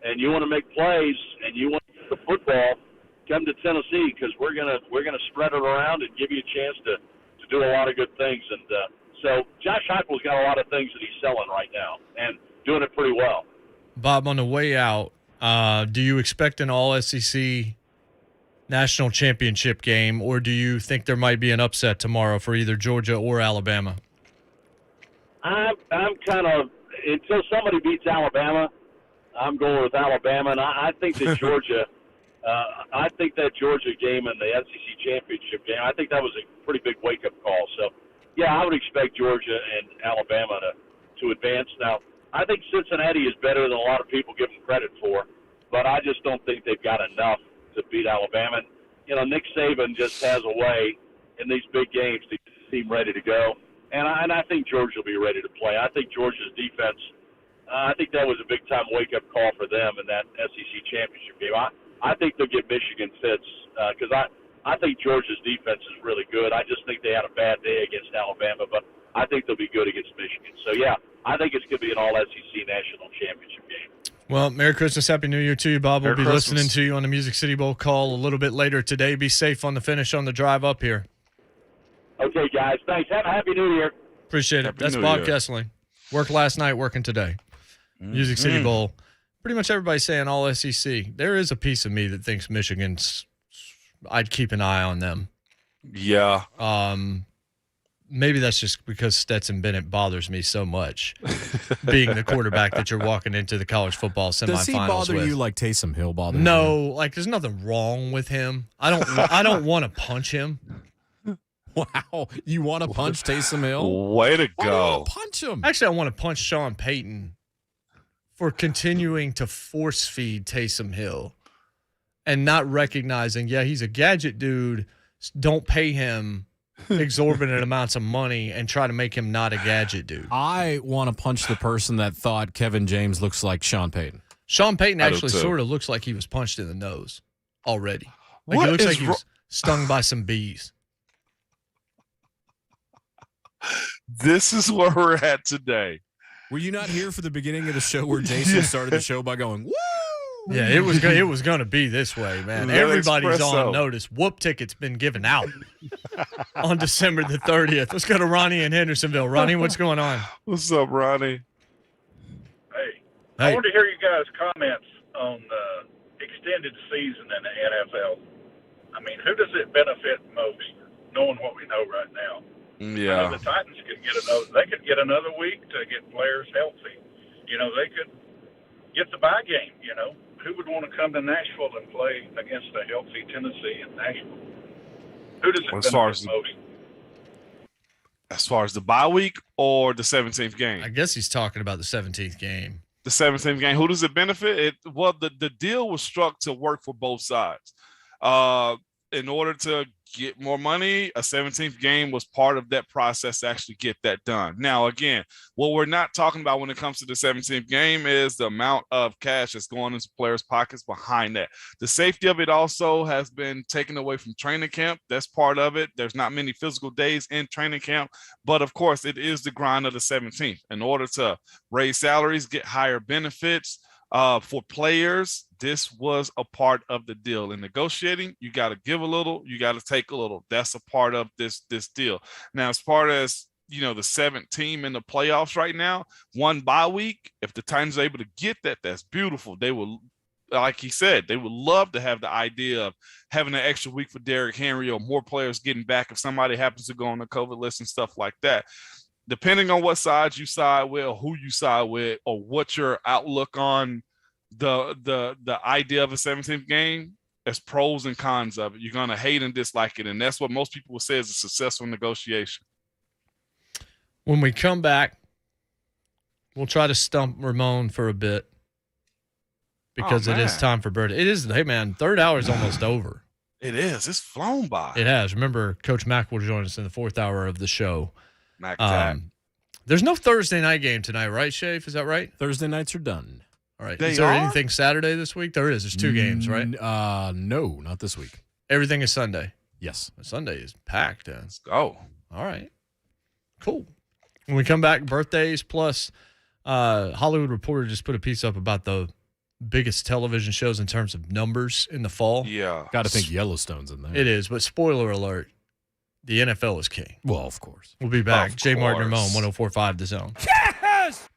and you want to make plays and you want to get the football, come to Tennessee because we're gonna spread it around and give you a chance to do a lot of good things. And so Josh Heupel's got a lot of things that he's selling right now and doing it pretty well. Bob, on the way out, do you expect an all-SEC national championship game, or do you think there might be an upset tomorrow for either Georgia or Alabama? I'm kind of, until somebody beats Alabama, I'm going with Alabama, and I think that Georgia I think that Georgia game and the SEC championship game, I think that was a pretty big wake-up call. So, yeah, I would expect Georgia and Alabama to advance. Now, I think Cincinnati is better than a lot of people give them credit for, but I just don't think they've got enough to beat Alabama. And, Nick Saban just has a way in these big games to get the team ready to go. And I think Georgia will be ready to play. I think Georgia's defense, I think that was a big-time wake-up call for them in that SEC championship game. I think they'll get Michigan fits because I think Georgia's defense is really good. I just think they had a bad day against Alabama, but I think they'll be good against Michigan. So, yeah, I think it's going to be an all-SEC national championship game. Well, Merry Christmas, Happy New Year to you, Bob. We'll be listening to you on the Music City Bowl call a little bit later today. Be safe on the finish on the drive up here. Okay, guys. Thanks. Have a Happy New Year. Appreciate it. That's Bob Kessling. Worked last night, working today. Music City Bowl pretty much everybody's saying all SEC. There is a piece of me that thinks Michigan's – I'd keep an eye on them. Yeah. Maybe that's just because Stetson Bennett bothers me so much, being the quarterback that you're walking into the college football semifinals with. Does he bother you like Taysom Hill bothers you? No, like there's nothing wrong with him. I don't want to punch him. Wow, you want to punch Taysom Hill? Way to Why go! do you want to punch him? Actually, I want to punch Sean Payton for continuing to force feed Taysom Hill and not recognizing, yeah, he's a gadget dude. Don't pay him exorbitant amounts of money and try to make him not a gadget dude. I want to punch the person that thought Kevin James looks like Sean Payton. Sean Payton actually sort of looks like he was punched in the nose already. Like What he looks is like he was stung by some bees. This is where we're at today. Were you not here for the beginning of the show where Jason started the show by going, woo? Yeah, it was going to be this way, man. Everybody's on notice. Whoop tickets been given out on December the 30th. Let's go to Ronnie in Hendersonville. Ronnie, what's going on? What's up, Ronnie? Hey, I wanted to hear you guys' comments on the extended season in the NFL. I mean, who does it benefit most, knowing what we know right now? Yeah. The Titans could get another week to get players healthy. You know, they could get the bye game, you know. Who would want to come to Nashville and play against a healthy Tennessee in Nashville? Who does it benefit most? As far as the bye week or the 17th game? I guess he's talking about the 17th game. The 17th game. Who does it benefit? The deal was struck to work for both sides. In order to get more money, a 17th game was part of that process to actually get that done. Now, again, what we're not talking about when it comes to the 17th game is the amount of cash that's going into players' pockets behind that. The safety of it also has been taken away from training camp. That's part of it. There's not many physical days in training camp, but of course, it is the grind of the 17th. In order to raise salaries, get higher benefits, for players, this was a part of the deal. In negotiating, you got to give a little, you got to take a little. That's a part of this deal. Now, as far as, you know, the seventh team in the playoffs right now, one bye week, if the Titans are able to get that, that's beautiful. They will, like he said, they would love to have the idea of having an extra week for Derrick Henry or more players getting back if somebody happens to go on the COVID list and stuff like that. Depending on what side you side with or who you side with or what your outlook on the idea of a 17th game, there's pros and cons of it. You're going to hate and dislike it, and that's what most people will say is a successful negotiation. When we come back, we'll try to stump Ramon for a bit because it is time for birthday. It is, hey, man, third hour is almost over. It is. It's flown by. It has. Remember, Coach Mack will join us in the fourth hour of the show. There's no Thursday night game tonight, right, Shafe? Is that right? Thursday nights are done. All right. Is there anything Saturday this week? There is. There's two games, right? No, not this week. Everything is Sunday. Yes. Sunday is packed. Let's go. All right. Cool. When we come back, birthdays plus Hollywood Reporter just put a piece up about the biggest television shows in terms of numbers in the fall. Yeah. Got to think Yellowstone's in there. It is, but spoiler alert, the NFL is king. Well, of course. We'll be back. JMart Ramon, 104.5 The Zone. Yes!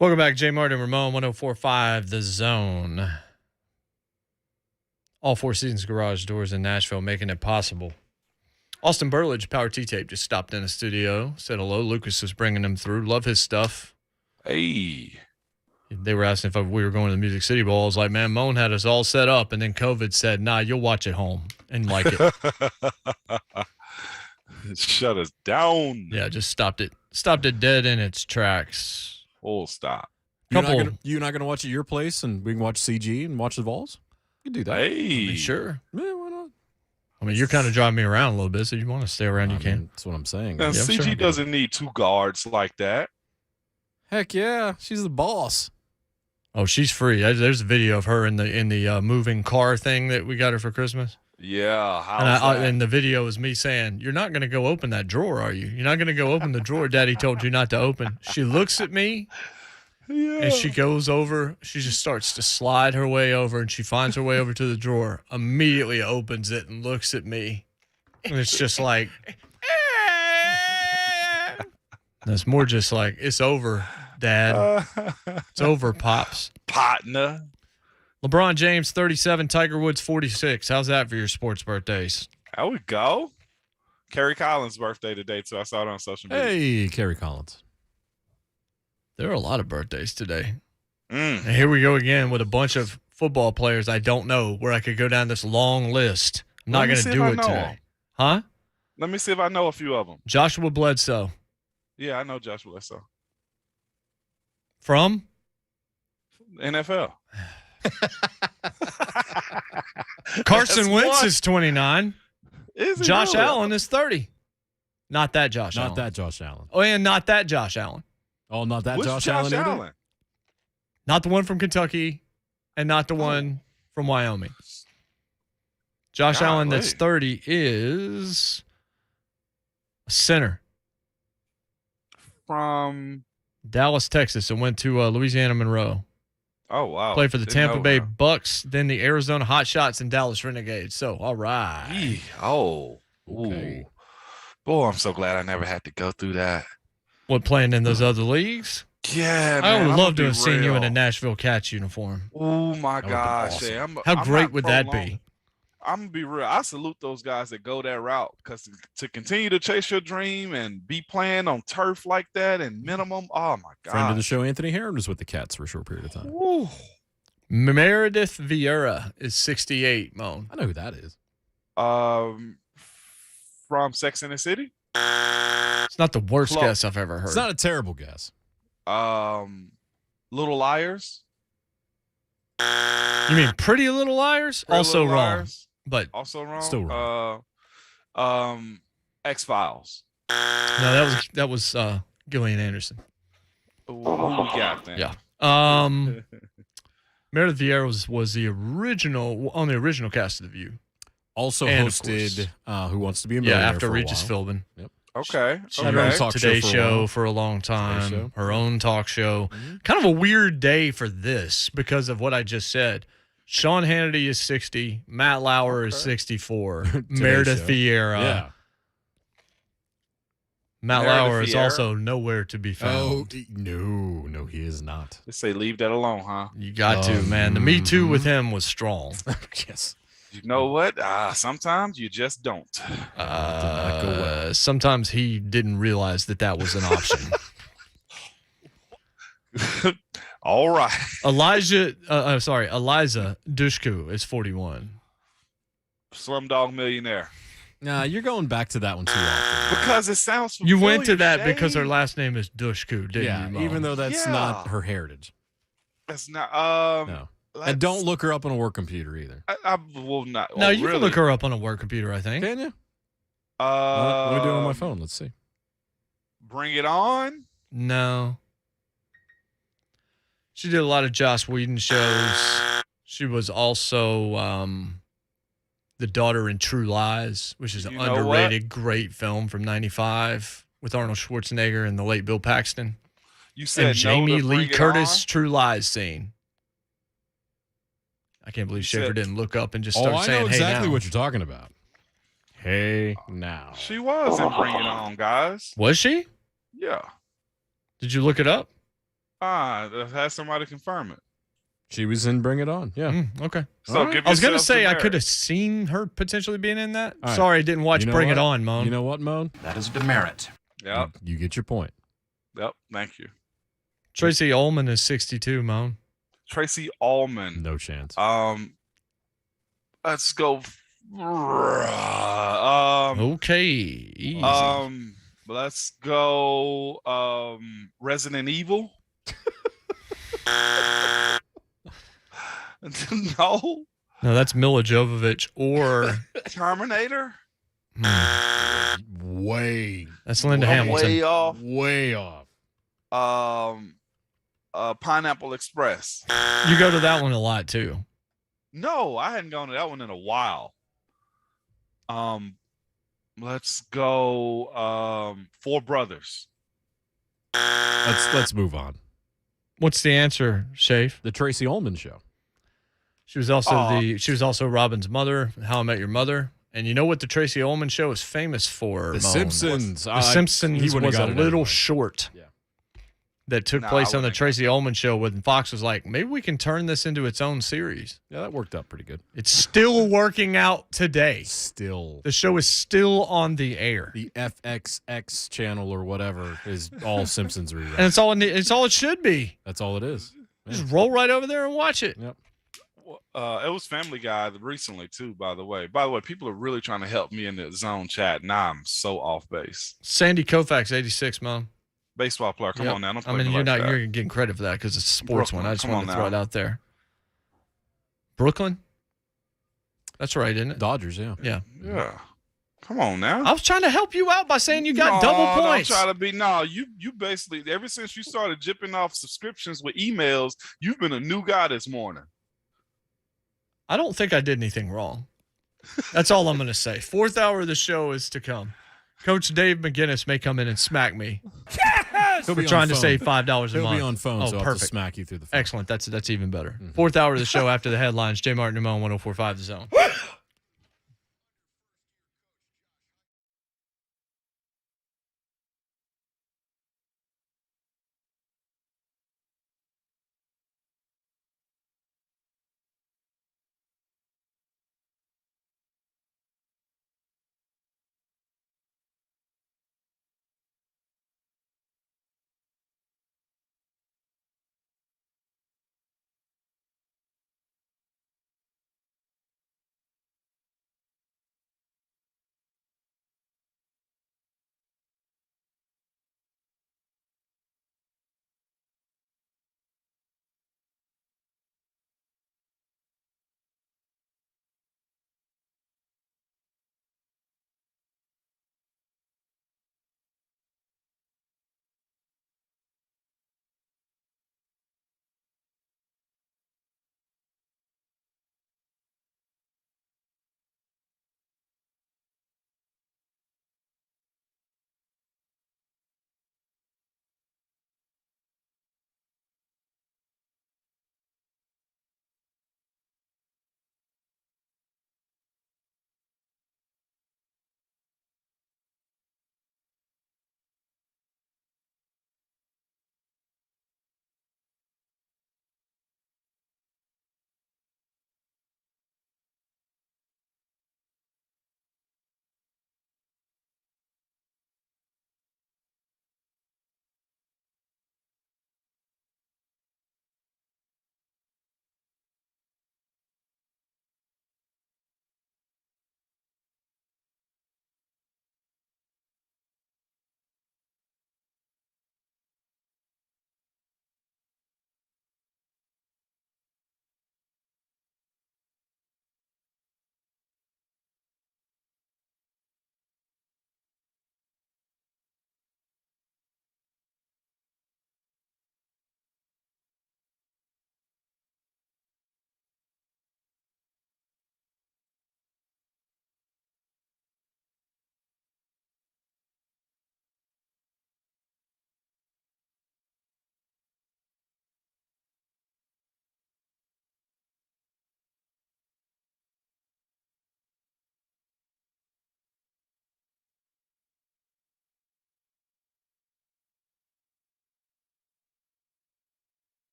Welcome back, JMart and Ramon, 104.5 The Zone. All Four Seasons Garage Doors in Nashville, making it possible. Austin Burlage, Power T-Tape, just stopped in the studio, said hello. Lucas was bringing him through. Love his stuff. Hey. They were asking if we were going to the Music City Bowl. I was like, man, Moan had us all set up, and then COVID said, nah, you'll watch at home and like it. Shut us down. Yeah, just stopped it. Stopped it dead in its tracks. Full stop. You're not gonna watch at your place, and we can watch CG and watch the Vols? You can do that. Hey. Sure. Yeah, why not? I mean, you're kind of driving me around a little bit, so you want to stay around, you can. That's what I'm saying. Now, Yeah, CG sure. doesn't need two guards like that. Heck yeah, she's the boss. Oh, she's free. There's a video of her in the moving car thing that we got her for Christmas. Yeah. And the video is me saying, "You're not going to go open that drawer, are you? You're not going to go open the drawer Daddy told you not to open." She looks at me, and she goes over. She just starts to slide her way over, and she finds her way over to the drawer. Immediately opens it and looks at me, and it's just like, it's more just like, it's over, Dad. It's over, Pops. Partner. LeBron James, 37, Tiger Woods, 46. How's that for your sports birthdays? There we go. Kerry Collins' birthday today, too. I saw it on social media. Hey, Kerry Collins. There are a lot of birthdays today. And here we go again with a bunch of football players I don't know, where I could go down this long list. I'm not going to do it today. Huh? Let me see if I know a few of them. Joshua Bledsoe. Yeah, I know Joshua Bledsoe. From? NFL. Carson Wentz is 29. Is he Josh really? Allen is 30. Not that Josh Allen. Not that Josh Allen. Oh, and not that Josh Allen. Oh, not that Which Josh Allen either? Allen? Not the one from Kentucky, and not the one from Wyoming. Josh Allen, that's 30, is a center. From Dallas, Texas, and went to Louisiana Monroe. Oh, wow. Played for the Didn't Tampa know Bay that. Bucks, then the Arizona Hotshots and Dallas Renegades. So, all right. Yee. Oh. Okay. Ooh. Boy, I'm so glad I never had to go through that. What, playing in those other leagues? Yeah, I man. would I'm love to gonna have be seen you in a real. Nashville Cats uniform. Oh, my That would've been gosh. awesome. Yeah, How I'm great not would that prolonged. be? I'm going to be real. I salute those guys that go that route because to continue to chase your dream and be playing on turf like that and minimum, oh, my God. Friend of the show, Anthony Herron, was with the Cats for a short period of time. Woo. Meredith Vieira is 68, Moan. I know who that is. From Sex and the City? It's not the worst Close. guess I've ever heard. It's not a terrible guess. Little Liars? You mean Pretty Little Liars? Pretty Also Little wrong. Liars? But Also wrong? Still wrong. X-Files. no, that was Gillian Anderson. Who we got then? Yeah. Meredith Vieira was the original on the original cast of The View. Also And, of hosted Who Wants to Be a Yeah, Millionaire after for a Regis while. Philbin. Yep. Okay. She Had her ran own talk Today show for a Show while. for a long time. Show. Her own talk show. Kind of a weird day for this because of what I just said. Sean Hannity is 60. Matt Lauer is 64. Meredith Show. Vieira. Yeah. Matt Meredith Lauer is Vieira. also nowhere to be Oh, found. no, he is not. Let's say leave that alone, huh? You got to, man. The Me Too with him was strong. Yes. You know what? Sometimes you just don't. Sometimes he didn't realize that was an option. All right. Eliza Dushku is 41. Slumdog Millionaire. Nah, you're going back to that one too often. Because it sounds You familiar, went to that Shay. because her last name is Dushku, didn't Yeah, you, Mo? even though that's not her heritage. That's not. No. And don't look her up on a work computer either. I will not. No, oh, you really? can look her up on a work computer, I think. Can you? Let me do it on my phone. Let's see. Bring it on. No. She did a lot of Joss Whedon shows. She was also the daughter in True Lies, which is an You know underrated, great film from '95 with Arnold Schwarzenegger and the late Bill Paxton. You said And Jamie no to Lee Bring It Curtis' On? True Lies scene. I can't believe Schaefer said- didn't look up and just start I saying, know hey, exactly now. what you're talking about. Hey, now. She was in Bring It On, guys. Was she? Yeah. Did you look it up? Has somebody confirm it. She was in Bring It On. Yeah. Okay. So I was going to say I could have seen her potentially being in that. All right. Sorry, I didn't watch You know Bring It what? On, Moan. You know what, Moan? That is a demerit. Yep. You get your point. Yep. Thank you. Tracy Ullman is 62, Moan. Tracy Ullman. No chance. Let's go. Okay. Easy. Let's go. Resident Evil. No. No, that's Mila Jovovich or Terminator. Way. That's Linda Hamilton. Way off. Way off. Pineapple Express. You go to that one a lot too. No, I hadn't gone to that one in a while. Let's go. Four Brothers. Let's move on. What's the answer, Shafe? The Tracy Ullman Show. She was also Robin's mother, How I Met Your Mother. And you know what the Tracy Ullman Show is famous for? The Moan? Simpsons. The Simpsons was a little short. Yeah. That took place on the Tracy Ullman Show when Fox was like, maybe we can turn this into its own series. Yeah, that worked out pretty good. It's still working out today. Still. The show is still on the air. The FXX channel or whatever is all Simpsons reruns. And it's all it should be. That's all it is. Just roll right over there and watch it. Yep. It was Family Guy recently too, by the way. By the way, people are really trying to help me in the zone chat. Now I'm so off base. Sandy Koufax, 86, Mom. Baseball player. Come on now. Don't play you're like that. you're getting credit for that because it's a sports Brooklyn, one. I just come wanted to on throw now. it out there. Brooklyn? That's right, isn't it? Dodgers, yeah. Yeah. Yeah. Come on now. I was trying to help you out by saying you got double points. Don't try to be you basically ever since you started jipping off subscriptions with emails, you've been a new guy this morning. I don't think I did anything wrong. That's all I'm going to say. Fourth hour of the show is to come. Coach Dave McGinnis may come in and smack me. Yes! For trying to save $5 a month. He'll be on phone, Oh, so I'll have to perfect. smack you through the phone. Excellent. That's even better. Fourth hour of the show after the headlines. JMart Ramon, 104.5 The Zone.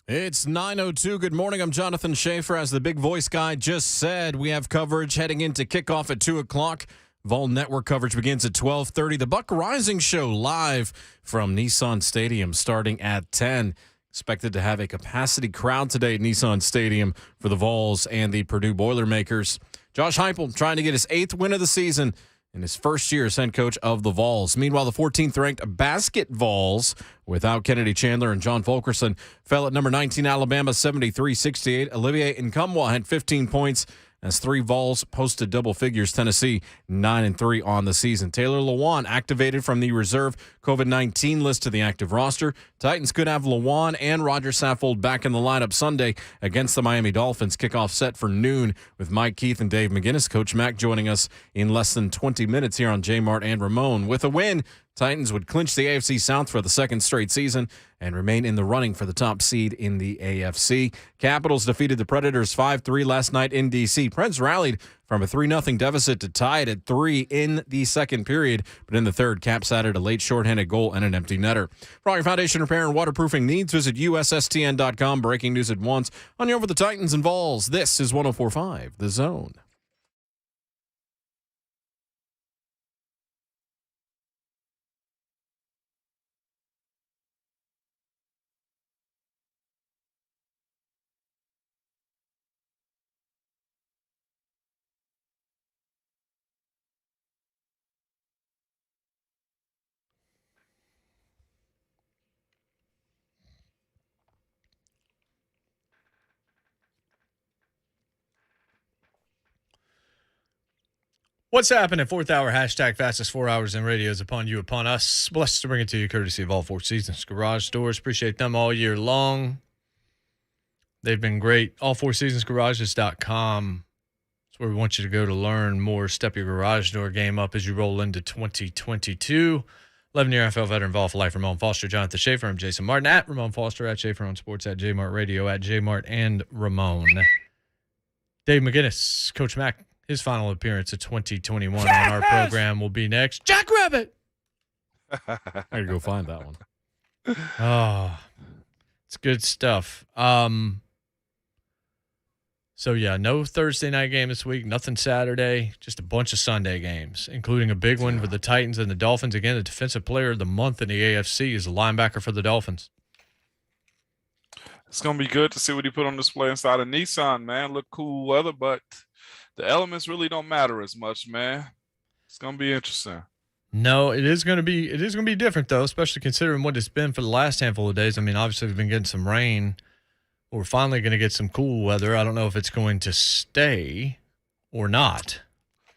It's 9:02. Good morning. I'm Jonathan Schaefer. As the big voice guy just said, we have coverage heading into kickoff at 2 o'clock. Vol Network coverage begins at 12:30. The Buck Rising Show live from Nissan Stadium starting at 10. Expected to have a capacity crowd today at Nissan Stadium for the Vols and the Purdue Boilermakers. Josh Heupel trying to get his 8th win of the season in his first year as head coach of the Vols. Meanwhile, the 14th-ranked basket Vols, without Kennedy Chandler and John Fulkerson, fell at number 19 Alabama 73-68. Olivier Nkamwa had 15 points as 3 Vols posted double figures. Tennessee 9-3 on the season. Taylor Lewan activated from the reserve COVID-19 list to the active roster. Titans could have Lewan and Roger Saffold back in the lineup Sunday against the Miami Dolphins. Kickoff set for noon with Mike Keith and Dave McGinnis. Coach Mack joining us in less than 20 minutes here on JMart and Ramon. With a win, Titans would clinch the AFC South for the second straight season and remain in the running for the top seed in the AFC. Capitals defeated the Predators 5-3 last night in D.C. Preds rallied from a 3-0 deficit to tie it at 3 in the second period, but in the third, Caps added a late shorthanded goal and an empty netter. For all your foundation repair and waterproofing needs, visit USSTN.com. Breaking news at once on your Over the Titans and Vols. This is 104.5 The Zone. What's happening? 4th hour, hashtag fastest 4 hours in radio is upon you, upon us. Blessed to bring it to you courtesy of all 4 Seasons Garage Doors. Appreciate them all year long. They've been great. All4seasonsgarages.com. That's where we want you to go to learn more. Step your garage door game up as you roll into 2022. 11-year NFL veteran Vol for life, Ramon Foster, Jonathan Schaefer. I'm Jason Martin at Ramon Foster, at Schaefer on Sports, at JMart Radio, at JMart and Ramon. Dave McGinnis, Coach Mack. His final appearance of 2021 on our program will be next. Jack Rabbit! I gotta go find that one. Oh, it's good stuff. So, yeah, no Thursday night game this week, nothing Saturday, just a bunch of Sunday games, including a big one with the Titans and the Dolphins. Again, the defensive player of the month in the AFC is a linebacker for the Dolphins. It's going to be good to see what he put on display inside of Nissan, man. Look cool weather, but the elements really don't matter as much, man. It's going to be interesting. No, it is going to be different, though, especially considering what it's been for the last handful of days. I mean, obviously we've been getting some rain. We're finally going to get some cool weather. I don't know if it's going to stay or not.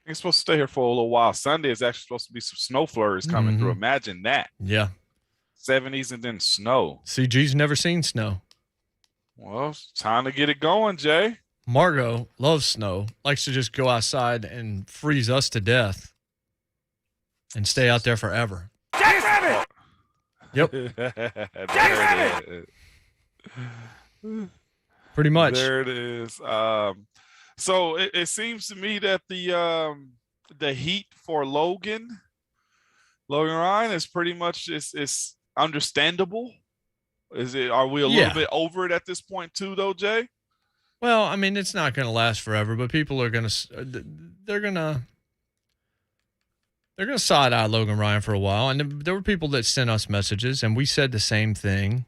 It's supposed to stay here for a little while. Sunday is actually supposed to be some snow flurries coming through. Imagine that. Yeah. 70s and then snow. CG's never seen snow. Well, it's time to get it going, Jay. Margot loves snow, likes to just go outside and freeze us to death and stay out there forever. Jack Rabbit! Yep. Jack Rabbit! Pretty much. There it is. So it seems to me that the heat for Logan Ryan is pretty much is understandable. Are we a little bit over it at this point too, though, Jay? Well, I mean, it's not going to last forever, but people are going to side-eye Logan Ryan for a while. And there were people that sent us messages, and we said the same thing.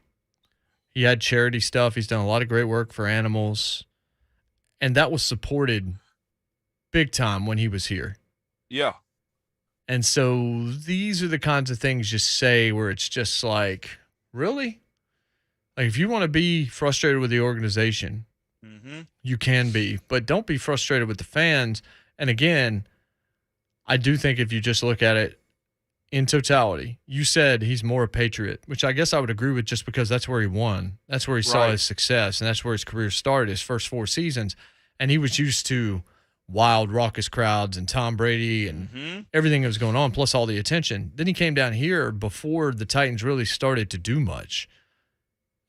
He had charity stuff. He's done a lot of great work for animals. And that was supported big time when he was here. Yeah. And so these are the kinds of things you say where it's just like, really? Like, if you want to be frustrated with the organization, you can be, but don't be frustrated with the fans. And again, I do think if you just look at it in totality, you said he's more a patriot, which I guess I would agree with just because that's where he won. That's where he saw his success, and that's where his career started, his first 4 seasons. And he was used to wild, raucous crowds and Tom Brady and everything that was going on, plus all the attention. Then he came down here before the Titans really started to do much.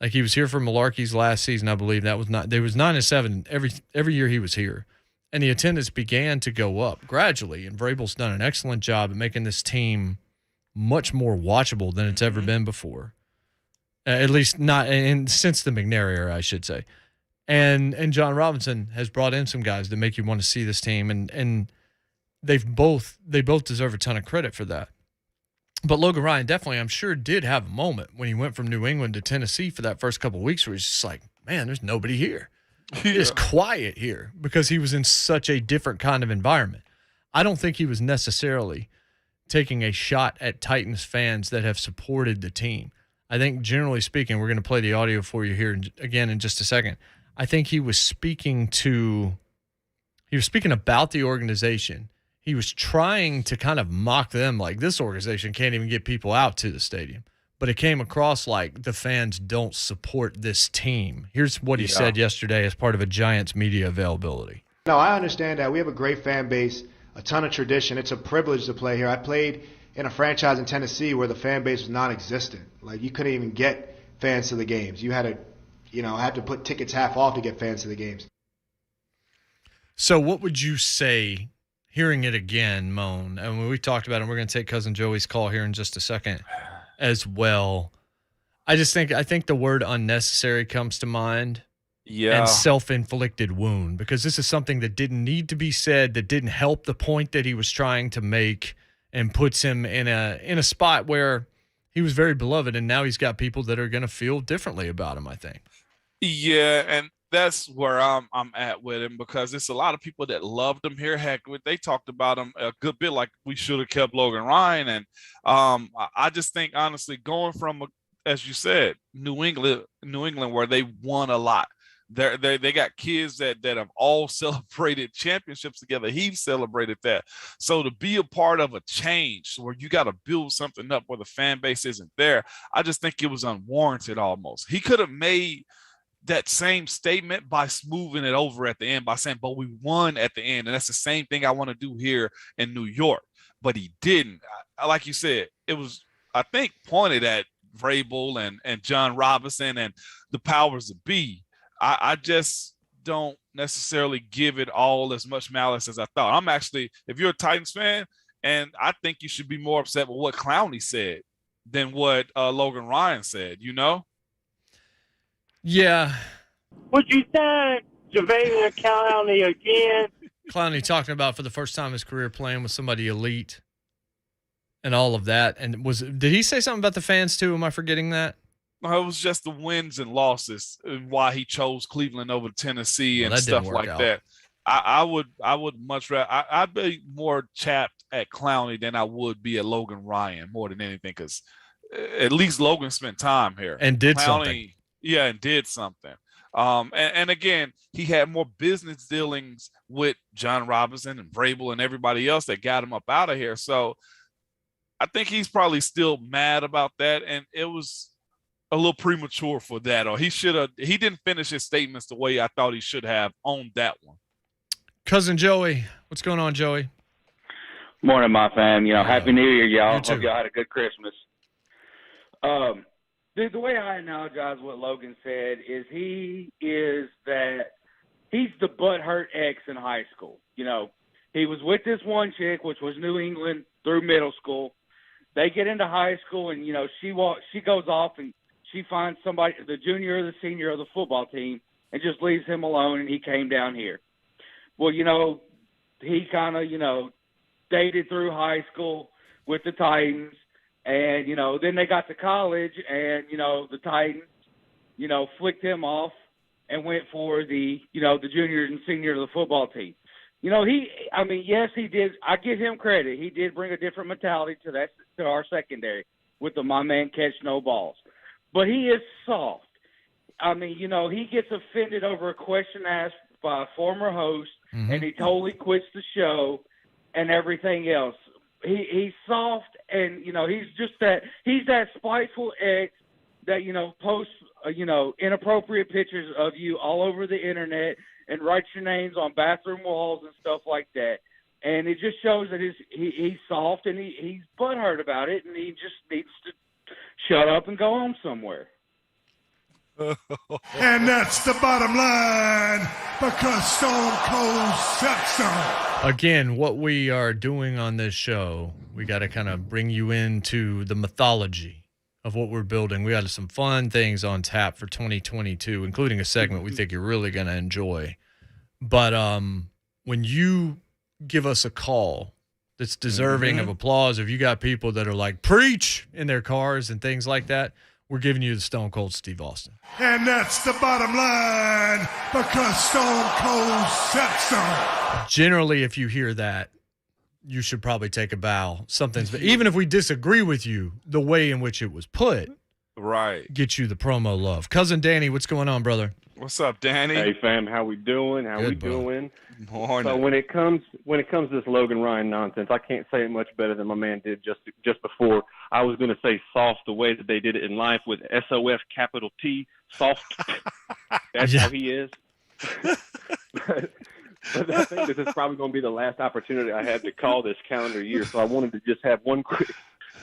Like, he was here for Malarkey's last season, I believe. That was not. They was 9-7 every year he was here, and the attendance began to go up gradually. And Vrabel's done an excellent job at making this team much more watchable than it's ever been before. At least not since the McNair era, I should say. And John Robinson has brought in some guys that make you want to see this team, and they both deserve a ton of credit for that. But Logan Ryan definitely, I'm sure, did have a moment when he went from New England to Tennessee for that first couple of weeks where he's just like, man, there's nobody here. Yeah. It's quiet here because he was in such a different kind of environment. I don't think he was necessarily taking a shot at Titans fans that have supported the team. I think, generally speaking, we're going to play the audio for you here again in just a second. I think he was speaking about the organization. He was trying to kind of mock them, like this organization can't even get people out to the stadium. But it came across like the fans don't support this team. Here's what he said yesterday as part of a Giants media availability. No, I understand that. We have a great fan base, a ton of tradition. It's a privilege to play here. I played in a franchise in Tennessee where the fan base was non-existent. Like, you couldn't even get fans to the games. You had to, have to put tickets half off to get fans to the games. So what would you say, hearing it again, Moan, and when we talked about it, and we're going to take Cousin Joey's call here in just a second as well. I think the word unnecessary comes to mind. Yeah. And self-inflicted wound, because this is something that didn't need to be said, that didn't help the point that he was trying to make, and puts him in a spot where he was very beloved, and now he's got people that are going to feel differently about him, I think. Yeah, and that's where I'm at with him, because it's a lot of people that loved him here. Heck, they talked about him a good bit, like we should have kept Logan Ryan. And I just think, honestly, going from, as you said, New England, where they won a lot. They got kids that have all celebrated championships together. He celebrated that. So to be a part of a change where you got to build something up where the fan base isn't there, I just think it was unwarranted almost. He could have made that same statement by smoothing it over at the end by saying, but we won at the end. And that's the same thing I want to do here in New York. But he didn't. Like you said, it was, I think, pointed at Vrabel and John Robinson and the powers that be. I just don't necessarily give it all as much malice as I thought. I'm actually, if you're a Titans fan, and I think you should be more upset with what Clowney said than what Logan Ryan said, Yeah. Would you sign Javier Clowney again? Clowney talking about for the first time in his career playing with somebody elite and all of that. And did he say something about the fans too? Am I forgetting that? No, it was just the wins and losses, why he chose Cleveland over Tennessee and stuff like that. I would much rather, I'd be more chapped at Clowney than I would be at Logan Ryan more than anything, because at least Logan spent time here. And did something. Yeah, and did something. And again, he had more business dealings with John Robinson and Vrabel and everybody else that got him up out of here. So I think he's probably still mad about that. And it was a little premature for that, or he didn't finish his statements the way I thought he should have on that one. Cousin Joey, what's going on, Joey? Morning, my fam. Happy New Year, y'all. Hope y'all had a good Christmas. The way I analogize what Logan said is he's the butthurt ex in high school. He was with this one chick, which was New England through middle school. They get into high school, and she goes off and she finds somebody, the junior or the senior of the football team, and just leaves him alone, and he came down here. Well, he kind of, dated through high school with the Titans, and, then they got to college, and, the Titans, flicked him off and went for the junior and senior of the football team. Yes, he did. I give him credit. He did bring a different mentality to our secondary with the my man catch no balls. But he is soft. He gets offended over a question asked by a former host, and he totally quits the show and everything else. He's soft, and, he's that spiteful ex that, posts, inappropriate pictures of you all over the internet and writes your names on bathroom walls and stuff like that. And it just shows that he's soft, and he's butthurt about it, and he just needs to shut up and go home somewhere. And that's the bottom line, because Stone Cold said so. Again, what we are doing on this show, we got to kind of bring you into the mythology of what we're building. We got some fun things on tap for 2022, including a segment we think you're really going to enjoy. But when you give us a call that's deserving of applause, if you got people that are like, preach in their cars and things like that, we're giving you the Stone Cold Steve Austin. And that's the bottom line because Stone Cold said so. Generally, if you hear that, you should probably take a bow. Even if we disagree with you, the way in which it was put, right, get you the promo love. Cousin Danny, what's going on, brother? What's up, Danny? Hey, fam, how we doing? Good, bro. Doing? Morning. So when it comes to this Logan Ryan nonsense, I can't say it much better than my man did just before. I was going to say soft the way that they did it in life with SOF capital T, soft. That's how he is. But I think this is probably going to be the last opportunity I have to call this calendar year. So I wanted to just have one quick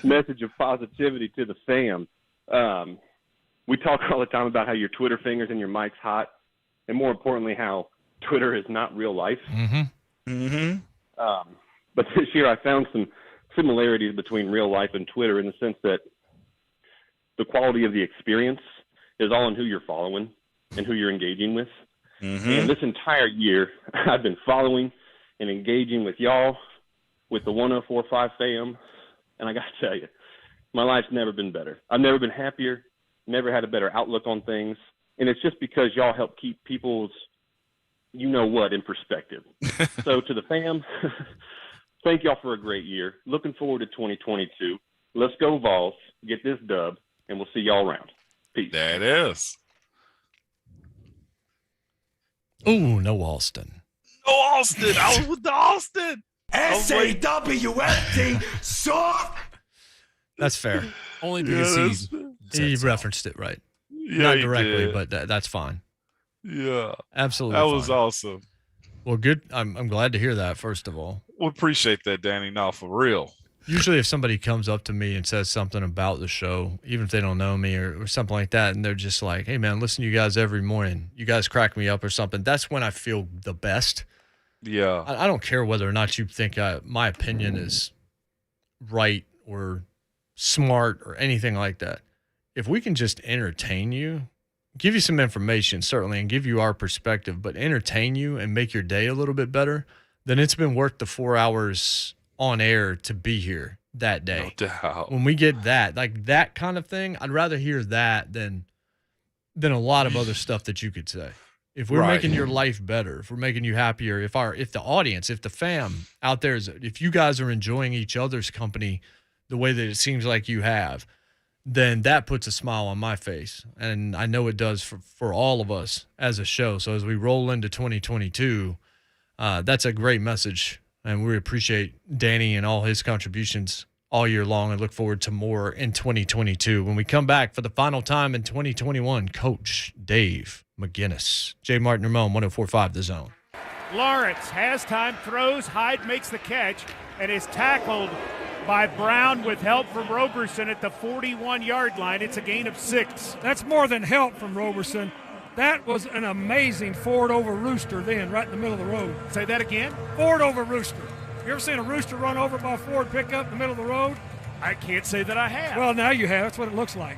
message of positivity to the fam. We talk all the time about how your Twitter fingers and your mic's hot, and more importantly, how Twitter is not real life. But this year I found some similarities between real life and Twitter in the sense that the quality of the experience is all in who you're following and who you're engaging with. And this entire year, I've been following and engaging with y'all, with the 1045 fam, and I got to tell you, my life's never been better. I've never been happier, never had a better outlook on things, and it's just because y'all help keep people's you-know-what in perspective. So to the fam, thank y'all for a great year. Looking forward to 2022. Let's go Vols, get this dub, and we'll see y'all around. Peace. There it is. Ooh, no Alston. No Austin. I was with the Austin. SAWSD, soft. That's fair. Only because he referenced it right. Yeah, Not he directly, did. but that's fine. Yeah. Absolutely That was fine. awesome. Well, good. I'm glad to hear that, first of all. We appreciate that, Danny. No, for real. Usually if somebody comes up to me and says something about the show, even if they don't know me or something like that, and they're just like, hey, man, listen to you guys every morning. You guys crack me up or something. That's when I feel the best. Yeah. I don't care whether or not you think my opinion is right or smart or anything like that. If we can just entertain you, give you some information, certainly, and give you our perspective, but entertain you and make your day a little bit better, then it's been worth the 4 hours on air to be here that day. No doubt. When we get that, like that kind of thing, I'd rather hear that than a lot of other stuff that you could say. If we're making your life better, if we're making you happier, if the audience, if the fam out there if you guys are enjoying each other's company the way that it seems like you have, then that puts a smile on my face. And I know it does for all of us as a show. So as we roll into 2022, that's a great message. And we appreciate Danny and all his contributions all year long and look forward to more in 2022. When we come back for the final time in 2021, Coach Dave McGinnis. JMart Ramon, 104.5 The Zone. Lawrence has time, throws, Hyde makes the catch, and is tackled by Brown with help from Roberson at the 41-yard line. It's a gain of 6. That's more than help from Roberson. That was an amazing Ford over Rooster then, right in the middle of the road. Say that again? Ford over Rooster. You ever seen a Rooster run over by a Ford pickup in the middle of the road? I can't say that I have. Well, now you have. That's what it looks like.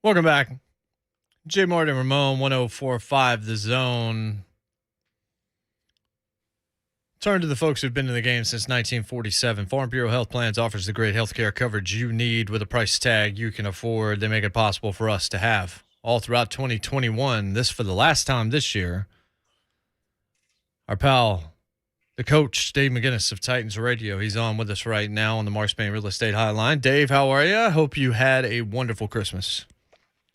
Welcome back. JMart Ramon, 104.5 The Zone. Turn to the folks who've been in the game since 1947. Farm Bureau Health Plans offers the great healthcare coverage you need with a price tag you can afford. They make it possible for us to have all throughout 2021. This for the last time this year. Our pal, the coach, Dave McGinnis of Titans Radio. He's on with us right now on the Mark Spain Real Estate Hotline. Dave, how are you? Hope you had a wonderful Christmas.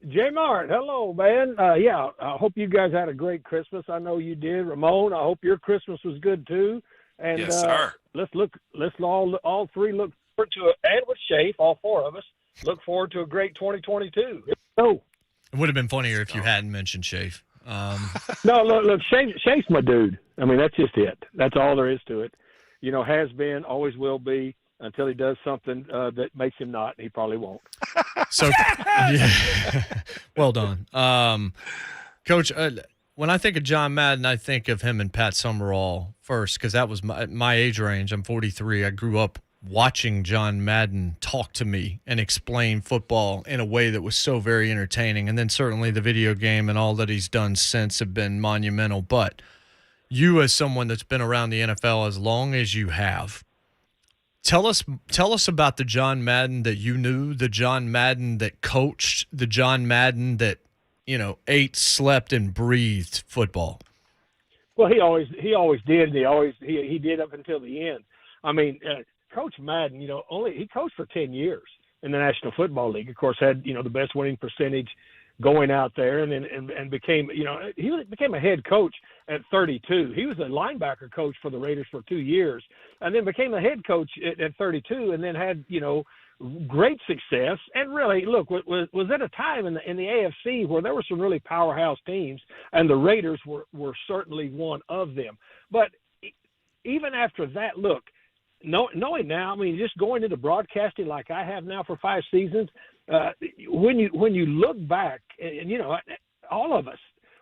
JMart, hello, man. Yeah, I hope you guys had a great Christmas. I know you did. Ramon, I hope your Christmas was good too. And Yes, sir. Let's all three look forward to it. And with Shafe, all four of us look forward to a great 2022. Oh, It would have been funnier if you hadn't mentioned Shafe. no, look, Shafe's my dude. I mean, that's just it. That's all there is to it. You know, has been, always will be, until he does something that makes him not, and he probably won't. So, yeah. Well done. Coach, when I think of John Madden, I think of him and Pat Summerall first, because that was my age range. I'm 43. I grew up watching John Madden talk to me and explain football in a way that was so very entertaining. And then certainly the video game and all that he's done since have been monumental. But you, as someone that's been around the NFL as long as you have, tell us about the John Madden that you knew, the John Madden that coached, the John Madden that, ate, slept, and breathed football. Well, he always did. He did up until the end. I mean, Coach Madden, he coached for 10 years in the National Football League. Of course, had the best winning percentage going out there, and became he became a head coach at 32. He was a linebacker coach for the Raiders for 2 years, and then became a head coach at 32, and then had great success. And really, look, was at a time in the AFC where there were some really powerhouse teams, and the Raiders were certainly one of them. But even after that, look, knowing now, I mean, just going into broadcasting like I have now for 5 seasons, when you look back, and all of us,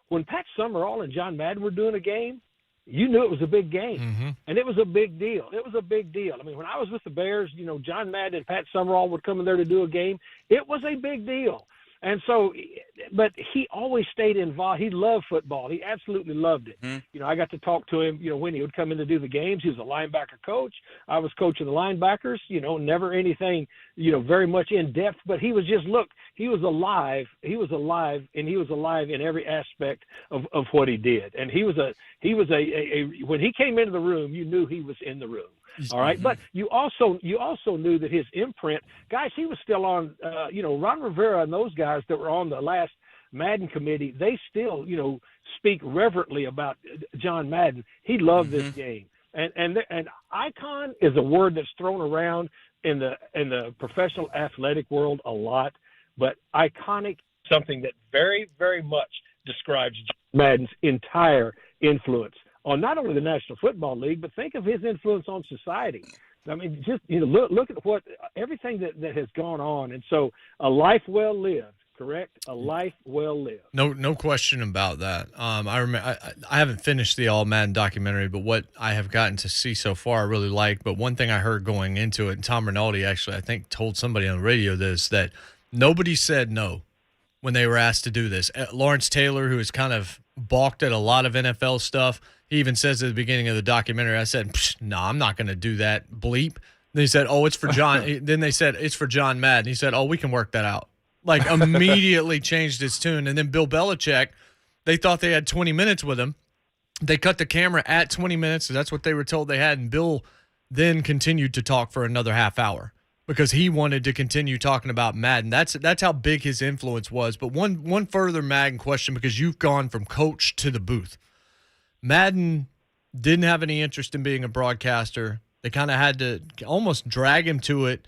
when Pat Summerall and John Madden were doing a game, you knew it was a big game, Mm-hmm. and it was a big deal. It was a big deal. I mean, when I was with the Bears, John Madden and Pat Summerall would come in there to do a game. It was a big deal. And so, but he always stayed involved. He loved football. He absolutely loved it. Mm-hmm. I got to talk to him, when he would come in to do the games. He was a linebacker coach. I was coaching the linebackers, never anything, very much in depth, but he was just, he was alive. He was alive, and he was alive in every aspect of what he did. And he was when he came into the room, you knew he was in the room. All right. But you also knew that his imprint, guys, he was still on, Ron Rivera and those guys that were on the last Madden committee, they still, speak reverently about John Madden. He loved this game. And icon is a word that's thrown around in the professional athletic world a lot, but iconic, something that very, very much describes Madden's entire influence on not only the National Football League, but think of his influence on society. I mean, just look at everything that has gone on, and so a life well lived. Correct, a life well lived. No question about that. I remember I haven't finished the All Madden documentary, but what I have gotten to see so far, I really like. But one thing I heard going into it, and Tom Rinaldi actually, I think, told somebody on the radio this, that nobody said no when they were asked to do this. Lawrence Taylor, who has kind of balked at a lot of NFL stuff, he even says at the beginning of the documentary, I said, no, I'm not going to do that bleep. They said, oh, it's for John. Then they said, it's for John Madden. He said, oh, we can work that out. Like, immediately changed his tune. And then Bill Belichick, they thought they had 20 minutes with him. They cut the camera at 20 minutes. So that's what they were told they had. And Bill then continued to talk for another half hour because he wanted to continue talking about Madden. That's how big his influence was. But one further Madden question, because you've gone from coach to the booth. Madden didn't have any interest in being a broadcaster. They kind of had to almost drag him to it.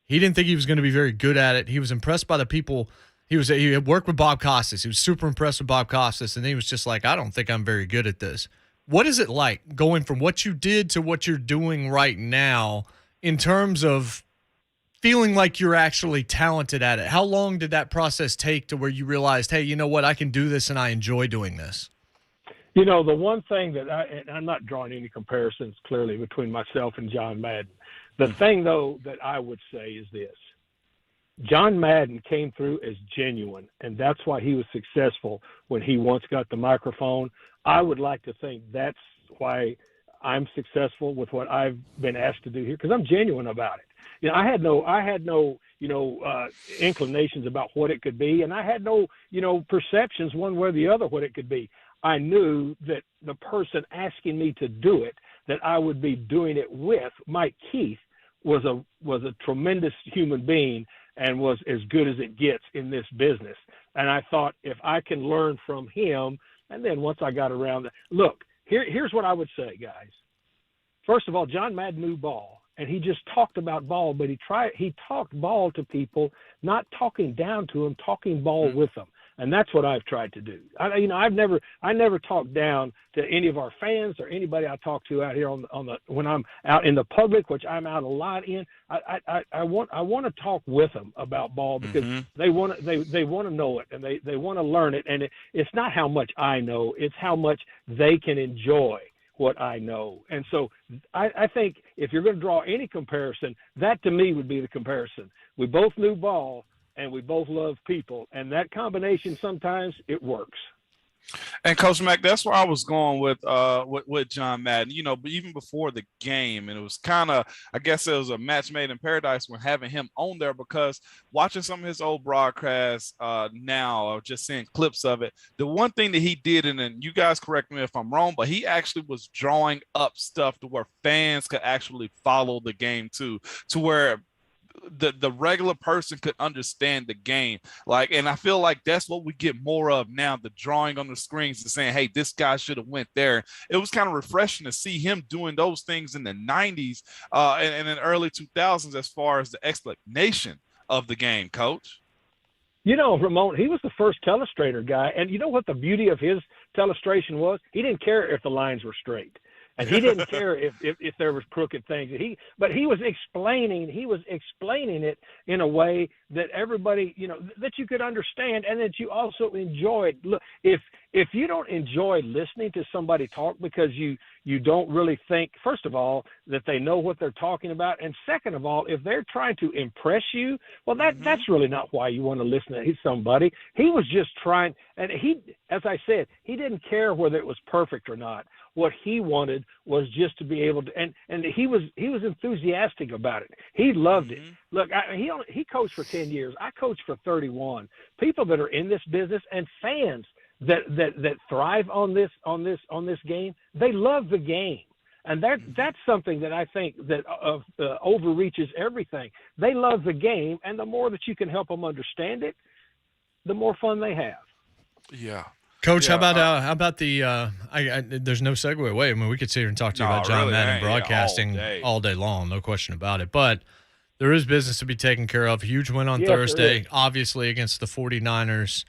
He didn't think he was going to be very good at it. He was impressed by the people. He had worked with Bob Costas. He was super impressed with Bob Costas, and he was just like, I don't think I'm very good at this. What is it like going from what you did to what you're doing right now in terms of feeling like you're actually talented at it? How long did that process take to where you realized, hey, you know what, I can do this and I enjoy doing this? The one thing that I'm not drawing any comparisons clearly between myself and John Madden. The thing, though, that I would say is this. John Madden came through as genuine, and that's why he was successful when he once got the microphone. I would like to think that's why I'm successful with what I've been asked to do here, because I'm genuine about it. You know, I had no inclinations about what it could be, and I had no, perceptions one way or the other what it could be. I knew that the person asking me to do it, that I would be doing it with, Mike Keith, was a tremendous human being and was as good as it gets in this business. And I thought, if I can learn from him, and then once I got around, look, here's what I would say, guys. First of all, John Madden knew ball, and he just talked about ball, but he talked ball to people, not talking down to them, talking ball with them. And that's what I've tried to do. I never talk down to any of our fans or anybody I talk to out here when I'm out in the public, which I'm out a lot in. I want to talk with them about ball, because they want to know it, and they want to learn it. And it's not how much I know, it's how much they can enjoy what I know. And so I think if you're going to draw any comparison, that to me would be the comparison. We both knew ball, and we both love people, and that combination, sometimes it works. And Coach Mack, that's where I was going with John Madden, but even before the game, and it was kind of, I guess it was a match made in paradise when having him on there, because watching some of his old broadcasts now, or just seeing clips of it, the one thing that he did, and then you guys correct me if I'm wrong, but he actually was drawing up stuff to where fans could actually follow the game too, to where the regular person could understand the game. And I feel like that's what we get more of now, the drawing on the screens and saying, hey, this guy should have went there. It was kind of refreshing to see him doing those things in the 90s and in the early 2000s as far as the explanation of the game, Coach. Ramon, he was the first telestrator guy. And you know what the beauty of his telestration was? He didn't care if the lines were straight. And he didn't care if there was crooked things. But he was explaining it in a way that everybody, that you could understand, and that you also enjoyed. Look, if you don't enjoy listening to somebody talk because you don't really think, first of all, that they know what they're talking about, and second of all, if they're trying to impress you, well, that's really not why you want to listen to somebody. He was just trying, and as I said, he didn't care whether it was perfect or not. What he wanted was just to be able to, and he was enthusiastic about it. He loved it. Look, he coached for 10 years. I coached for 31. People that are in this business and fans that thrive on this game, they love the game. And that's something that I think that overreaches everything. They love the game, and the more that you can help them understand it, the more fun they have. Yeah. Coach, how about the there's no segue away. I mean, we could sit here and talk to you about John Madden broadcasting all day long, no question about it. But there is business to be taken care of. Huge win on Thursday, obviously, against the 49ers.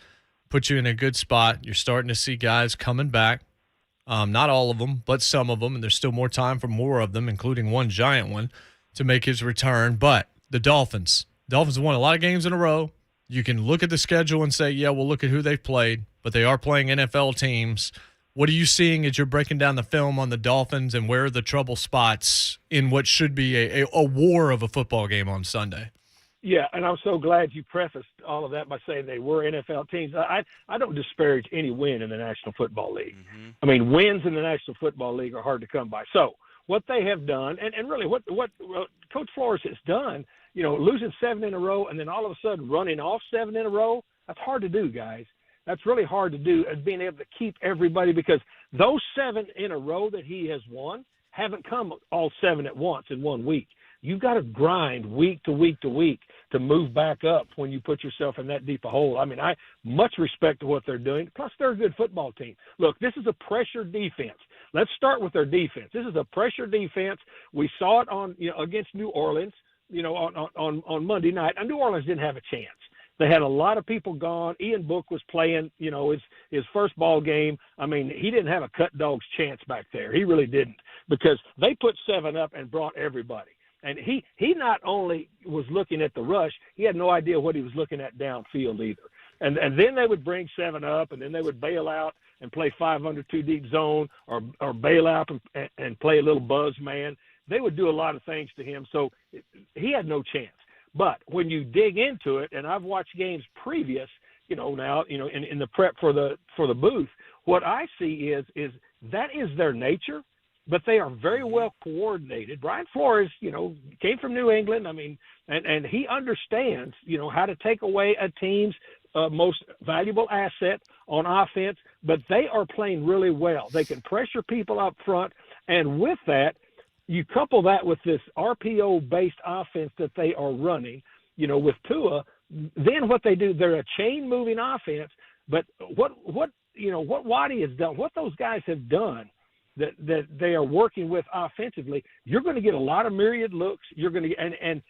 Put you in a good spot. You're starting to see guys coming back. Not all of them, but some of them, and there's still more time for more of them, including one giant one, to make his return. But the Dolphins have won a lot of games in a row. You can look at the schedule and say, yeah, well, look at who they've played, but they are playing NFL teams. What are you seeing as you're breaking down the film on the Dolphins, and where are the trouble spots in what should be a war of a football game on Sunday? Yeah, and I'm so glad you prefaced all of that by saying they were NFL teams. I don't disparage any win in the National Football League. I mean, wins in the National Football League are hard to come by. So what they have done, and really what Coach Flores has done, losing 7 in a row and then all of a sudden running off 7 in a row, that's hard to do, guys. That's really hard to do, and being able to keep everybody, because those 7 in a row that he has won haven't come all 7 at once in 1 week. You've got to grind week to week to week to move back up when you put yourself in that deep a hole. I mean, I much respect to what they're doing. Plus, they're a good football team. Look, this is a pressure defense. Let's start with their defense. This is a pressure defense. We saw it against New Orleans, on Monday night. And New Orleans didn't have a chance. They had a lot of people gone. Ian Book was playing, his first ball game. I mean, he didn't have a cut dog's chance back there. He really didn't, because they put 7 up and brought everybody. And he not only was looking at the rush, he had no idea what he was looking at downfield either. And then they would bring 7 up, and then they would bail out and play 5 under 2 deep zone, or bail out and play a little buzz man. They would do a lot of things to him, so he had no chance. But when you dig into it, and I've watched games previous, now, in the prep for the booth, what I see is that is their nature, but they are very well coordinated. Brian Flores, came from New England. I mean, and he understands, how to take away a team's most valuable asset on offense, but they are playing really well. They can pressure people up front, and with that, you couple that with this RPO-based offense that they are running, with Tua, then what they do, they're a chain-moving offense. But what Waddy has done, what those guys have done that they are working with offensively, you're going to get a lot of myriad looks. You're going to and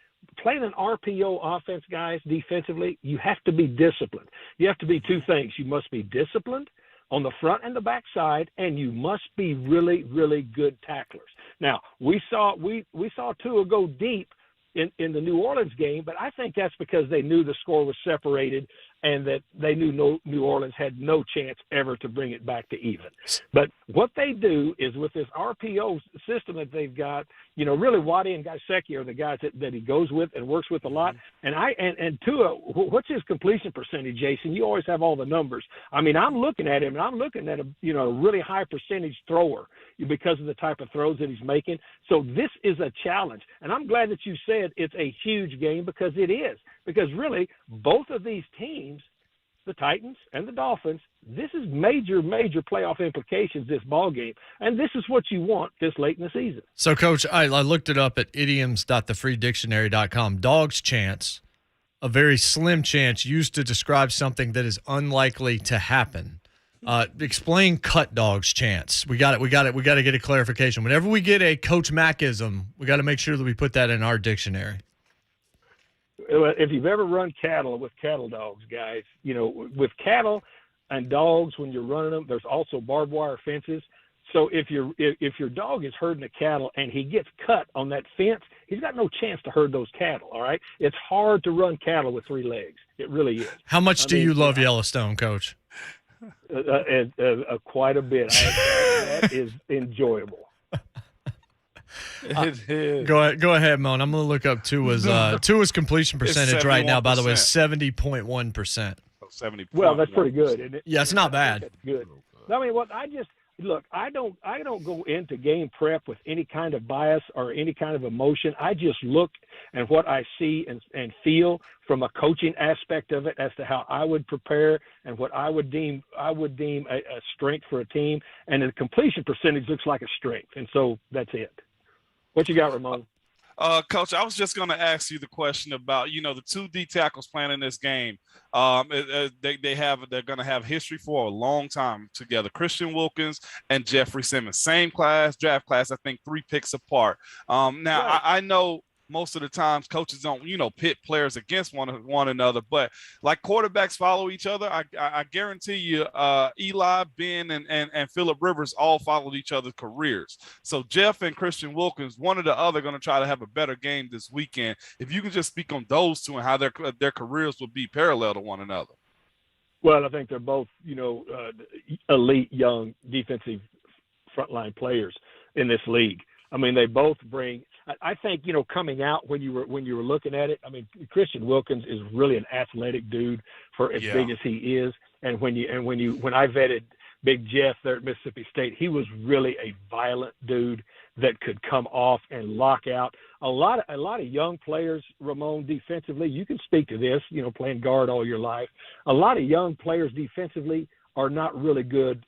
playing an RPO offense, guys, defensively, you have to be disciplined. You have to be two things. You must be disciplined on the front and the back side, and you must be really, really good tacklers. Now, we saw Tua go deep in the New Orleans game, but I think that's because they knew the score was separated and that they knew New Orleans had no chance ever to bring it back to even. But what they do is with this RPO system that they've got, really Waddy and Gesicki are the guys that he goes with and works with a lot. And Tua, what's his completion percentage, Jason? You always have all the numbers. I mean, I'm looking at him, and I'm looking at a really high percentage thrower because of the type of throws that he's making. So this is a challenge. And I'm glad that you said it's a huge game, because it is. Because really, both of these teams, the Titans and the Dolphins, this is major, major playoff implications, this ball game. And this is what you want this late in the season. So, Coach, I looked it up at idioms.thefreedictionary.com. Dog's chance, a very slim chance used to describe something that is unlikely to happen. Explain cut dog's chance. We got to get a clarification. Whenever we get a Coach Mackism, we got to make sure that we put that in our dictionary. If you've ever run cattle with cattle dogs, guys, with cattle and dogs, when you're running them, there's also barbed wire fences. So if your dog is herding the cattle and he gets cut on that fence, he's got no chance to herd those cattle. All right, it's hard to run cattle with three legs. It really is. How much do you love Yellowstone, Coach? Quite a bit. That is enjoyable. Go ahead, Moan. I'm going to look up Tua's completion percentage right now, by the way, 70.1%. 70. Well, that's pretty good, isn't it? Yeah, it's not bad. That's good. I mean, I don't go into game prep with any kind of bias or any kind of emotion. I just look at what I see and feel from a coaching aspect of it as to how I would prepare and what I would deem a strength for a team. And the completion percentage looks like a strength. And so that's it. What you got, Ramon? Coach, I was just going to ask you the question about, the two D tackles playing in this game. They're going to have history for a long time together. Christian Wilkins and Jeffrey Simmons, same draft class, I think 3 picks apart. Now, right. I know most of the times coaches don't, pit players against one another, but like quarterbacks follow each other. I guarantee you, Eli, Ben, and Phillip Rivers all followed each other's careers. So Jeff and Christian Wilkins, one or the other, going to try to have a better game this weekend. If you can just speak on those two and how their careers will be parallel to one another. Well, I think they're both, elite young defensive frontline players in this league. I mean, they both bring. I think, coming out when you were looking at it, I mean, Christian Wilkins is really an athletic dude for as big as he is. And when I vetted Big Jeff there at Mississippi State, he was really a violent dude that could come off and lock out. A lot of young players, Ramon, defensively, you can speak to this, playing guard all your life. A lot of young players defensively are not really good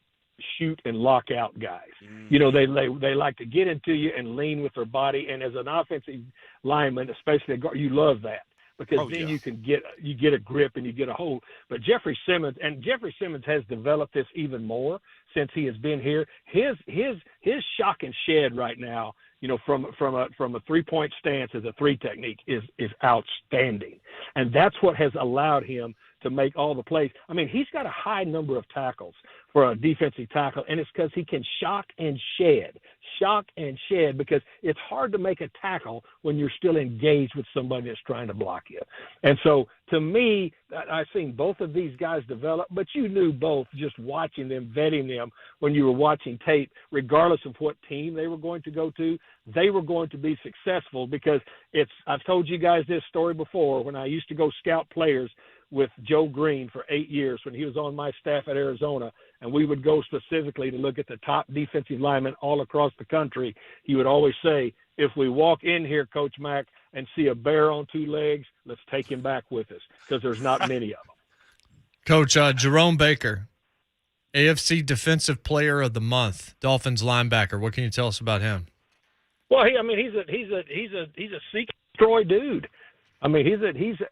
shoot and lock out guys. They like to get into you and lean with their body. And as an offensive lineman, especially a guard, you love that because you can get a grip and you get a hold. But Jeffrey Simmons has developed this even more since he has been here. His shock and shed right now, from a 3-point stance as a 3 technique is outstanding. And that's what has allowed him to make all the plays. I mean, he's got a high number of tackles for a defensive tackle, and it's because he can shock and shed, because it's hard to make a tackle when you're still engaged with somebody that's trying to block you. And so, to me, I've seen both of these guys develop, but you knew both just watching them, vetting them when you were watching tape, regardless of what team they were going to go to, they were going to be successful because I've told you guys this story before when I used to go scout players with Joe Green for 8 years when he was on my staff at Arizona, and we would go specifically to look at the top defensive linemen all across the country. He would always say, if we walk in here, Coach Mack, and see a bear on two legs, let's take him back with us because there's not many of them. Coach, Jerome Baker, AFC Defensive Player of the Month, Dolphins linebacker. What can you tell us about him? Well, he's a seek and destroy dude. I mean,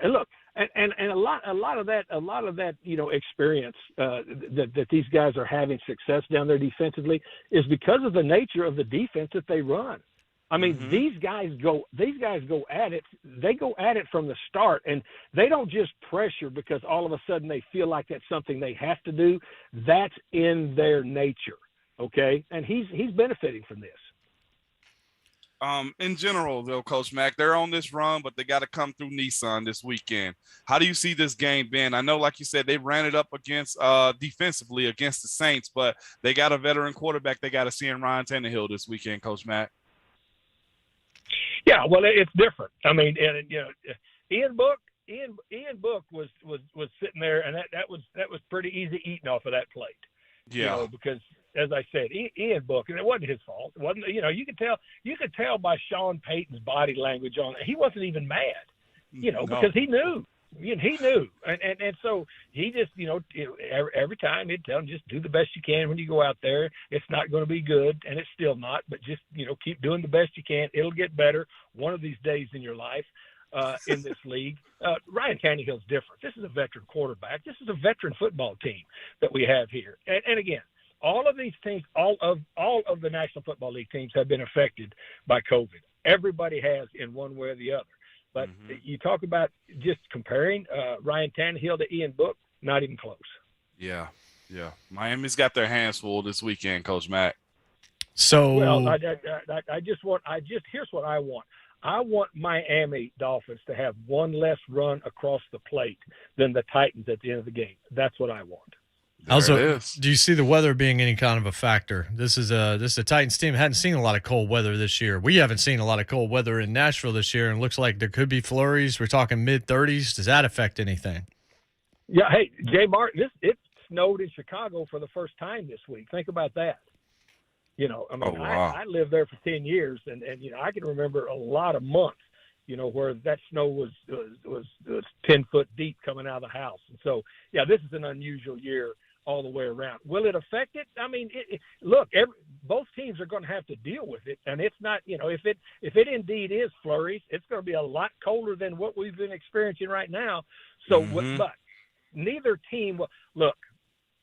look, and a lot of that experience that these guys are having success down there defensively is because of the nature of the defense that they run. I mean, these guys go at it. They go at it from the start, and they don't just pressure because all of a sudden they feel like that's something they have to do. That's in their nature, okay? And he's benefiting from this. In general, though, Coach Mack, they're on this run, but they got to come through Nissan this weekend. How do you see this game being? I know, like you said, they ran it up against defensively against the Saints, but they got a veteran quarterback they got to see in Ryan Tannehill this weekend, Coach Mack. Yeah, well, it's different. I mean, Ian Book was sitting there, and that was pretty easy eating off of that plate. Yeah, because as I said, Ian Book, and it wasn't his fault. It wasn't, you could tell by Sean Payton's body language on it. He wasn't even mad, because he knew. He knew, and so he just, every time he'd tell him, just do the best you can when you go out there. It's not going to be good, and it's still not, but just, keep doing the best you can. It'll get better one of these days in your life in this league. Ryan Tannehill's different. This is a veteran quarterback. This is a veteran football team that we have here. And again, all of these teams, all of the National Football League teams have been affected by COVID. Everybody has in one way or the other. But you talk about just comparing Ryan Tannehill to Ian Book, not even close. Yeah. Miami's got their hands full this weekend, Coach Mack. So, well, here's what I want. I want Miami Dolphins to have one less run across the plate than the Titans at the end of the game. That's what I want. Also, do you see the weather being any kind of a factor? This is a Titans team. Hadn't seen a lot of cold weather this year. We haven't seen a lot of cold weather in Nashville this year, and it looks like there could be flurries. We're talking mid-30s. Does that affect anything? Yeah. Hey, JMart, it snowed in Chicago for the first time this week. Think about that. I lived there for 10 years, and I can remember a lot of months, where that snow was 10 foot deep coming out of the house. And so, yeah, this is an unusual year all the way around. Will it affect it? I mean, look, both teams are going to have to deal with it, and it's not, if it indeed is flurries, it's going to be a lot colder than what we've been experiencing right now. So, but neither team. Look,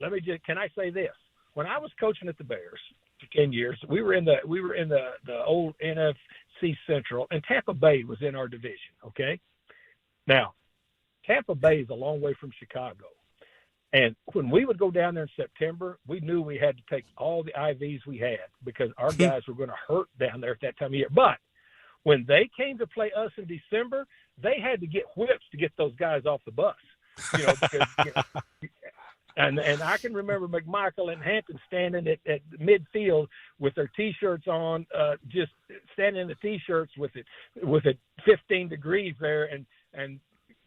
can I say this? When I was coaching at the Bears for 10 years, we were in the old NFC Central, and Tampa Bay was in our division. Okay, now Tampa Bay is a long way from Chicago. And when we would go down there in September, we knew we had to take all the IVs we had because our guys were going to hurt down there at that time of year. But when they came to play us in December, they had to get whips to get those guys off the bus. Because, and I can remember McMichael and Hampton standing at midfield with their T-shirts on, just standing in the T-shirts with it 15 degrees there, and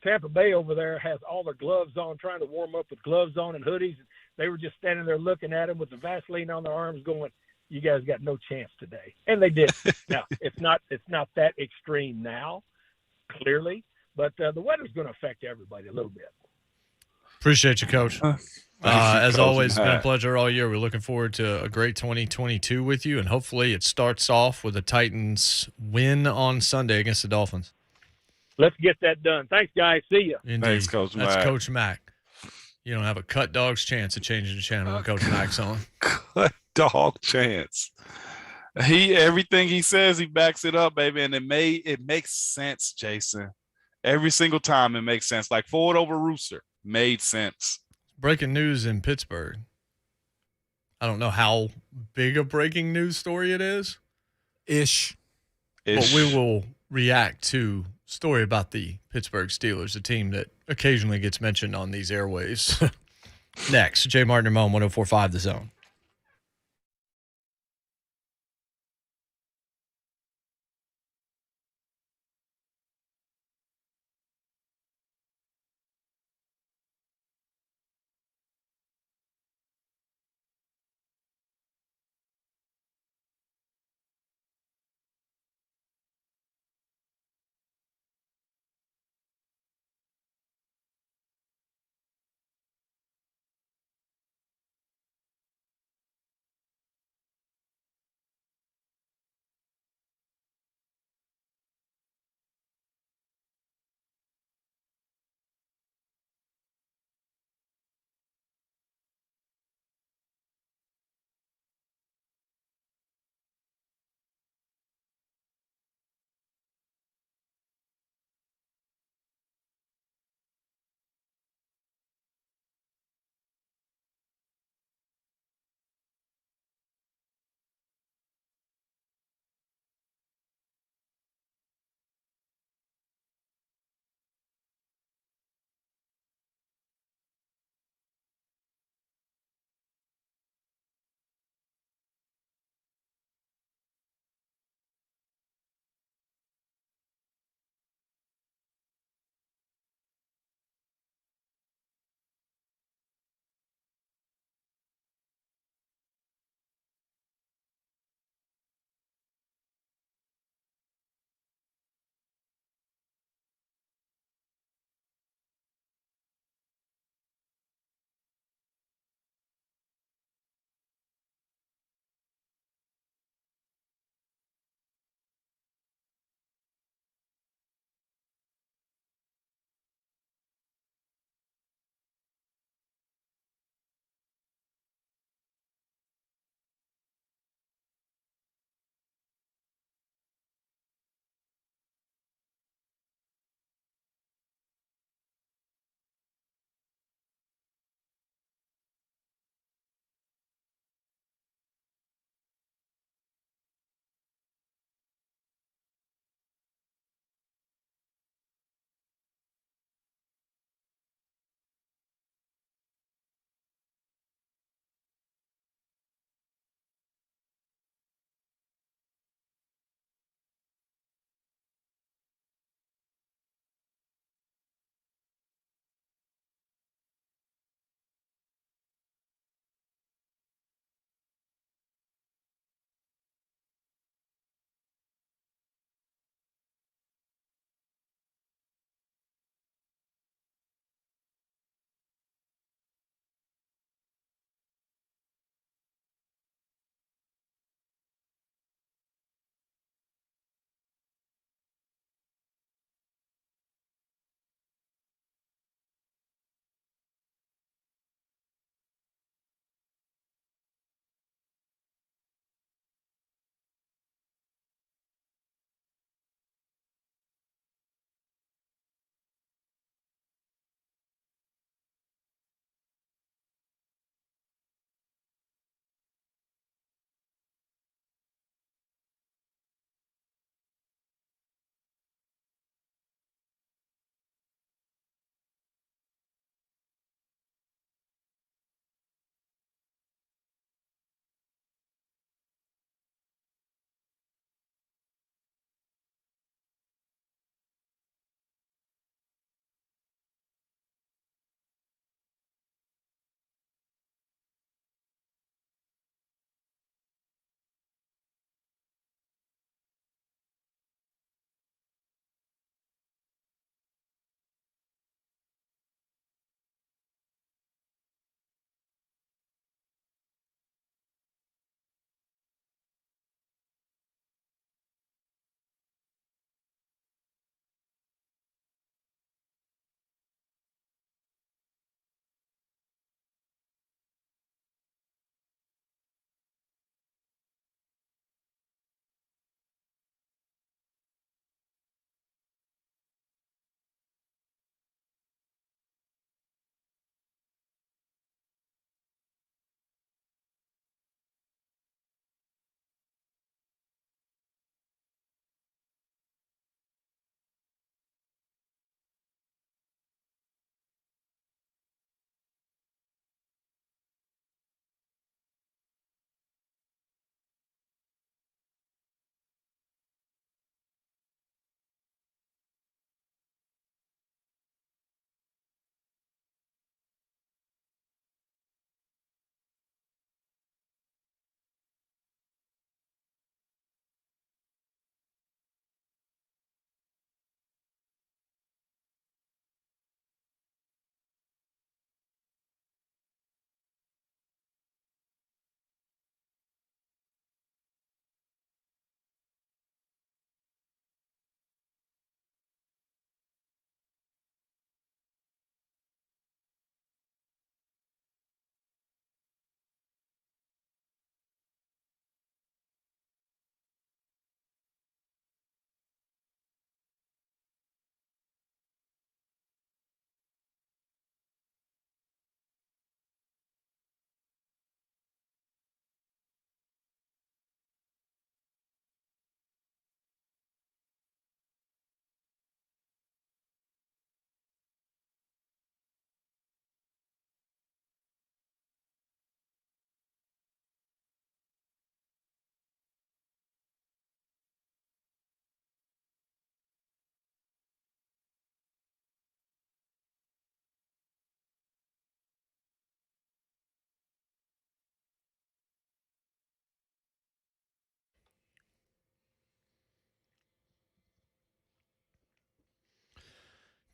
Tampa Bay over there has all their gloves on, trying to warm up with gloves on and hoodies. They were just standing there looking at them with the Vaseline on their arms going, you guys got no chance today. And they did. Now, it's not that extreme now, clearly, but the weather's going to affect everybody a little bit. Appreciate you, Coach. As always, it's been a pleasure all year. We're looking forward to a great 2022 with you, and hopefully it starts off with a Titans win on Sunday against the Dolphins. Let's get that done. Thanks, guys. See you. Indeed. Thanks, Coach Mack. That's Coach Mack. You don't have a cut dog's chance of changing the channel when Coach Mack's on. Cut dog chance. Everything he says, he backs it up, baby, and it makes sense, Jason. Every single time it makes sense. Like forward over Rooster. made sense. Breaking news in Pittsburgh. I don't know how big a breaking news story it is. Ish. But we will react to story about the Pittsburgh Steelers, a team that occasionally gets mentioned on these airwaves. Next, JMart Ramon, 104.5 The Zone.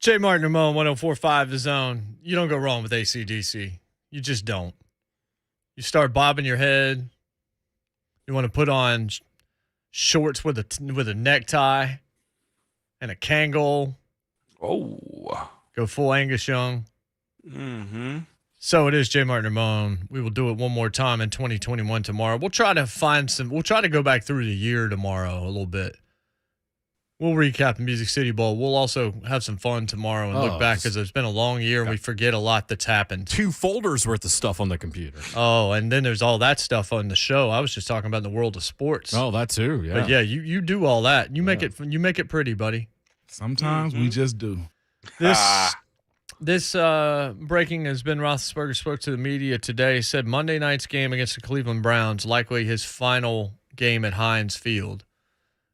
JMart Ramon, 104.5 The Zone. You don't go wrong with AC/DC. You just don't. You start bobbing your head. You want to put on shorts with a necktie and a Kangol. Oh. Go full Angus Young. Mm-hmm. So it is JMart Ramon. We will do it one more time in 2021 tomorrow. We'll try to go back through the year tomorrow a little bit. We'll recap the Music City Bowl. We'll also have some fun tomorrow and look back because it's been a long year and we forget a lot that's happened. 2 folders worth of stuff on the computer. Oh, and then there's all that stuff on the show. I was just talking about in the world of sports. Oh, that too, yeah. But yeah, you do all that. You make it pretty, buddy. Sometimes we just do. This breaking has been Roethlisberger spoke to the media today, said Monday night's game against the Cleveland Browns, likely his final game at Heinz Field.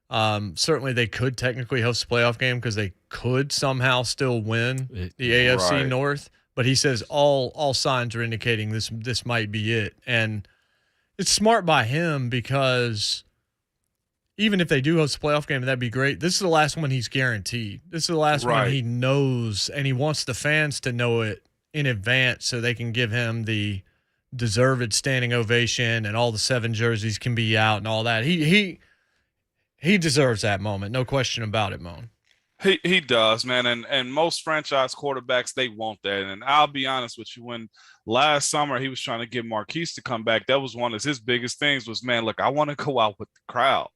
Certainly they could technically host a playoff game because they could somehow still win the AFC North. But he says all signs are indicating this might be it. And it's smart by him because even if they do host a playoff game, that'd be great. This is the last one he's guaranteed. This is the last one he knows, and he wants the fans to know it in advance so they can give him the deserved standing ovation and all the 7 jerseys can be out and all that. He deserves that moment, no question about it, Moan. He does, man, and most franchise quarterbacks, they want that. And I'll be honest with you, when last summer he was trying to get Marquise to come back, that was one of his biggest things was, man, look, I want to go out with the crowd.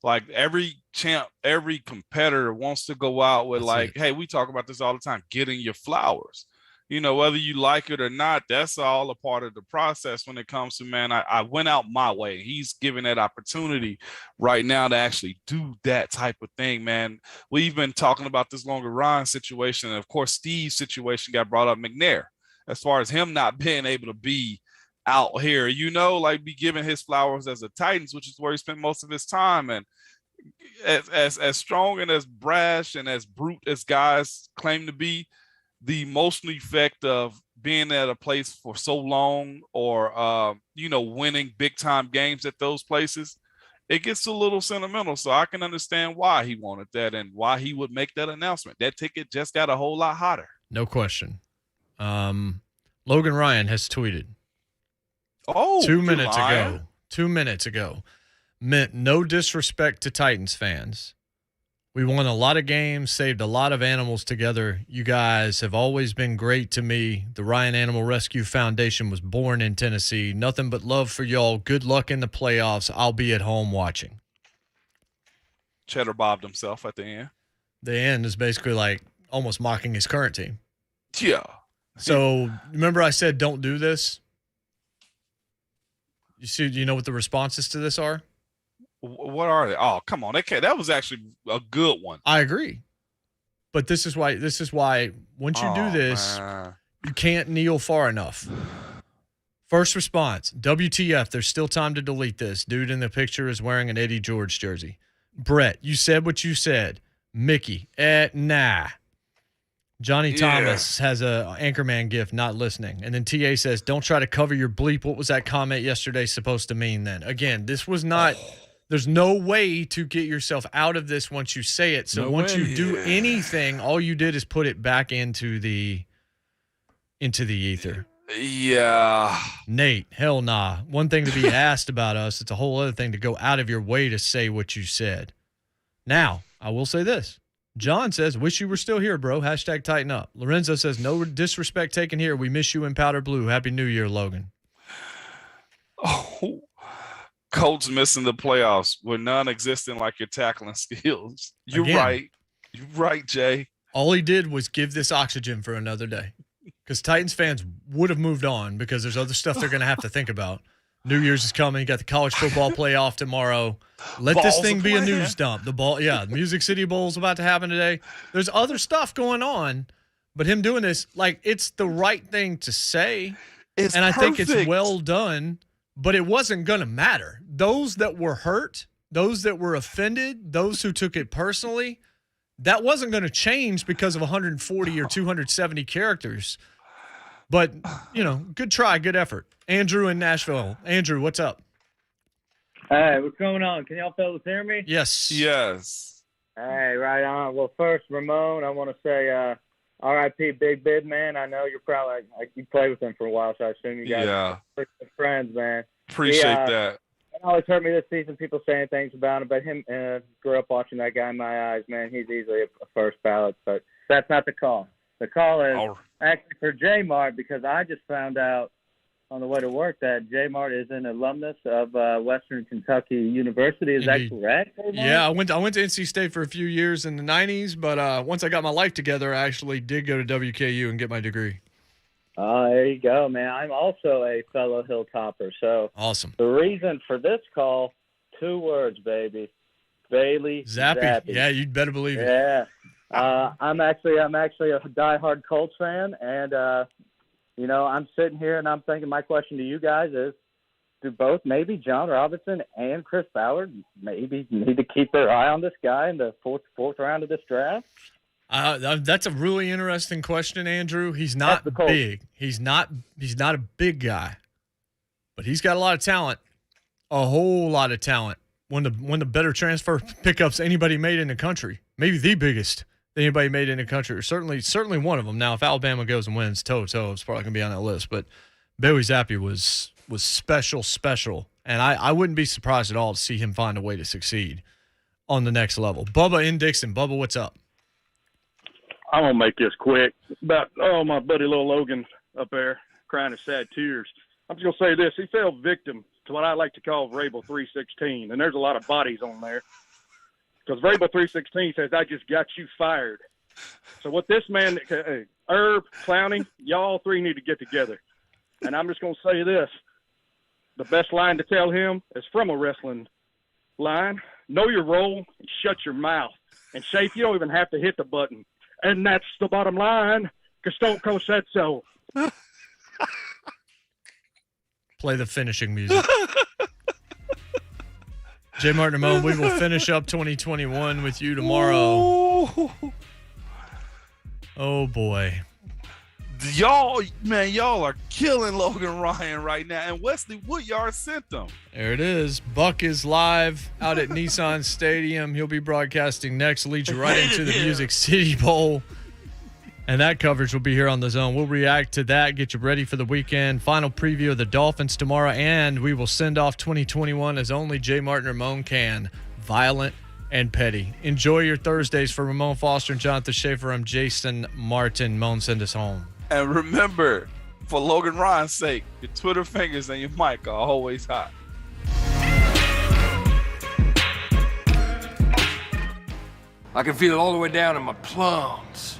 Like every champ, every competitor wants to go out with hey, we talk about this all the time, getting your flowers. You know, whether you like it or not, that's all a part of the process when it comes to, man, I went out my way. He's given that opportunity right now to actually do that type of thing, man. We've been talking about this Logan Ryan situation. And of course, Steve's situation got brought up, McNair, as far as him not being able to be out here, be giving his flowers as a Titans, which is where he spent most of his time. And as strong and as brash and as brute as guys claim to be, the emotional effect of being at a place for so long or, winning big time games at those places, it gets a little sentimental. So I can understand why he wanted that and why he would make that announcement. That ticket just got a whole lot hotter. No question. Logan Ryan has tweeted. 2 minutes ago. 2 minutes ago. Meant no disrespect to Titans fans. We won a lot of games, saved a lot of animals together. You guys have always been great to me. The Ryan Animal Rescue Foundation was born in Tennessee. Nothing but love for y'all. Good luck in the playoffs. I'll be at home watching. Cheddar bobbed himself at the end. The end is basically like almost mocking his current team. Yeah. So remember I said don't do this? Do you know what the responses to this are? What are they? Oh, come on. That was actually a good one. I agree. But this is why once you do this, you can't kneel far enough. First response, WTF, there's still time to delete this. Dude in the picture is wearing an Eddie George jersey. Brett, you said what you said. Mickey, nah. Johnny Thomas has a Anchorman gift, not listening. And then TA says, don't try to cover your bleep. What was that comment yesterday supposed to mean then? Again, this was not – there's no way to get yourself out of this once you say it. So once you do anything, all you did is put it back into the ether. Yeah. Nate, hell nah. One thing to be asked about us, it's a whole other thing to go out of your way to say what you said. Now, I will say this. John says, wish you were still here, bro. Hashtag tighten up. Lorenzo says, no disrespect taken here. We miss you in powder blue. Happy New Year, Logan. Oh, Colts missing the playoffs with non-existent like your tackling skills. You're right. You're right, Jay. All he did was give this oxygen for another day because Titans fans would have moved on because there's other stuff they're going to have to think about. New Year's is coming. You got the college football playoff tomorrow. Let this thing be a news dump. The Music City Bowl is about to happen today. There's other stuff going on, but him doing this, it's the right thing to say. I think it's well done, but it wasn't going to matter. Those that were hurt, those that were offended, those who took it personally, that wasn't going to change because of 140 or 270 characters. But, good try, good effort. Andrew in Nashville. Andrew, what's up? Hey, what's going on? Can y'all fellas hear me? Yes. Yes. Hey, right on. Well, first, Ramon, I want to say R.I.P. Big Bid, man. I know you're probably you played with him for a while, so I assume you guys are friends, man. Appreciate that. It always hurt me this season, people saying things about him, but him grew up watching that guy in my eyes, man. He's easily a first ballot, but that's not the call. The call is actually for JMart, because I just found out on the way to work that JMart is an alumnus of Western Kentucky University. Is that correct? JMart? Yeah, I went to NC State for a few years in the 90s, but once I got my life together, I actually did go to WKU and get my degree. There you go, man. I'm also a fellow Hilltopper. So awesome. The reason for this call, 2 words, baby. Bailey Zappi. Yeah, you'd better believe it. Yeah. I'm actually a diehard Colts fan, and I'm sitting here and I'm thinking my question to you guys is, do both maybe John Robinson and Chris Ballard maybe need to keep their eye on this guy in the fourth round of this draft? That's a really interesting question, Andrew. He's not big. He's not a big guy, but he's got a lot of talent, a whole lot of talent. One of the better transfer pickups anybody made in the country, maybe the biggest that anybody made in the country, or certainly one of them. Now, if Alabama goes and wins toe-to-toe, it's probably going to be on that list. But Bailey Zappi was special, and I wouldn't be surprised at all to see him find a way to succeed on the next level. Bubba in Dixon. Bubba, what's up? I'm going to make this quick. About, my buddy little Logan up there crying his sad tears. I'm just going to say this. He fell victim to what I like to call Vrabel 316, and there's a lot of bodies on there. Because Vrabel 316 says, I just got you fired. So what this man, Herb, Clowney, y'all 3 need to get together. And I'm just going to say this. The best line to tell him is from a wrestling line. Know your role and shut your mouth. And Shafe, you don't even have to hit the button. And that's the bottom line, because Stone Cold said so. Play the finishing music. JMart Ramon, we will finish up 2021 with you tomorrow. Oh, boy. Y'all are killing Logan Ryan right now. And Wesley Woodyard sent them. There it is. Buck is live out at Nissan Stadium. He'll be broadcasting next. Lead you right into the Music City Bowl. And that coverage will be here on The Zone. We'll react to that, get you ready for the weekend. Final preview of the Dolphins tomorrow. And we will send off 2021 as only JMart Ramon can. Violent and petty. Enjoy your Thursdays. For Ramon Foster and Jonathan Schaefer, I'm Jason Martin. Moan, send us home. And remember, for Logan Ryan's sake, your Twitter fingers and your mic are always hot. I can feel it all the way down in my plums.